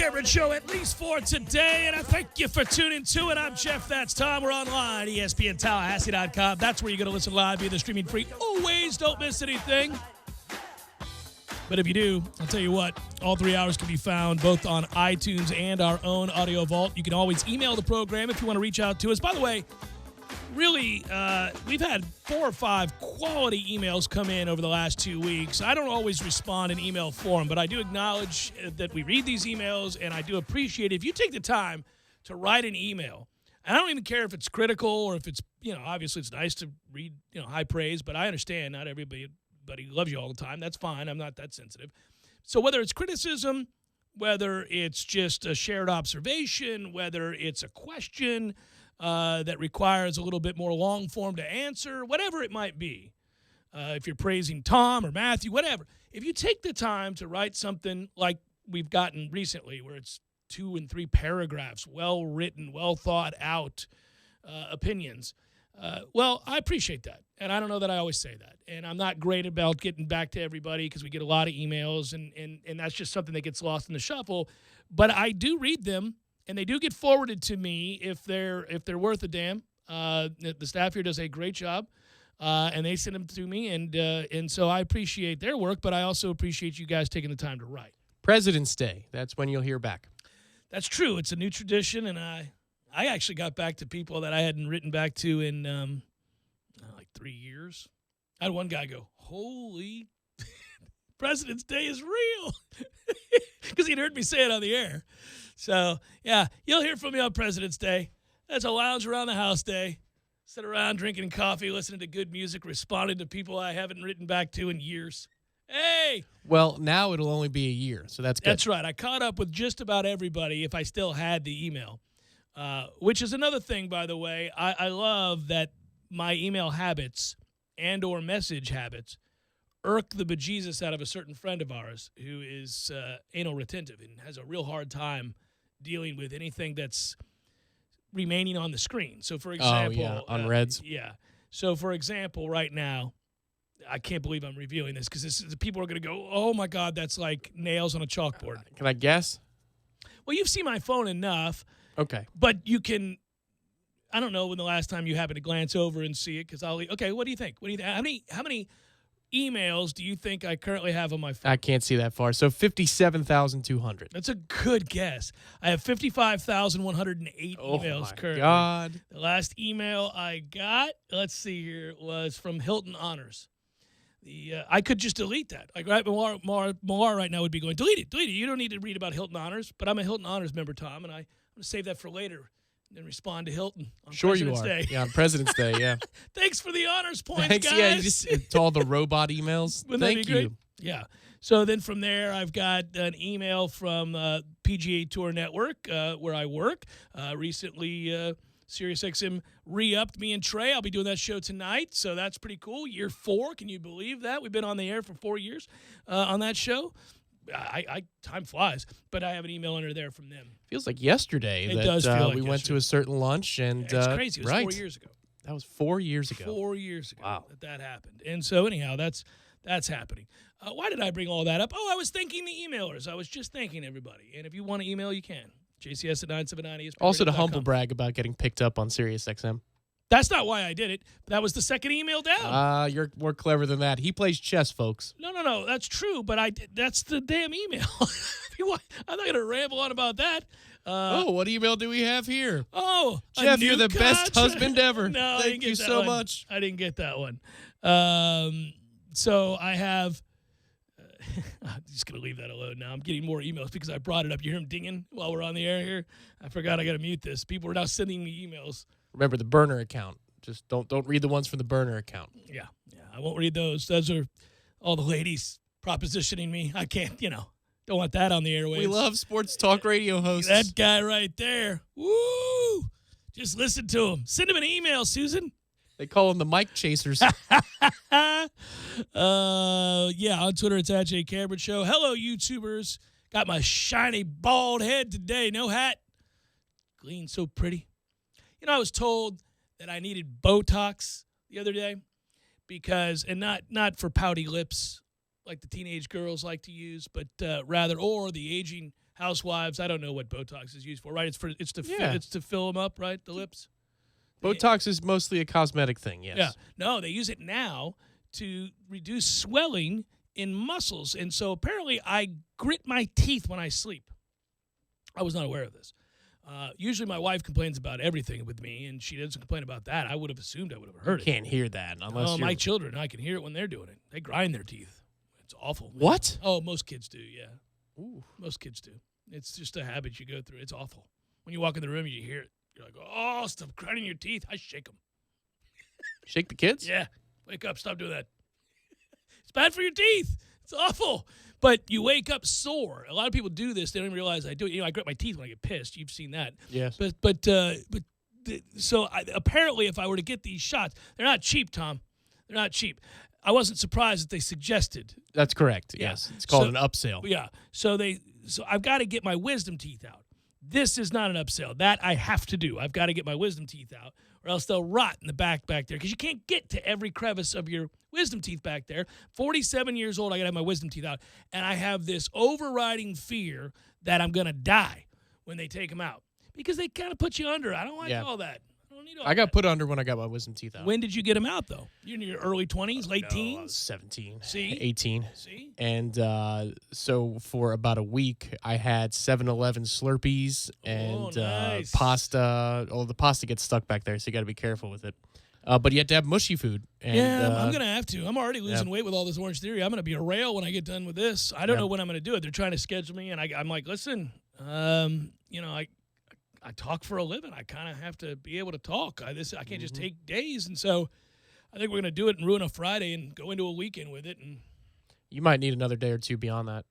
Cameron Show, at least for today, and I thank you for tuning to it. I'm Jeff. That's Tom. We're online, ESPNTallahassee.com. That's where you're going to listen live via the streaming free. Always don't miss anything. But if you do, I'll tell you what, all 3 hours can be found both on iTunes and our own Audio Vault. You can always email the program if you want to reach out to us. By the way, really, we've had 4 or 5 quality emails come in over the last 2 weeks. I don't always respond in email form, but I do acknowledge that we read these emails, and I do appreciate it if you take the time to write an email. And I don't even care if it's critical or if it's, obviously it's nice to read, high praise, but I understand not everybody loves you all the time. That's fine. I'm not that sensitive. So whether it's criticism, whether it's just a shared observation, whether it's a question that requires a little bit more long form to answer, whatever it might be, if you're praising Tom or Matthew, whatever, if you take the time to write something like we've gotten recently where it's 2 and 3 paragraphs, well written, well thought out opinions, well, I appreciate that. And I don't know that I always say that. And I'm not great about getting back to everybody because we get a lot of emails, and that's just something that gets lost in the shuffle. But I do read them, and they do get forwarded to me if they're worth a damn. The staff here does a great job, and they send them to me, and so I appreciate their work, but I also appreciate you guys taking the time to write. President's Day, that's when you'll hear back. That's true. It's a new tradition, and I actually got back to people that I hadn't written back to in like 3 years. I had one guy go, holy, President's Day is real, because he'd heard me say it on the air. So, yeah, you'll hear from me on President's Day. That's a lounge around the house day. Sit around drinking coffee, listening to good music, responding to people I haven't written back to in years. Hey! Well, now it'll only be a year, so that's good. That's right. I caught up with just about everybody if I still had the email, which is another thing, by the way. I love that my email habits and or message habits irk the bejesus out of a certain friend of ours who is anal retentive and has a real hard time dealing with anything that's remaining on the screen. So, for example, on Reds. Yeah. So, for example, right now, I can't believe I'm reviewing this because people are going to go, oh, my God, that's like nails on a chalkboard. Can I guess? Well, you've seen my phone enough. Okay. But you can, I don't know when the last time you happened to glance over and see it because okay, what do you think? How many emails do you think I currently have on my phone? I can't see that far. So 57,200. That's a good guess. I have 55,108 emails currently. God. The last email I got, let's see here, was from Hilton Honors. I could just delete that. Like, right, Millar right now would be going, delete it. You don't need to read about Hilton Honors, but I'm a Hilton Honors member, Tom, and I'm going to save that for later and then respond to Hilton on President's Day. Yeah, on President's Day, yeah. Thanks for the honors points, Thanks, guys. Yeah, it's all the robot emails. Wouldn't that Thank be you. great? Yeah. So then from there, I've got an email from PGA Tour Network, where I work. Recently, SiriusXM re-upped me and Trey. I'll be doing that show tonight, so that's pretty cool. Year 4, can you believe that? We've been on the air for 4 years on that show. Time flies, but I have an email under there from them. Feels like yesterday It that does feel like we went to a certain lunch. And it's crazy. It was right. 4 years ago. That was 4 years ago. 4 years ago Wow. that happened. And so anyhow, that's happening. Why did I bring all that up? Oh, I was thanking the emailers. I was just thanking everybody. And if you want to email, you can. JCS at 979ESPN. Also to humble brag about getting picked up on SiriusXM. That's not why I did it. That was the second email down. You're more clever than that. He plays chess, folks. No. That's true, but that's the damn email. I'm not going to ramble on about that. What email do we have here? Oh, Jeff, you're the best husband ever. No, Thank you so much. I didn't get that one. So I have. I'm just going to leave that alone now. I'm getting more emails because I brought it up. You hear them dinging while we're on the air here? I forgot I got to mute this. People are now sending me emails. Remember the burner account. Just don't read the ones from the burner account. Yeah. I won't read those. Those are all the ladies propositioning me. I can't, don't want that on the airwaves. We love sports talk radio hosts. That guy right there. Woo! Just listen to him. Send him an email, Susan. They call them the mic chasers. On Twitter, it's at Jay Cameron Show. Hello, YouTubers. Got my shiny bald head today. No hat. Glean so pretty. I was told that I needed Botox the other day because, and not for pouty lips like the teenage girls like to use, but rather, or the aging housewives. I don't know what Botox is used for, right? It's to fill them up, right? The lips. Botox is mostly a cosmetic thing, yes. Yeah. No, they use it now to reduce swelling in muscles. And so apparently I grit my teeth when I sleep. I was not aware of this. Usually my wife complains about everything with me, and she doesn't complain about that. I would have assumed I would have heard it. You can't hear that unless my children, I can hear it when they're doing it. They grind their teeth. It's awful. Man. What? Oh, most kids do, yeah. Ooh. Most kids do. It's just a habit you go through. It's awful. When you walk in the room, you hear it. You're like, oh, stop grinding your teeth. I shake them. Shake the kids? Yeah. Wake up. Stop doing that. It's bad for your teeth. It's awful. But you wake up sore. A lot of people do this. They don't even realize I do it. I grit my teeth when I get pissed. You've seen that. Yes. Apparently, if I were to get these shots, they're not cheap, Tom. They're not cheap. I wasn't surprised that they suggested. That's correct. Yeah. Yes. It's called an upsell. Yeah. So I've got to get my wisdom teeth out. This is not an upsell. That I have to do. I've got to get my wisdom teeth out, or else they'll rot in the back there, because you can't get to every crevice of your wisdom teeth back there. 47 years old, I got to have my wisdom teeth out, and I have this overriding fear that I'm going to die when they take them out, because they kind of put you under. I don't like all that. I don't need all I got put under when I got my wisdom teeth out. When did you get them out, though? You're in your early 20s, late I teens? was 17. See? 18. See? And so for about a week, I had 7-Eleven Slurpees and nice. pasta. Oh, the pasta gets stuck back there, so you got to be careful with it. But you have to have mushy food. And, I'm going to have to. I'm already losing weight with all this Orange Theory. I'm going to be a rail when I get done with this. I don't know when I'm going to do it. They're trying to schedule me, and I'm like, listen, I talk for a living. I kind of have to be able to talk. I can't just take days. And so I think we're going to do it and ruin a Friday and go into a weekend with it. And you might need another day or two beyond that.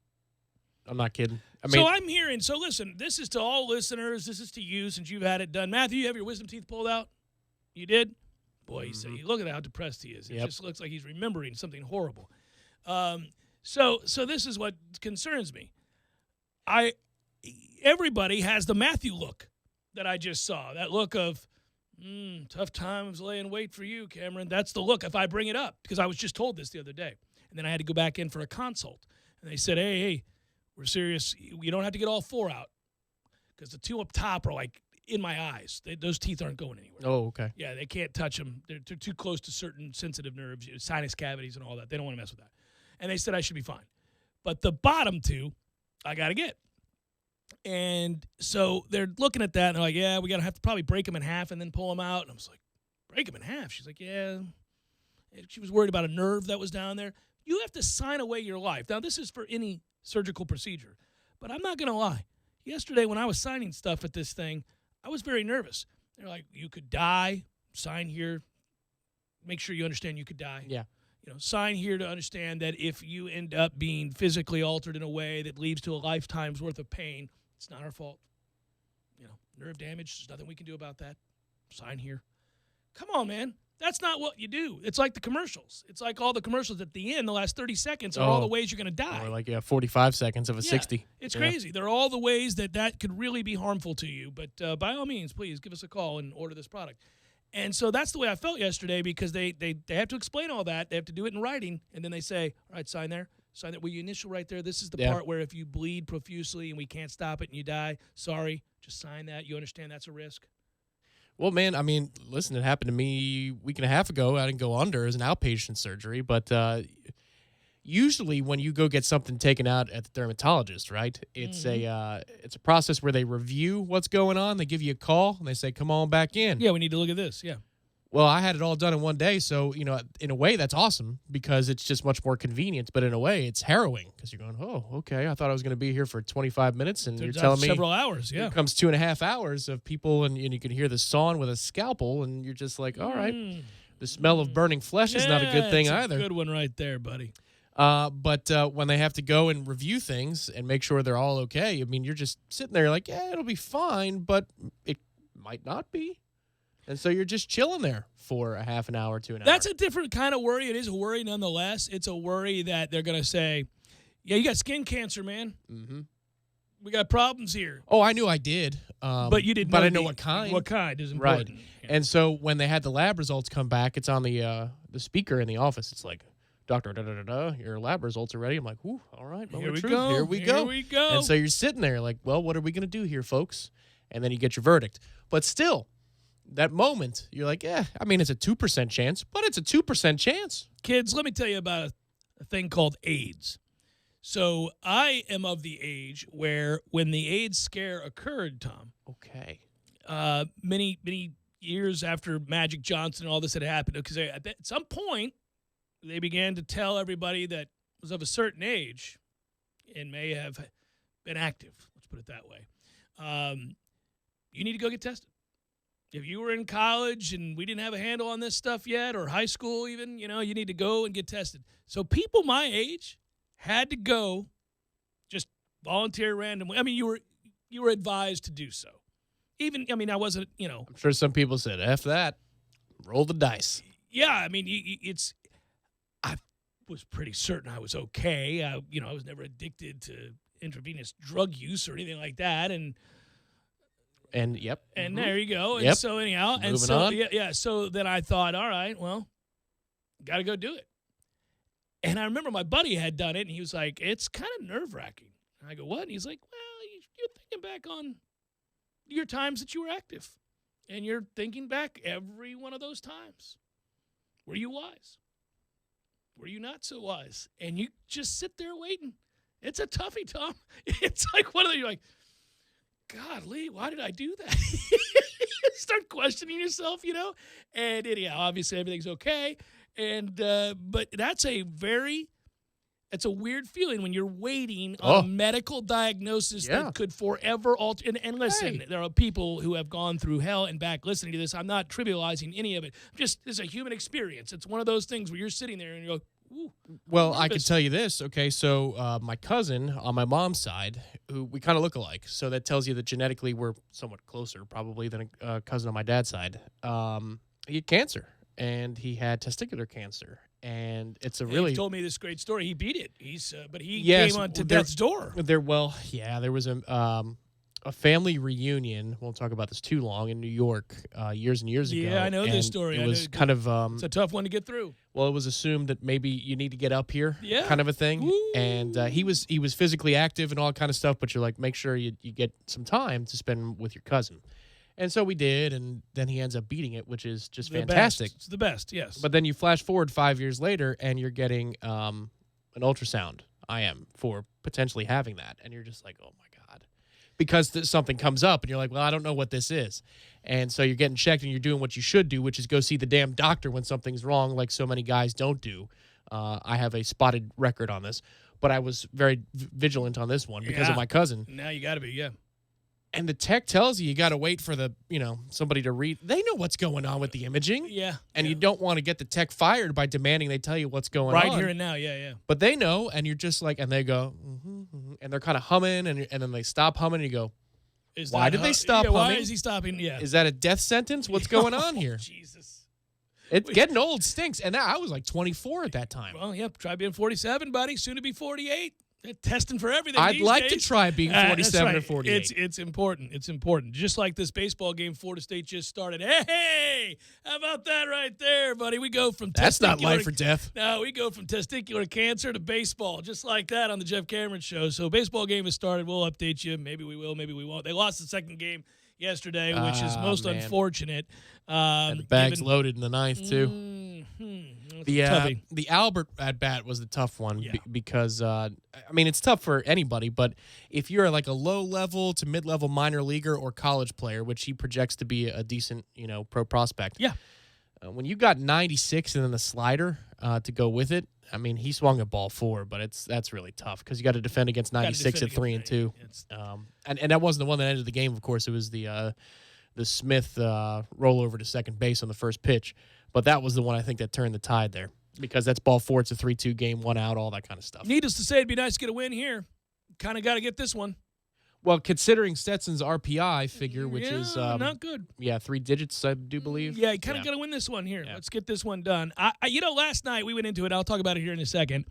I'm not kidding. I'm hearing. So listen, this is to all listeners. This is to you since you've had it done. Matthew, you have your wisdom teeth pulled out? You did? Boy, look at how depressed he is. It just looks like he's remembering something horrible. So this is what concerns me. Everybody has the Matthew look that I just saw. That look of, tough times lay in wait for you, Cameron. That's the look if I bring it up, because I was just told this the other day. And then I had to go back in for a consult. And they said, hey, we're serious. You don't have to get all four out, because the two up top are like in my eyes. Those teeth aren't going anywhere. Oh, okay. Yeah, they can't touch them. They're too close to certain sensitive nerves, sinus cavities and all that. They don't want to mess with that. And they said I should be fine. But the bottom two, I got to get. And so they're looking at that, and they're like, yeah, we got to have to probably break them in half and then pull them out. And I was like, break them in half? She's like, yeah. And she was worried about a nerve that was down there. You have to sign away your life. Now, this is for any surgical procedure. But I'm not going to lie. Yesterday when I was signing stuff at this thing, I was very nervous. They're like, you could die. Sign here. Make sure you understand you could die. Yeah. Sign here to understand that if you end up being physically altered in a way that leads to a lifetime's worth of pain, it's not our fault. Nerve damage, there's nothing we can do about that. Sign here. Come on, man. That's not what you do. It's like the commercials. It's like all the commercials at the end, the last 30 seconds are all the ways you're going to die. Or like 45 seconds of a 60. It's crazy. They're all the ways that could really be harmful to you. But by all means, please give us a call and order this product. And so that's the way I felt yesterday, because they have to explain all that. They have to do it in writing. And then they say, all right, sign there. Sign that. Will you initial right there? This is the part where if you bleed profusely and we can't stop it and you die, sorry, just sign that. You understand that's a risk? Well, man, listen, it happened to me a week and a half ago. I didn't go under as an outpatient surgery, but usually when you go get something taken out at the dermatologist, right, it's a process where they review what's going on. They give you a call, and they say, come on back in. Yeah, we need to look at this, yeah. Well, I had it all done in one day, so, in a way that's awesome because it's just much more convenient, but in a way it's harrowing because you're going, oh, okay, I thought I was going to be here for 25 minutes, and you're telling me several hours, yeah. Here comes 2.5 hours of people, and you can hear the sawing with a scalpel, and you're just like, all right, the smell of burning flesh is not a good thing either. Good one right there, buddy. But when they have to go and review things and make sure they're all okay, you're just sitting there like, yeah, it'll be fine, but it might not be. And so you're just chilling there for a half an hour to an hour. That's a different kind of worry. It is a worry nonetheless. It's a worry that they're going to say, yeah, you got skin cancer, man. Mm-hmm. We got problems here. Oh, I knew I did. But you didn't know. But I didn't know what kind. What kind is important. Right. Yeah. And so when they had the lab results come back, it's on the speaker in the office. It's like, doctor, your lab results are ready. I'm like, ooh, all right, moment of truth. go. Here we go. Here we go. And so you're sitting there like, well, what are we going to do here, folks? And then you get your verdict. But still, that moment, you're like, I mean, it's a 2% chance, but it's a 2% chance. Kids, let me tell you about a thing called AIDS. So I am of the age where when the AIDS scare occurred, Tom. Okay. Many years after Magic Johnson and all this had happened, because at some point they began to tell everybody that was of a certain age and may have been active. Let's put it that way. You need to go get tested. If you were in college and we didn't have a handle on this stuff yet, or high school even, you need to go and get tested. So people my age had to go, just volunteer randomly. I mean, you were advised to do so. Even, I mean, I wasn't, I'm sure some people said, F that, roll the dice. Yeah, I mean, I was pretty certain I was okay. I was never addicted to intravenous drug use or anything like that. And yep. And there you go. And yep. so anyhow, Moving and so on. yeah. So then I thought, all right, well, got to go do it. And I remember my buddy had done it, and he was like, it's kind of nerve-wracking. And I go, what? And he's like, well, you're thinking back on your times that you were active, and you're thinking back every one of those times. Were you wise? Were you not so wise? And you just sit there waiting. It's a toughie, Tom. It's like one of the, you're like, God, Lee, why did I do that? Start questioning yourself, And anyhow, obviously everything's okay. And but that's a weird feeling when you're waiting on a medical diagnosis that could forever alter. And listen, there are people who have gone through hell and back listening to this. I'm not trivializing any of it. It's a human experience. It's one of those things where you're sitting there and you go, ooh. Well, I can tell you this. Okay, so my cousin on my mom's side, who we kind of look alike, so that tells you that genetically we're somewhat closer probably than a cousin on my dad's side. He had cancer, and he had testicular cancer. And it's a really... He told me this great story. He beat it. But he came on to death's door. There was a family reunion. Won't talk about this too long in New York years and years ago. Yeah, I know this story. It was kind of... it's a tough one to get through. Well, it was assumed that maybe you need to get up here, yeah, kind of a thing. Woo. And he was physically active and all kind of stuff, but you're like, make sure you get some time to spend with your cousin. And so we did, and then he ends up beating it, which is just fantastic. It's the best, yes. But then you flash forward 5 years later, and you're getting an ultrasound, for potentially having that. And you're just like, oh, my God. Because something comes up, and you're like, well, I don't know what this is. And so you're getting checked, and you're doing what you should do, which is go see the damn doctor when something's wrong, like so many guys don't do. I have a spotted record on this. But I was very vigilant on this one because of my cousin. Now you got to be, yeah. And the tech tells you got to wait for somebody to read. They know what's going on with the imaging. Yeah. And you don't want to get the tech fired by demanding they tell you what's going on. Right here and now, yeah. But they know, and you're just like, and they go, and they're kind of humming, and then they stop humming, and you go, why did they stop humming? Why is he stopping? Yeah. Is that a death sentence? What's going on here? Jesus. It's getting old stinks. And I was like 24 at that time. Well, yeah, try being 47, buddy. Soon to be 48. They're testing for everything. I'd these like days. to try being 47 right. or 48. It's important. It's important. Just like this baseball game Florida State just started. Hey, how about that right there, buddy? We go from that's not life or death. No, we go from testicular cancer to baseball, just like that on the Jeff Cameron Show. So baseball game has started. We'll update you. Maybe we will. Maybe we won't. They lost the second game yesterday, which is most unfortunate. And the bag's loaded in the ninth too. The Albert at bat was the tough one because it's tough for anybody, but if you're like a low level to mid level minor leaguer or college player, which he projects to be a decent pro prospect, when you got 96 and then the slider to go with it, he swung a ball 4, but that's really tough because you got to defend against 96 at 3 and 2. And that wasn't the one that ended the game. Of course, it was the Smith rollover to second base on the first pitch. But that was the one I think that turned the tide there because that's ball 4. It's a 3-2 game, 1 out, all that kind of stuff. Needless to say, it'd be nice to get a win here. Kind of got to get this one. Well, considering Stetson's RPI figure, which is not good. Yeah, 3 digits, I do believe. Yeah, you kind of got to win this one here. Yeah. Let's get this one done. Last night we went into it. I'll talk about it here in a second.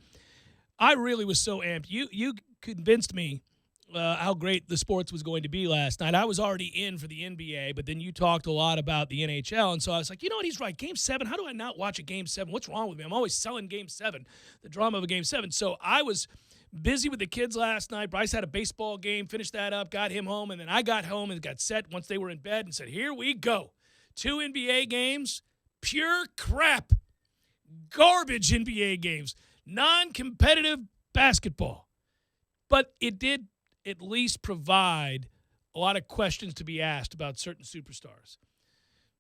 I really was so amped. You convinced me how great the sports was going to be last night. I was already in for the NBA, but then you talked a lot about the NHL, and so I was like, you know what, he's right. Game 7, how do I not watch a Game 7? What's wrong with me? I'm always selling Game 7, the drama of a Game 7. So I was busy with the kids last night. Bryce had a baseball game, finished that up, got him home, and then I got home and got set once they were in bed and said, here we go. 2 NBA games, pure crap. Garbage NBA games, non-competitive basketball. But it did at least provide a lot of questions to be asked about certain superstars.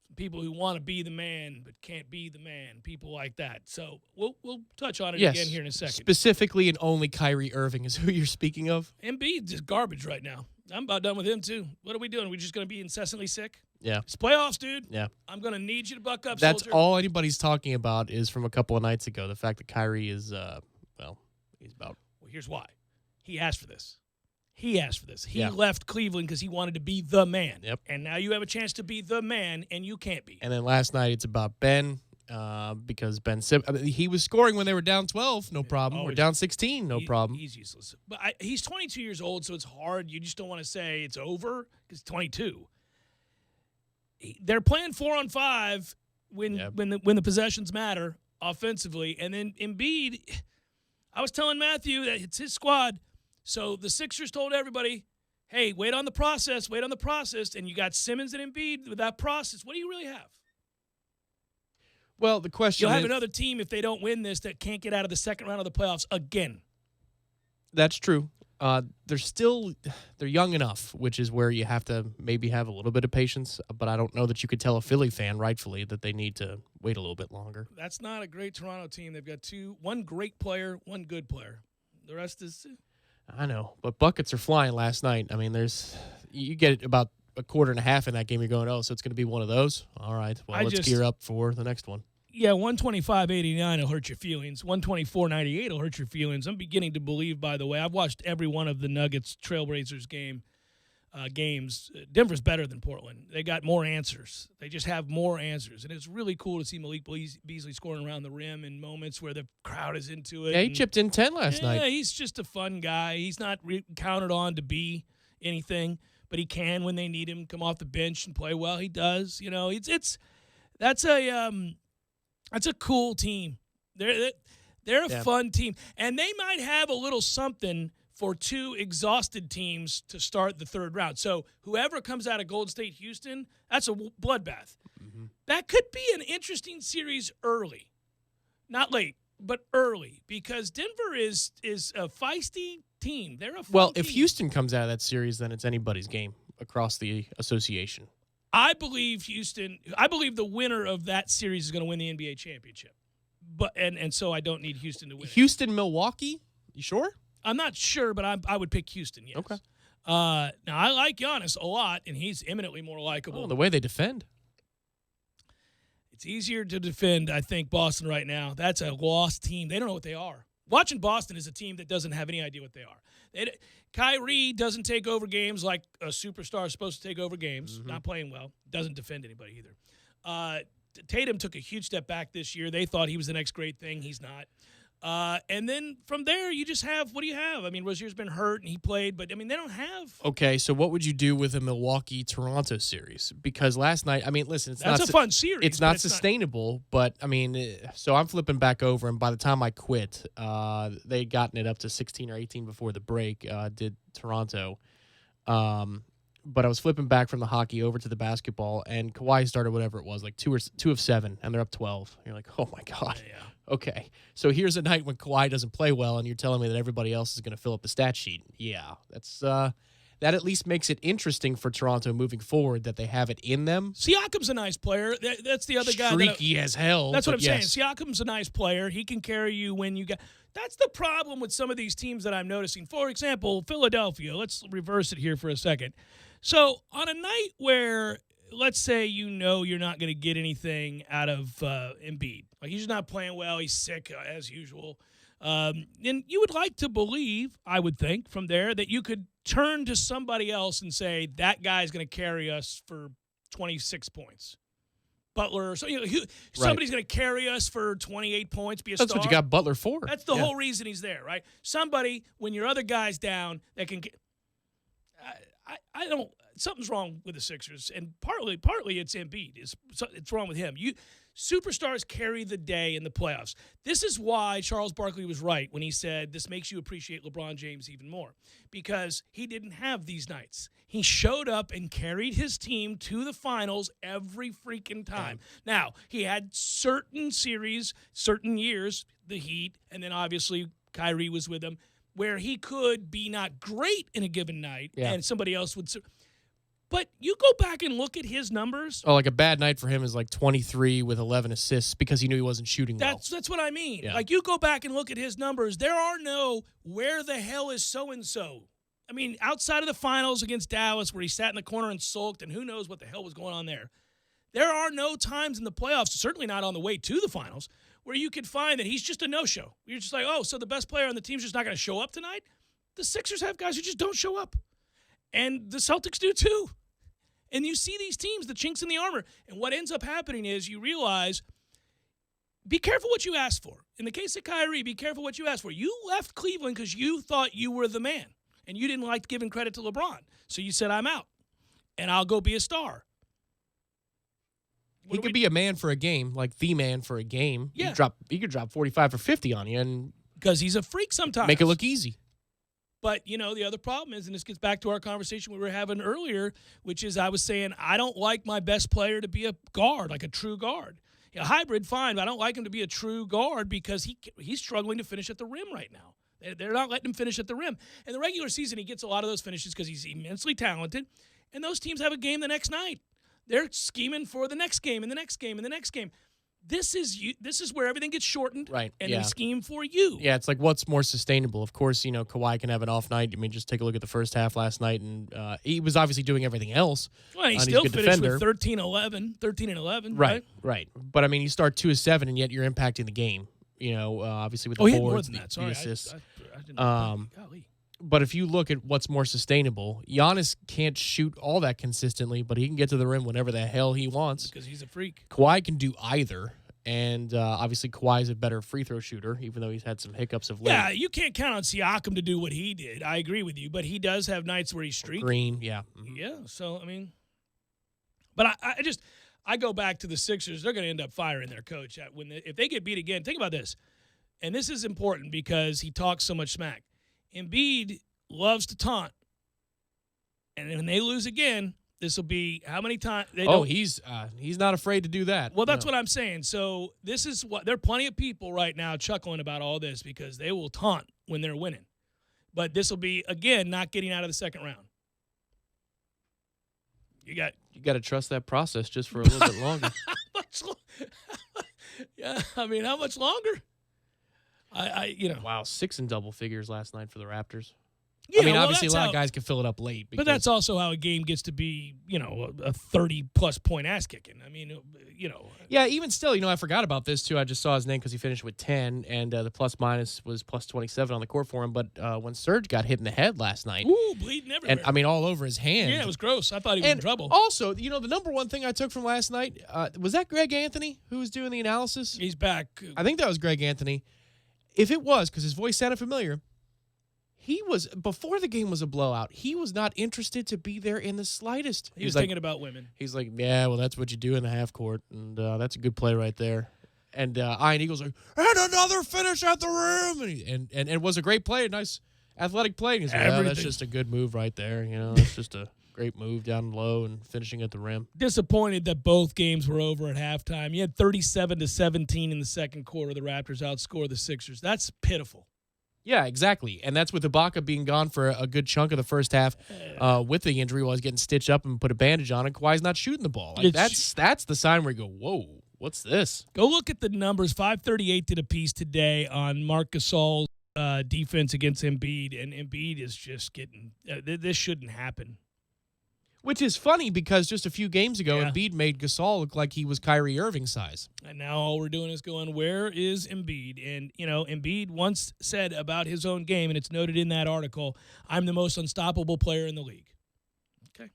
Some people who want to be the man but can't be the man, people like that. So we'll touch on it again here in a second. Specifically and only Kyrie Irving is who you're speaking of. Embiid's just garbage right now. I'm about done with him, too. What are we doing? Are we just going to be incessantly sick? Yeah. It's playoffs, dude. Yeah. I'm going to need you to buck up, That's soldier. all anybody's talking about is from a couple of nights ago. The fact that Kyrie is, he's about. Well, here's why. He asked for this. He Yeah. left Cleveland because he wanted to be the man. Yep. And now you have a chance to be the man, and you can't be. And then last night it's about Ben, because Ben Simmons, he was scoring when they were down 12, no problem. We're down 16, no problem. He's useless. But he's 22 years old, so it's hard. You just don't want to say it's over because 22. They're playing 4-on-5 when the possessions matter offensively. And then Embiid, I was telling Matthew that it's his squad. So the Sixers told everybody, hey, wait on the process. And you got Simmons and Embiid with that process. What do you really have? Well, the question You'll is, have another team if they don't win this that can't get out of the second round of the playoffs again. that's true. They're young enough, which is where you have to maybe have a little bit of patience. But I don't know that you could tell a Philly fan rightfully that they need to wait a little bit longer. That's not a great Toronto team. They've got one great player, one good player. The rest is... I know, but buckets are flying last night. I mean, you get about a quarter and a half in that game. You're going, so it's going to be one of those. All right, well, let's gear up for the next one. Yeah, 125.89 will hurt your feelings. 124.98 will hurt your feelings. I'm beginning to believe, by the way, I've watched every one of the Nuggets Trailblazers games. Denver's better than Portland. They got more answers. They just have more answers. And it's really cool to see Malik Beasley scoring around the rim in moments where the crowd is into it. Yeah, he chipped in 10 last night. Yeah, he's just a fun guy. He's not counted on to be anything, but he can when they need him come off the bench and play well. He does. You know, that's a cool team. They're a fun team, and they might have a little something for 2 exhausted teams to start the third round. So whoever comes out of Golden State, Houston, that's a bloodbath. Mm-hmm. That could be an interesting series early, not late, but early, because Denver is a feisty team. They're a fun team. If Houston comes out of that series, then it's anybody's game across the association. I believe the winner of that series is going to win the NBA championship. But and so I don't need Houston to win. Houston, Milwaukee? You sure? I'm not sure, but I would pick Houston, yes. Okay. Now, I like Giannis a lot, and he's eminently more likable. Oh, the way they defend. It's easier to defend, I think, Boston right now. That's a lost team. They don't know what they are. Watching Boston is a team that doesn't have any idea what they are. Kyrie doesn't take over games like a superstar is supposed to take over games. Mm-hmm. Not playing well. Doesn't defend anybody either. Tatum took a huge step back this year. They thought he was the next great thing. He's not. And then from there, you just have, what do you have? I mean, Rozier's been hurt and he played, but I mean, they don't have. Okay, so what would you do with a Milwaukee-Toronto series? Because last night, I mean, listen, that's a fun series. It's not sustainable, but I mean, so I'm flipping back over, and by the time I quit, they'd gotten it up to 16 or 18 before the break, did Toronto. But I was flipping back from the hockey over to the basketball, and Kawhi started whatever it was, like 2 of 7, and they're up 12. You're like, oh my God. Yeah. Okay, so here's a night when Kawhi doesn't play well, and you're telling me that everybody else is going to fill up the stat sheet. Yeah, that's that at least makes it interesting for Toronto moving forward that they have it in them. Siakam's a nice player. That's the other guy. Streaky as hell. That's what I'm saying. Siakam's a nice player. He can carry you when you got. That's the problem with some of these teams that I'm noticing. For example, Philadelphia. Let's reverse it here for a second. So on a night where, let's say, you're not going to get anything out of Embiid. Like, he's not playing well. He's sick, as usual. And you would like to believe, I would think, from there, that you could turn to somebody else and say, that guy's going to carry us for 26 points. Butler, somebody's going to carry us for 28 points, be a star. That's what you got Butler for. That's the whole reason he's there, right? Somebody, when your other guy's down, that can get. I don't. Something's wrong with the Sixers, and partly it's Embiid. It's wrong with him. Superstars carry the day in the playoffs. This is why Charles Barkley was right when he said this makes you appreciate LeBron James even more, because he didn't have these nights. He showed up and carried his team to the finals every freaking time. Now, he had certain series, certain years, the Heat, and then obviously Kyrie was with him, where he could be not great in a given night, and somebody else would. But you go back and look at his numbers. Oh, like a bad night for him is like 23 with 11 assists because he knew he wasn't shooting well. That's what I mean. Yeah. Like, you go back and look at his numbers. There are no where the hell is so-and-so. I mean, outside of the finals against Dallas where he sat in the corner and sulked and who knows what the hell was going on there. There are no times in the playoffs, certainly not on the way to the finals, where you could find that he's just a no-show. You're just like, oh, so the best player on the team's just not going to show up tonight? The Sixers have guys who just don't show up. And the Celtics do too. And you see these teams, the chinks in the armor. And what ends up happening is you realize, be careful what you ask for. In the case of Kyrie, be careful what you ask for. You left Cleveland because you thought you were the man. And you didn't like giving credit to LeBron. So you said, I'm out. And I'll go be a star. He could be a man for a game, like the man for a game. Yeah. He could drop 45 or 50 on you and because he's a freak sometimes. make it look easy. But, the other problem is, and this gets back to our conversation we were having earlier, which is I was saying I don't like my best player to be a guard, like a true guard. A hybrid, fine, but I don't like him to be a true guard because he's struggling to finish at the rim right now. They're not letting him finish at the rim. In the regular season, he gets a lot of those finishes because he's immensely talented, and those teams have a game the next night. They're scheming for the next game and the next game and the next game. This is where everything gets shortened, right? And they scheme for you. Yeah, it's like what's more sustainable. Of course, Kawhi can have an off night. I mean, just take a look at the first half last night, and he was obviously doing everything else. Well, he still finished with 13 and 11. Right. But I mean, you start 2 of 7, and yet you're impacting the game. Obviously with the he had more boards, than that. the Sorry, assists. I didn't know. Golly. But if you look at what's more sustainable, Giannis can't shoot all that consistently, but he can get to the rim whenever the hell he wants. Because he's a freak. Kawhi can do either. And obviously Kawhi's a better free throw shooter, even though he's had some hiccups of late. Yeah, you can't count on Siakam to do what he did. I agree with you. But he does have nights where he's streaking. Green, yeah. Yeah, so, I mean. But I go back to the Sixers. They're going to end up firing their coach. If they get beat again, think about this. And this is important because he talks so much smack. Embiid loves to taunt. And when they lose again, this will be how many times? He's not afraid to do that. Well, that's what I'm saying. So this is what there are plenty of people right now chuckling about all this because they will taunt when they're winning. But this will be, again, not getting out of the second round. You got to trust that process just for a little bit longer. Yeah, I mean, how much longer? Wow, 6 in double figures last night for the Raptors. Yeah, I mean, obviously a lot of guys can fill it up late. But that's also how a game gets to be, a 30-plus point ass kicking. I mean, Yeah, even still, I forgot about this, too. I just saw his name because he finished with 10, and the plus-minus was plus 27 on the court for him. But when Serge got hit in the head last night. Ooh, bleeding everywhere. And, I mean, all over his hand. Yeah, it was gross. I thought he was in trouble. Also, the number one thing I took from last night, was that Greg Anthony who was doing the analysis? He's back. I think that was Greg Anthony. If it was, because his voice sounded familiar, he was, before the game was a blowout, he was not interested to be there in the slightest. He was thinking about women. He's like, yeah, well, that's what you do in the half court, and that's a good play right there. And Ian Eagle's like, and another finish at the rim, and it was a great play, a nice athletic play. And he's like, well, that's just a good move right there. It's just a great move down low and finishing at the rim. Disappointed that both games were over at halftime. You had 37-17 in the second quarter. The Raptors outscored the Sixers. That's pitiful. Yeah, exactly. And that's with Ibaka being gone for a good chunk of the first half with the injury while he's getting stitched up and put a bandage on, and Kawhi's not shooting the ball. Like, that's the sign where you go, whoa, what's this? Go look at the numbers. 538 did a piece today on Marc Gasol's defense against Embiid, and Embiid is just getting this shouldn't happen. Which is funny because just a few games ago, Embiid made Gasol look like he was Kyrie Irving size. And now all we're doing is going, where is Embiid? And, Embiid once said about his own game, and it's noted in that article, I'm the most unstoppable player in the league. Okay.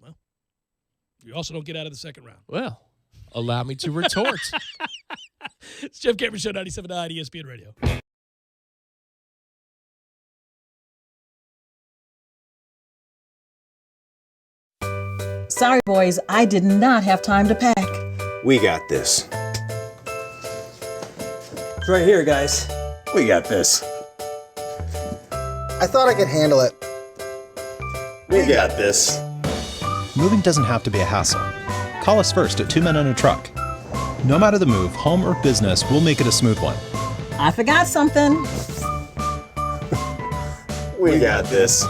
Well, you also don't get out of the second round. Well, allow me to retort. It's Jeff Cameron Show, 97.9 ESPN Radio. Sorry, boys, I did not have time to pack. We got this. It's right here, guys. We got this. I thought I could handle it. We got this. Moving doesn't have to be a hassle. Call us first at 2 Men and a Truck. No matter the move, home or business, we'll make it a smooth one. I forgot something. We got this.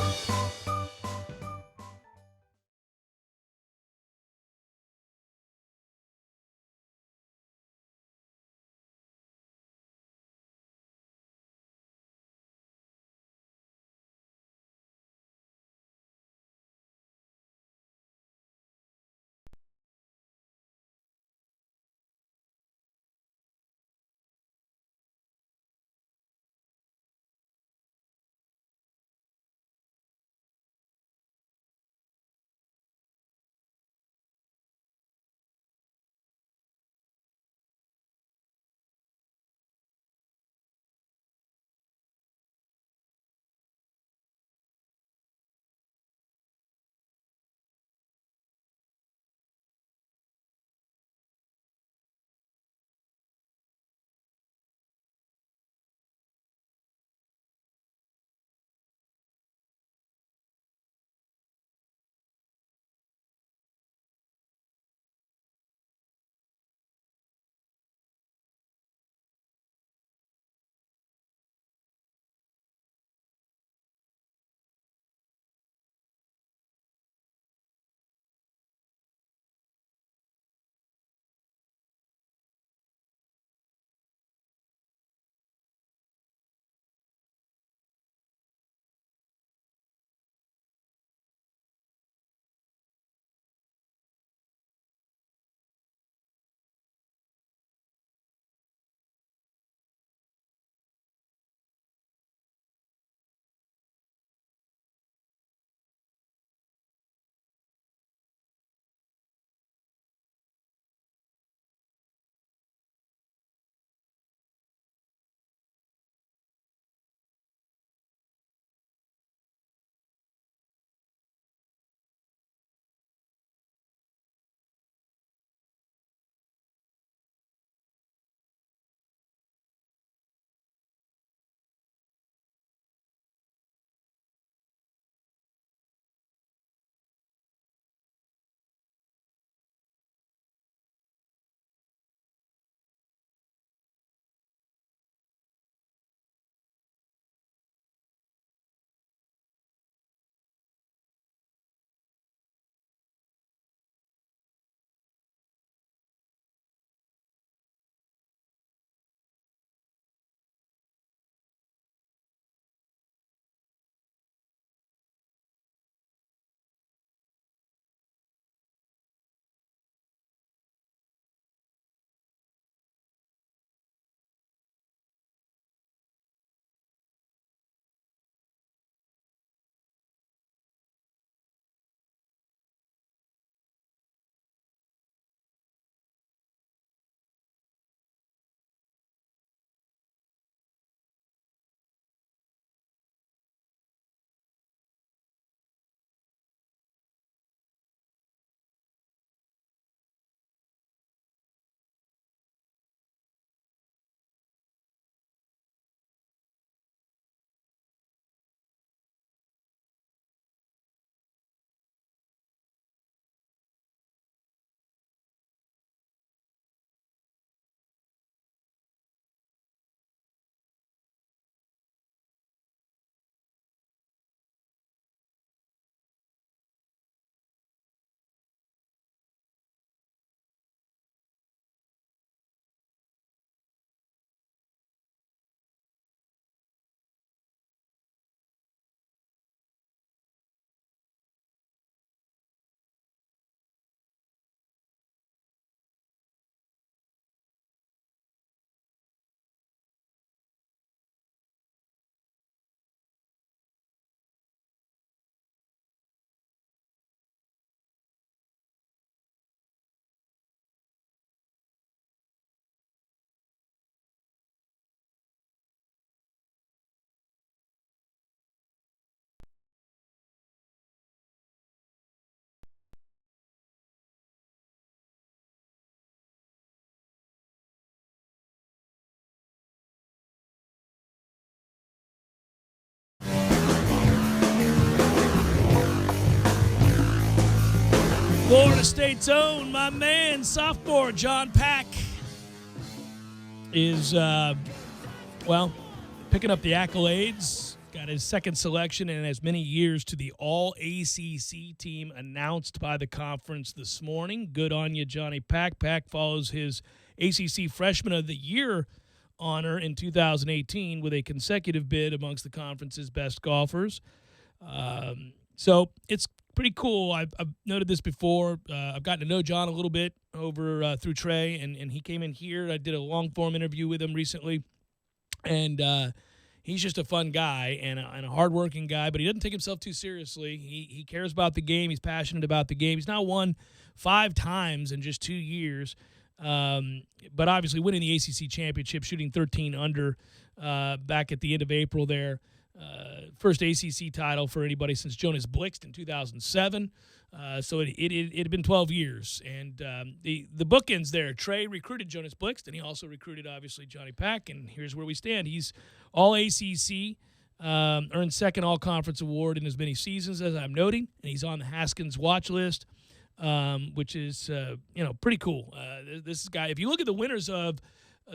Florida State's own, my man, sophomore John Pack is, picking up the accolades. Got his second selection in as many years to the All-ACC team announced by the conference this morning. Good on you, Johnny Pack. Pack follows his ACC Freshman of the Year honor in 2018 with a consecutive bid amongst the conference's best golfers. So it's pretty cool. I've noted this before. I've gotten to know John a little bit over through Trey, and he came in here. I did a long-form interview with him recently, and he's just a fun guy and a hardworking guy, but he doesn't take himself too seriously. He cares about the game. He's passionate about the game. He's now won 5 times in just 2 years, but obviously winning the ACC championship, shooting 13 under back at the end of April there. First ACC title for anybody since Jonas Blixt in 2007. So it had been 12 years. And the bookends there, Trey recruited Jonas Blixt, and he also recruited, obviously, Johnny Pack. And here's where we stand. He's All-ACC, earned second All-Conference award in as many seasons as I'm noting, and he's on the Haskins watch list, which is, pretty cool. This guy, if you look at the winners of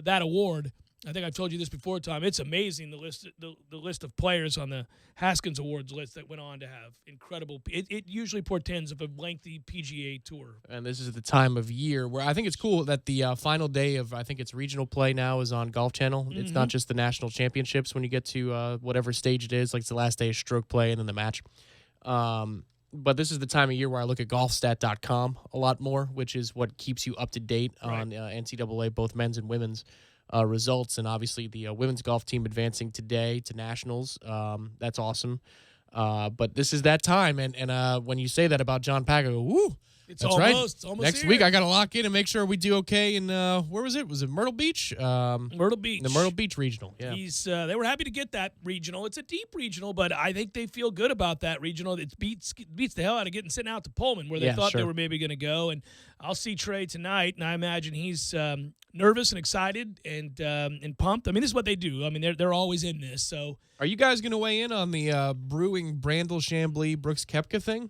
that award, I think I've told you this before, Tom. It's amazing the list of players on the Haskins Awards list that went on to have incredible. It usually portends of a lengthy PGA tour. And this is the time of year where I think it's cool that the final day of, I think it's regional play now, is on Golf Channel. Mm-hmm. It's not just the national championships when you get to whatever stage it is, like it's the last day of stroke play and then the match. But this is the time of year where I look at golfstat.com a lot more, which is what keeps you up to date on NCAA, both men's and women's results. And obviously the women's golf team advancing today to nationals. That's awesome. But this is that time. And when you say that about John Pack, I go, woo. It's that's almost Next here. week, I got to lock in and make sure we do okay. And where was it? Was it Myrtle Beach? Myrtle Beach. The Myrtle Beach regional. Yeah. They were happy to get that regional. It's a deep regional, but I think they feel good about that regional. It beats the hell out of getting sent out to Pullman, where they thought they were maybe going to go. And I'll see Trey tonight, and I imagine he's nervous and excited and pumped. I mean, this is what they do. I mean, they're always in this. So, are you guys going to weigh in on the brewing Brandel Chambly Brooks Koepka thing?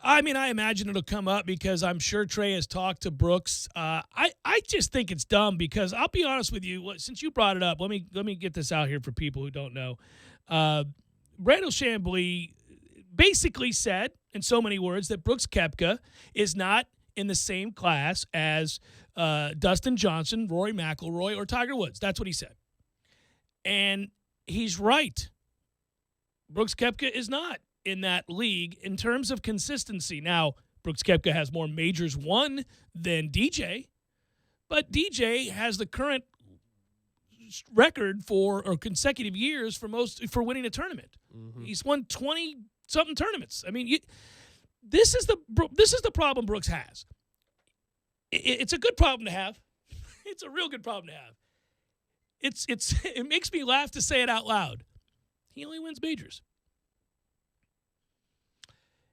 I mean, I imagine it'll come up because I'm sure Trey has talked to Brooks. I just think it's dumb because I'll be honest with you. Since you brought it up, let me get this out here for people who don't know. Brandel Chambly basically said, in so many words, that Brooks Koepka is not in the same class as Dustin Johnson, Rory McIlroy, or Tiger Woods. That's what he said. And he's right. Brooks Koepka is not in that league in terms of consistency. Now, Brooks Koepka has more majors won than DJ, but DJ has the current record for consecutive years for winning a tournament. Mm-hmm. He's won 20-something tournaments. I mean, this is the problem Brooks has. It's a good problem to have. It's a real good problem to have. It makes me laugh to say it out loud. He only wins majors.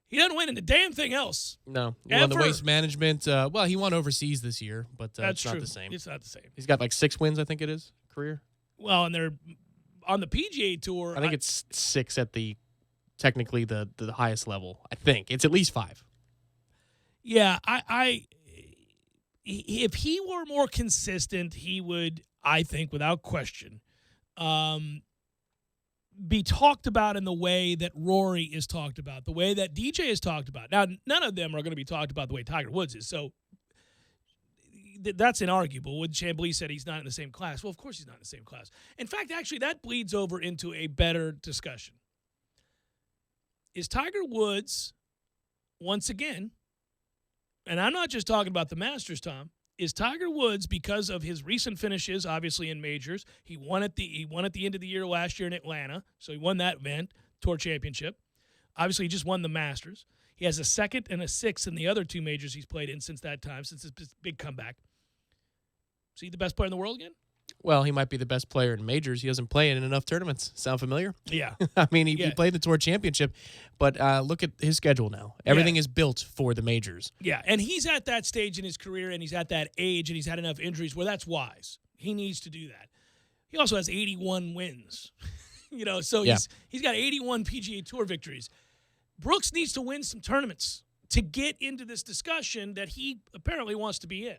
He doesn't win in the damn thing else. No. He won the waste management. He won overseas this year, but that's not true. the same. It's not the same. He's got like 6 wins, I think it is, career. Well, and they're on the PGA Tour. I think it's 6 at technically the highest level. I think. It's at least 5. Yeah, if he were more consistent, he would, I think, without question, be talked about in the way that Rory is talked about, the way that DJ is talked about. Now, none of them are going to be talked about the way Tiger Woods is, so that's inarguable. When Chambly said he's not in the same class, well, of course he's not in the same class. In fact, actually, that bleeds over into a better discussion. Is Tiger Woods, once again, and I'm not just talking about the Masters, Tom, is Tiger Woods, because of his recent finishes, obviously in majors, he won at the end of the year last year in Atlanta, so he won that event, Tour Championship. Obviously, he just won the Masters. He has a 2nd and a 6th in the other 2 majors he's played in since that time, since his big comeback. Is he the best player in the world again? Well, he might be the best player in majors. He doesn't play in enough tournaments. Sound familiar? Yeah. I mean, he played the Tour Championship, but look at his schedule now. Everything is built for the majors. Yeah, and he's at that stage in his career, and he's at that age, and he's had enough injuries where that's wise. He needs to do that. He also has 81 wins. So he's got 81 PGA Tour victories. Brooks needs to win some tournaments to get into this discussion that he apparently wants to be in.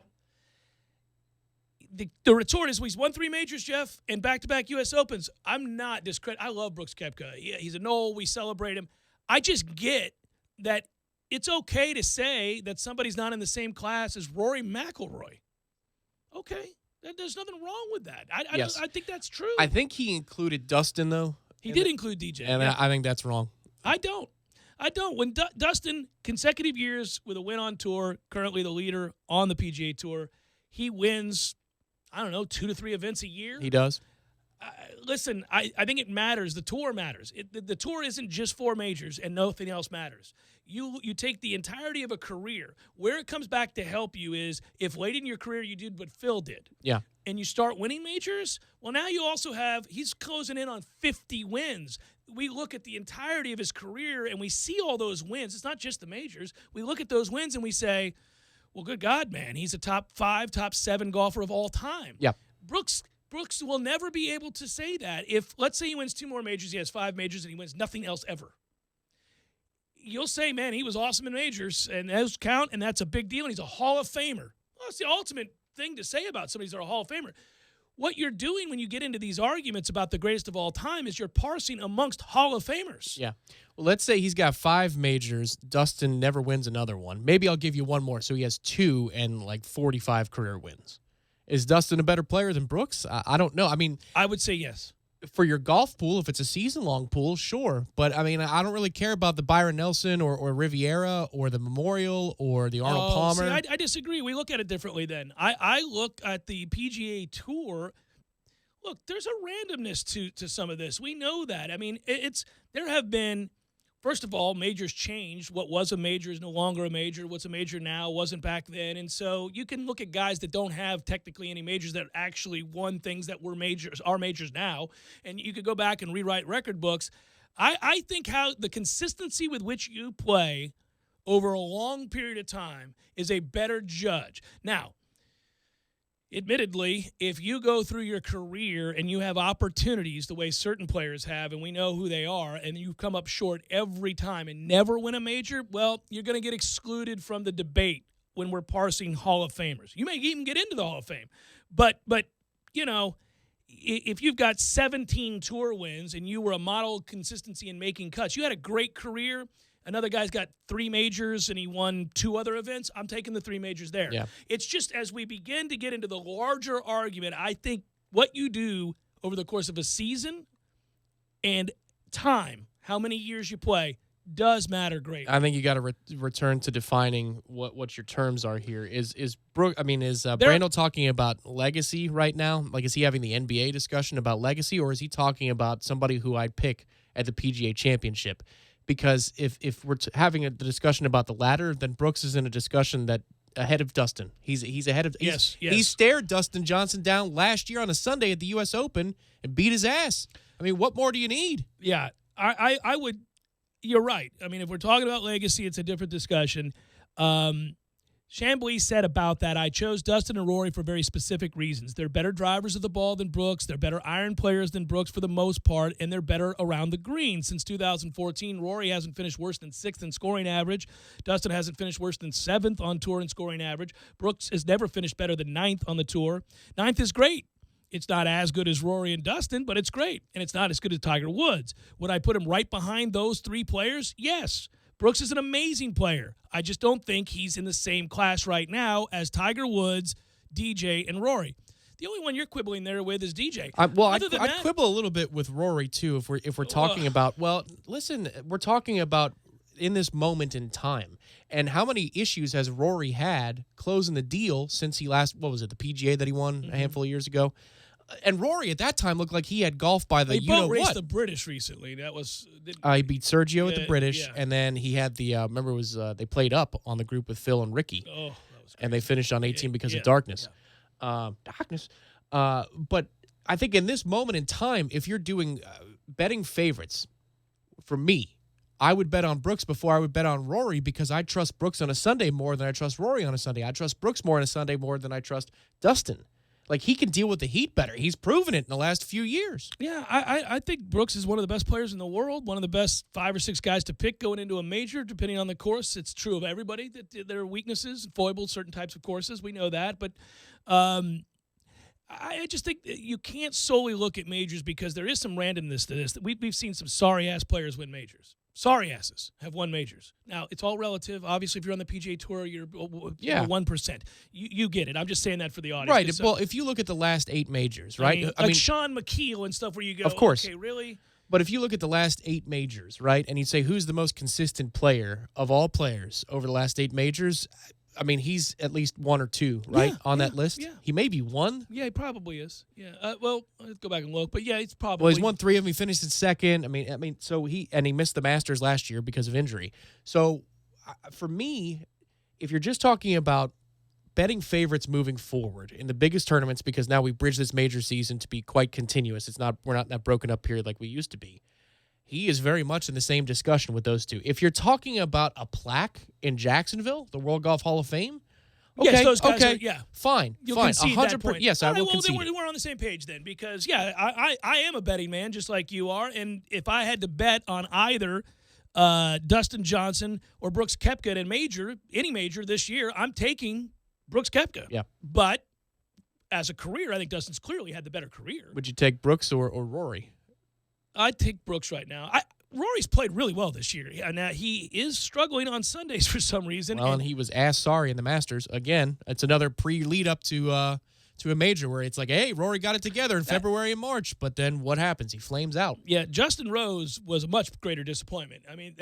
The retort is, well, he's won 3 majors, Jeff, and back-to-back U.S. Opens. I'm not discrediting. I love Brooks Koepka. Yeah, he's a Knoll. We celebrate him. I just get that it's okay to say that somebody's not in the same class as Rory McIlroy. Okay. There's nothing wrong with that. I think that's true. I think he included Dustin, though. He did include DJ. And yeah. I think that's wrong. I don't. When Dustin, consecutive years with a win on tour, currently the leader on the PGA Tour, he wins, 2 to 3 events a year. He does. Listen, I think it matters. The tour matters. The tour isn't just 4 majors and nothing else matters. You take the entirety of a career. Where it comes back to help you is if late in your career you did what Phil did. Yeah. And you start winning majors, well, now you also he's closing in on 50 wins. We look at the entirety of his career and we see all those wins. It's not just the majors. We look at those wins and we say, well, good God, man, he's a top 5, top 7 golfer of all time. Yeah. Brooks will never be able to say that. If, let's say he wins 2 more majors, he has 5 majors, and he wins nothing else ever. You'll say, man, he was awesome in majors, and those count, and that's a big deal, and he's a Hall of Famer. Well, that's the ultimate thing to say about somebody who's a Hall of Famer. What you're doing when you get into these arguments about the greatest of all time is you're parsing amongst Hall of Famers. Yeah. Well, let's say he's got 5 majors. Dustin never wins another one. Maybe I'll give you one more. So he has 2 and 45 career wins. Is Dustin a better player than Brooks? I don't know. I mean, I would say yes. For your golf pool, if it's a season-long pool, sure. But, I mean, I don't really care about the Byron Nelson or Riviera or the Memorial or the Arnold Palmer. See, I disagree. We look at it differently then. I look at the PGA Tour. Look, there's a randomness to some of this. We know that. I mean, there have been, first of all, majors changed. What was a major is no longer a major. What's a major now wasn't back then. And so you can look at guys that don't have technically any majors that actually won things that were majors, are majors now, and you could go back and rewrite record books. I think how the consistency with which you play over a long period of time is a better judge. Now, admittedly, if you go through your career and you have opportunities the way certain players have, and we know who they are, and you come up short every time and never win a major, well, you're going to get excluded from the debate when we're parsing Hall of Famers. You may even get into the Hall of Fame. But if you've got 17 tour wins and you were a model of consistency in making cuts, you had a great career. Another guy's got 3 majors and he won 2 other events. I'm taking the 3 majors there. Yeah. It's just as we begin to get into the larger argument, I think what you do over the course of a season and time, how many years you play, does matter greatly. I think you got to return to defining what your terms are here. Is Brandel talking about legacy right now? Like, is he having the NBA discussion about legacy, or is he talking about somebody who I'd pick at the PGA Championship? Because if we're having the discussion about the latter, then Brooks is in a discussion that ahead of Dustin. He's ahead of. Yes. He stared Dustin Johnson down last year on a Sunday at the U.S. Open and beat his ass. I mean, what more do you need? Yeah, I would. You're right. I mean, if we're talking about legacy, it's a different discussion. Chambly said about that, I chose Dustin and Rory for very specific reasons. They're better drivers of the ball than Brooks. They're better iron players than Brooks for the most part, and they're better around the green. Since 2014, Rory hasn't finished worse than 6th in scoring average. Dustin hasn't finished worse than 7th on tour in scoring average. Brooks has never finished better than 9th on the tour. 9th is great. It's not as good as Rory and Dustin, but it's great. And it's not as good as Tiger Woods. Would I put him right behind those 3 players? Yes. Brooks is an amazing player. I just don't think he's in the same class right now as Tiger Woods, DJ, and Rory. The only one you're quibbling there with is DJ. I quibble a little bit with Rory too. If we're talking about, well, listen, we're talking about in this moment in time, and how many issues has Rory had closing the deal since he last, what was it, the PGA that he won a handful of years ago? And Rory at that time looked like he had golf by the He boat raced what. the British recently. That was He beat Sergio at the British, yeah. and then he had the remember it was they played up on the group with Phil and Ricky, that was crazy. and they finished on 18 because of darkness. But I think in this moment in time, if you're doing betting favorites, for me, I would bet on Brooks before I would bet on Rory because I trust Brooks on a Sunday more than I trust Rory on a Sunday. I trust Brooks more on a Sunday more than I trust Dustin. Like, he can deal with the heat better. He's proven it in the last few years. Yeah, I think Brooks is one of the best players in the world, one of the best 5 or 6 guys to pick going into a major, depending on the course. It's true of everybody that there are weaknesses and foibles, certain types of courses. We know that. But I just think that you can't solely look at majors because there is some randomness to this. We've seen some sorry-ass players win majors. Sorry asses have won majors. Now, it's all relative. Obviously, if you're on the PGA Tour, you're 1%. You get it. I'm just saying that for the audience. Right. Well, if you look at the last 8 majors, right? I mean, Sean McKeel and stuff where you go, of course. Okay, really? But if you look at the last 8 majors, right, and you say who's the most consistent player of all players over the last 8 majors, I mean, he's at least 1 or 2, right, on that list. Yeah. He may be 1. Yeah, he probably is. Yeah. Well, let's go back and look. But yeah, he's probably. Well, he's won 3 of them. He finished in second. I mean, so he missed the Masters last year because of injury. So, for me, if you're just talking about betting favorites moving forward in the biggest tournaments, because now we bridge this major season to be quite continuous. We're not in that broken up period like we used to be. He is very much in the same discussion with those two. If you're talking about a plaque in Jacksonville, the World Golf Hall of Fame, okay, yes, those guys are, fine, You'll fine, concede that point. Yes, All I right, will well, concede. then we're on the same page then, because I am a betting man just like you are, and if I had to bet on either Dustin Johnson or Brooks Koepka in any major this year, I'm taking Brooks Koepka. Yeah, but as a career, I think Dustin's clearly had the better career. Would you take Brooks or Rory? I'd take Brooks right now. Rory's played really well this year. Now, he is struggling on Sundays for some reason. Well, and he was sorry in the Masters. Again, it's another pre-lead up to a major where it's like, hey, Rory got it together in February and March, but then what happens? He flames out. Yeah, Justin Rose was a much greater disappointment. I mean,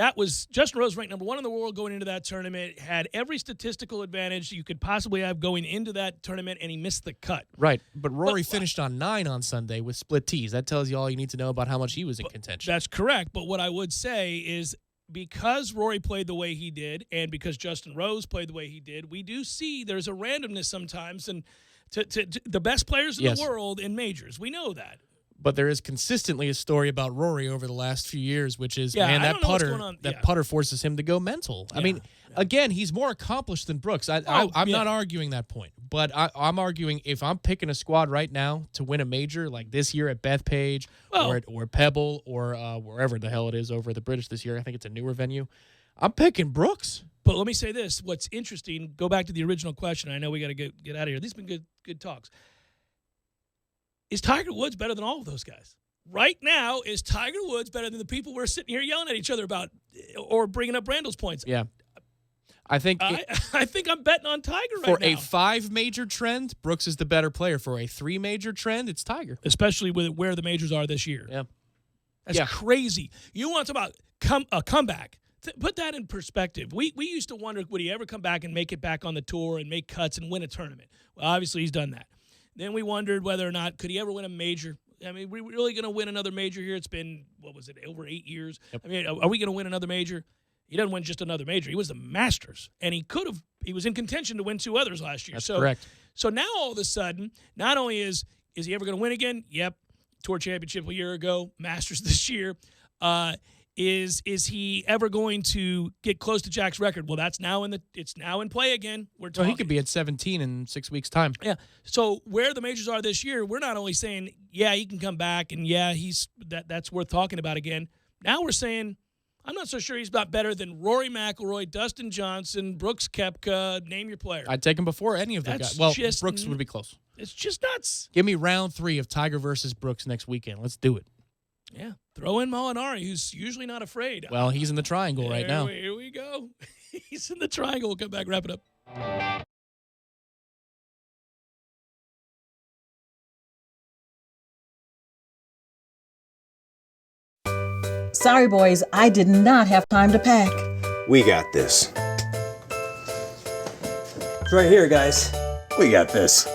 Justin Rose ranked number 1 in the world going into that tournament, had every statistical advantage you could possibly have going into that tournament, and he missed the cut. Right, but Rory finished on 9 on Sunday with split tees. That tells you all you need to know about how much he was in contention. That's correct, but what I would say is because Rory played the way he did and because Justin Rose played the way he did, we do see there's a randomness sometimes, and to the best players in the world in majors. We know that. But there is consistently a story about Rory over the last few years, which is, that putter forces him to go mental. I mean, again, he's more accomplished than Brooks. I'm not arguing that point. But I'm arguing if I'm picking a squad right now to win a major, like this year at Bethpage or Pebble or wherever the hell it is over at the British this year, I think it's a newer venue, I'm picking Brooks. But let me say this. What's interesting, go back to the original question. I know we got to get out of here. These have been good talks. Is Tiger Woods better than all of those guys? Right now, is Tiger Woods better than the people we're sitting here yelling at each other about or bringing up Randall's points? Yeah. I think I think I'm betting on Tiger right now. For a 5 major trend, Brooks is the better player. For a 3 major trend, it's Tiger. Especially with where the majors are this year. Yeah. That's crazy. You want to talk about a comeback. Put that in perspective. We used to wonder, would he ever come back and make it back on the tour and make cuts and win a tournament? Well, obviously he's done that. Then we wondered whether or not could he ever win a major. I mean, we're really going to win another major here. It's been, over 8 years? Yep. I mean, are we going to win another major? He doesn't win just another major. He was the Masters, and he was in contention to win 2 others last year. That's correct. So now all of a sudden, not only is he ever going to win again? Yep. Tour championship a year ago, Masters this year. Is he ever going to get close to Jack's record? Well, it's now in play again. We're talking. Well, he could be at 17 in 6 weeks' time. Yeah. So where the majors are this year, we're not only saying, he can come back and that's worth talking about again. Now we're saying, I'm not so sure he's not better than Rory McIlroy, Dustin Johnson, Brooks Koepka, name your player. I'd take him before any of the guys. Well, Brooks would be close. It's just nuts. Give me round 3 of Tiger versus Brooks next weekend. Let's do it. Yeah. Throw in Molinari, who's usually not afraid. Well, he's in the triangle right now. Here we go. He's in the triangle. We'll come back, wrap it up. Sorry, boys, I did not have time to pack. We got this. It's right here, guys. We got this.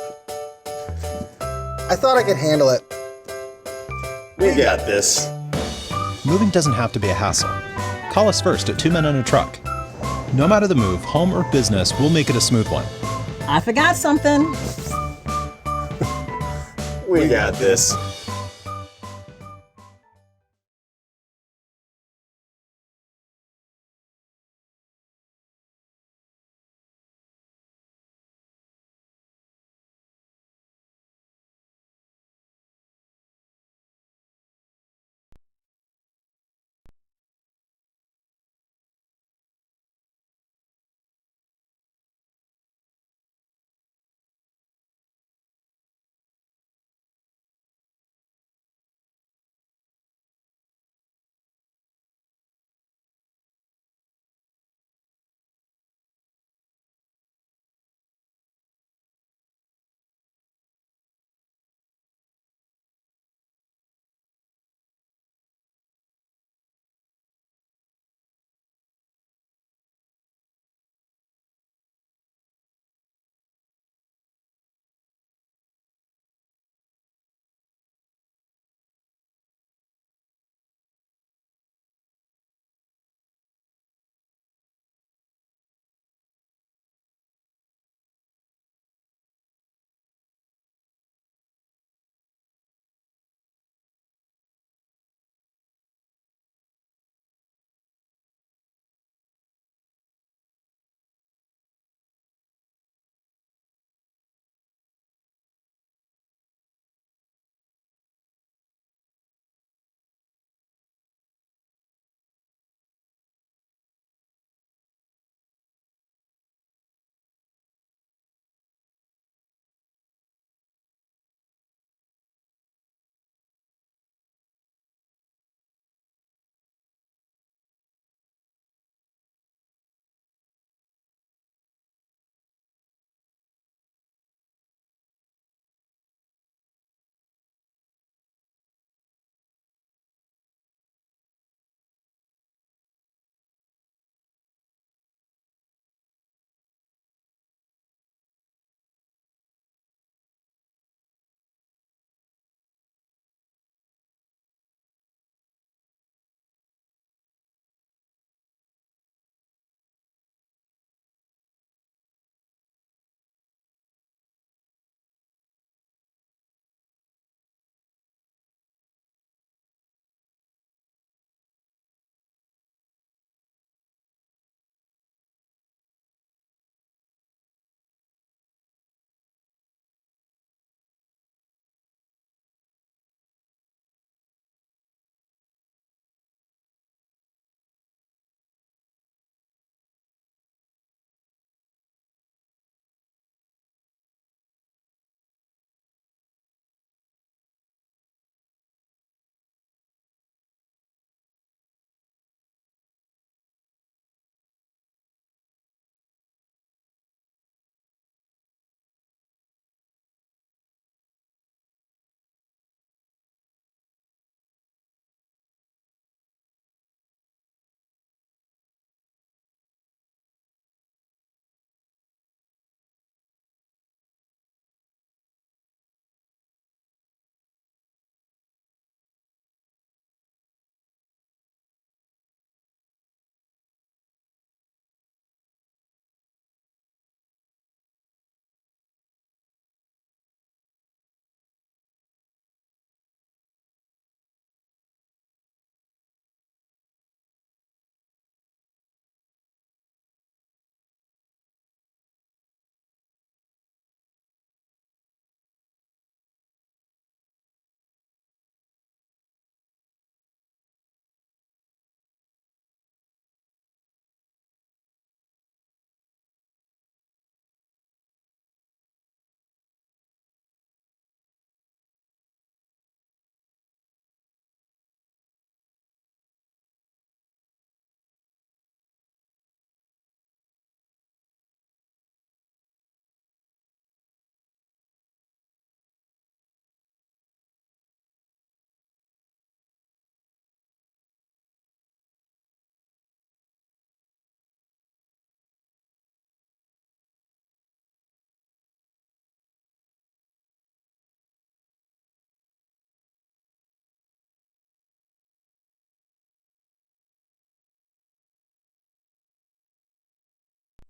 I thought I could handle it. We got this. Moving doesn't have to be a hassle. Call us first at 2 Men and a Truck. No matter the move, home or business, we'll make it a smooth one. I forgot something. We got this.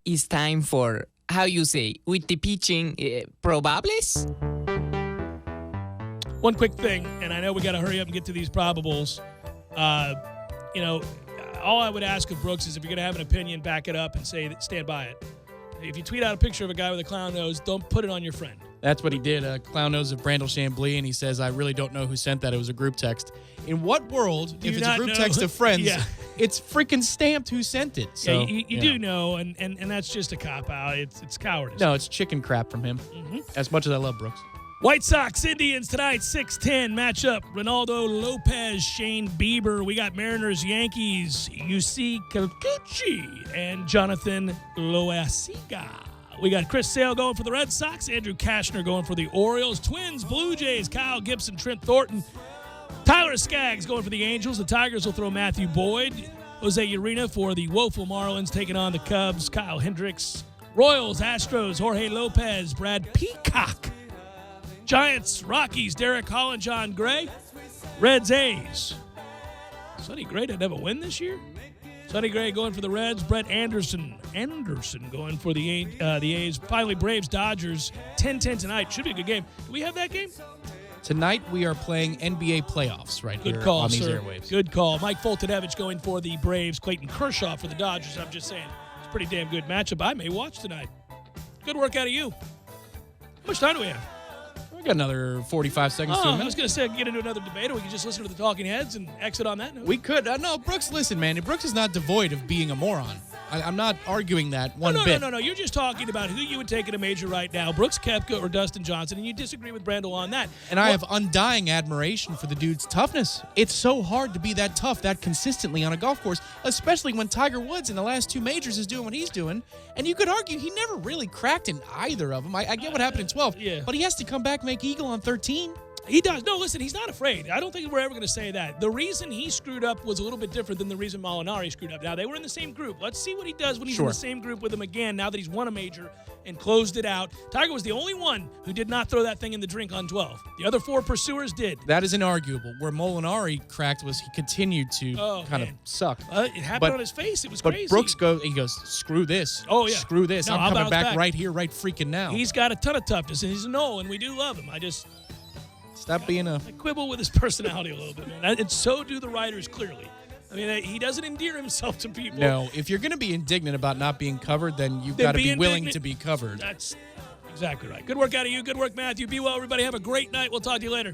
it's time for, how you say, with the pitching, probables? One quick thing, and I know we got to hurry up and get to these probables. All I would ask of Brooks is if you're going to have an opinion, back it up and stand by it. If you tweet out a picture of a guy with a clown nose, don't put it on your friend. That's what he did, a clown nose of Brandel Chambly, and he says, I really don't know who sent that. It was a group text. In what world, if it's a group text of friends, it's freaking stamped who sent it? So, you do know, and that's just a cop-out. It's cowardice. No, it's chicken crap from him, as much as I love Brooks. White Sox, Indians tonight, 6:10 matchup. Ronaldo Lopez, Shane Bieber. We got Mariners, Yankees, UC Kikuchi, and Jonathan Loaiziga. We got Chris Sale going for the Red Sox, Andrew Kashner going for the Orioles, Twins, Blue Jays, Kyle Gibson, Trent Thornton, Tyler Skaggs going for the Angels. The Tigers will throw Matthew Boyd, Jose Urena for the woeful Marlins taking on the Cubs, Kyle Hendricks, Royals, Astros, Jorge Lopez, Brad Peacock. Giants, Rockies, Derek Holland, John Gray. Reds, A's. Sonny Gray didn't have a win this year. Sonny Gray going for the Reds. Brett Anderson going for the A's. Finally, Braves, Dodgers, 10-10 tonight. Should be a good game. Do we have that game? Tonight we are playing NBA playoffs right Good here call, on these sir. airwaves. Good call. Mike Foltynewicz going for the Braves. Clayton Kershaw for the Dodgers. I'm just saying. It's a pretty damn good matchup. I may watch tonight. Good work out of you. How much time do we have? We got another 45 seconds to a minute. I was going to say get into another debate, or we could just listen to the talking heads and exit on that note. We could. No, Brooks, listen, man. Brooks is not devoid of being a moron. I'm not arguing that one bit. No. You're just talking about who you would take in a major right now, Brooks Koepka or Dustin Johnson, and you disagree with Brandel on that. And I have undying admiration for the dude's toughness. It's so hard to be that tough, that consistently on a golf course, especially when Tiger Woods in the last two majors is doing what he's doing. And you could argue he never really cracked in either of them. I get what happened in 12, but he has to come back, make eagle on 13. He does. No, listen, he's not afraid. I don't think we're ever going to say that. The reason he screwed up was a little bit different than the reason Molinari screwed up. Now, they were in the same group. Let's see what he does when he's in the same group with him again, now that he's won a major and closed it out. Tiger was the only one who did not throw that thing in the drink on 12. The other four pursuers did. That is inarguable. Where Molinari cracked was he continued to kind of suck. It happened on his face. It was crazy. But Brooks goes, screw this. Oh, yeah. Screw this. No, I'm coming back right here, right freaking now. He's got a ton of toughness, and he's a no, and we do love him. Stop being I quibble with his personality a little bit, man. And so do the writers, clearly. I mean, he doesn't endear himself to people. No, if you're going to be indignant about not being covered, then you've got to be willing to be covered. That's exactly right. Good work out of you. Good work, Matthew. Be well, everybody. Have a great night. We'll talk to you later.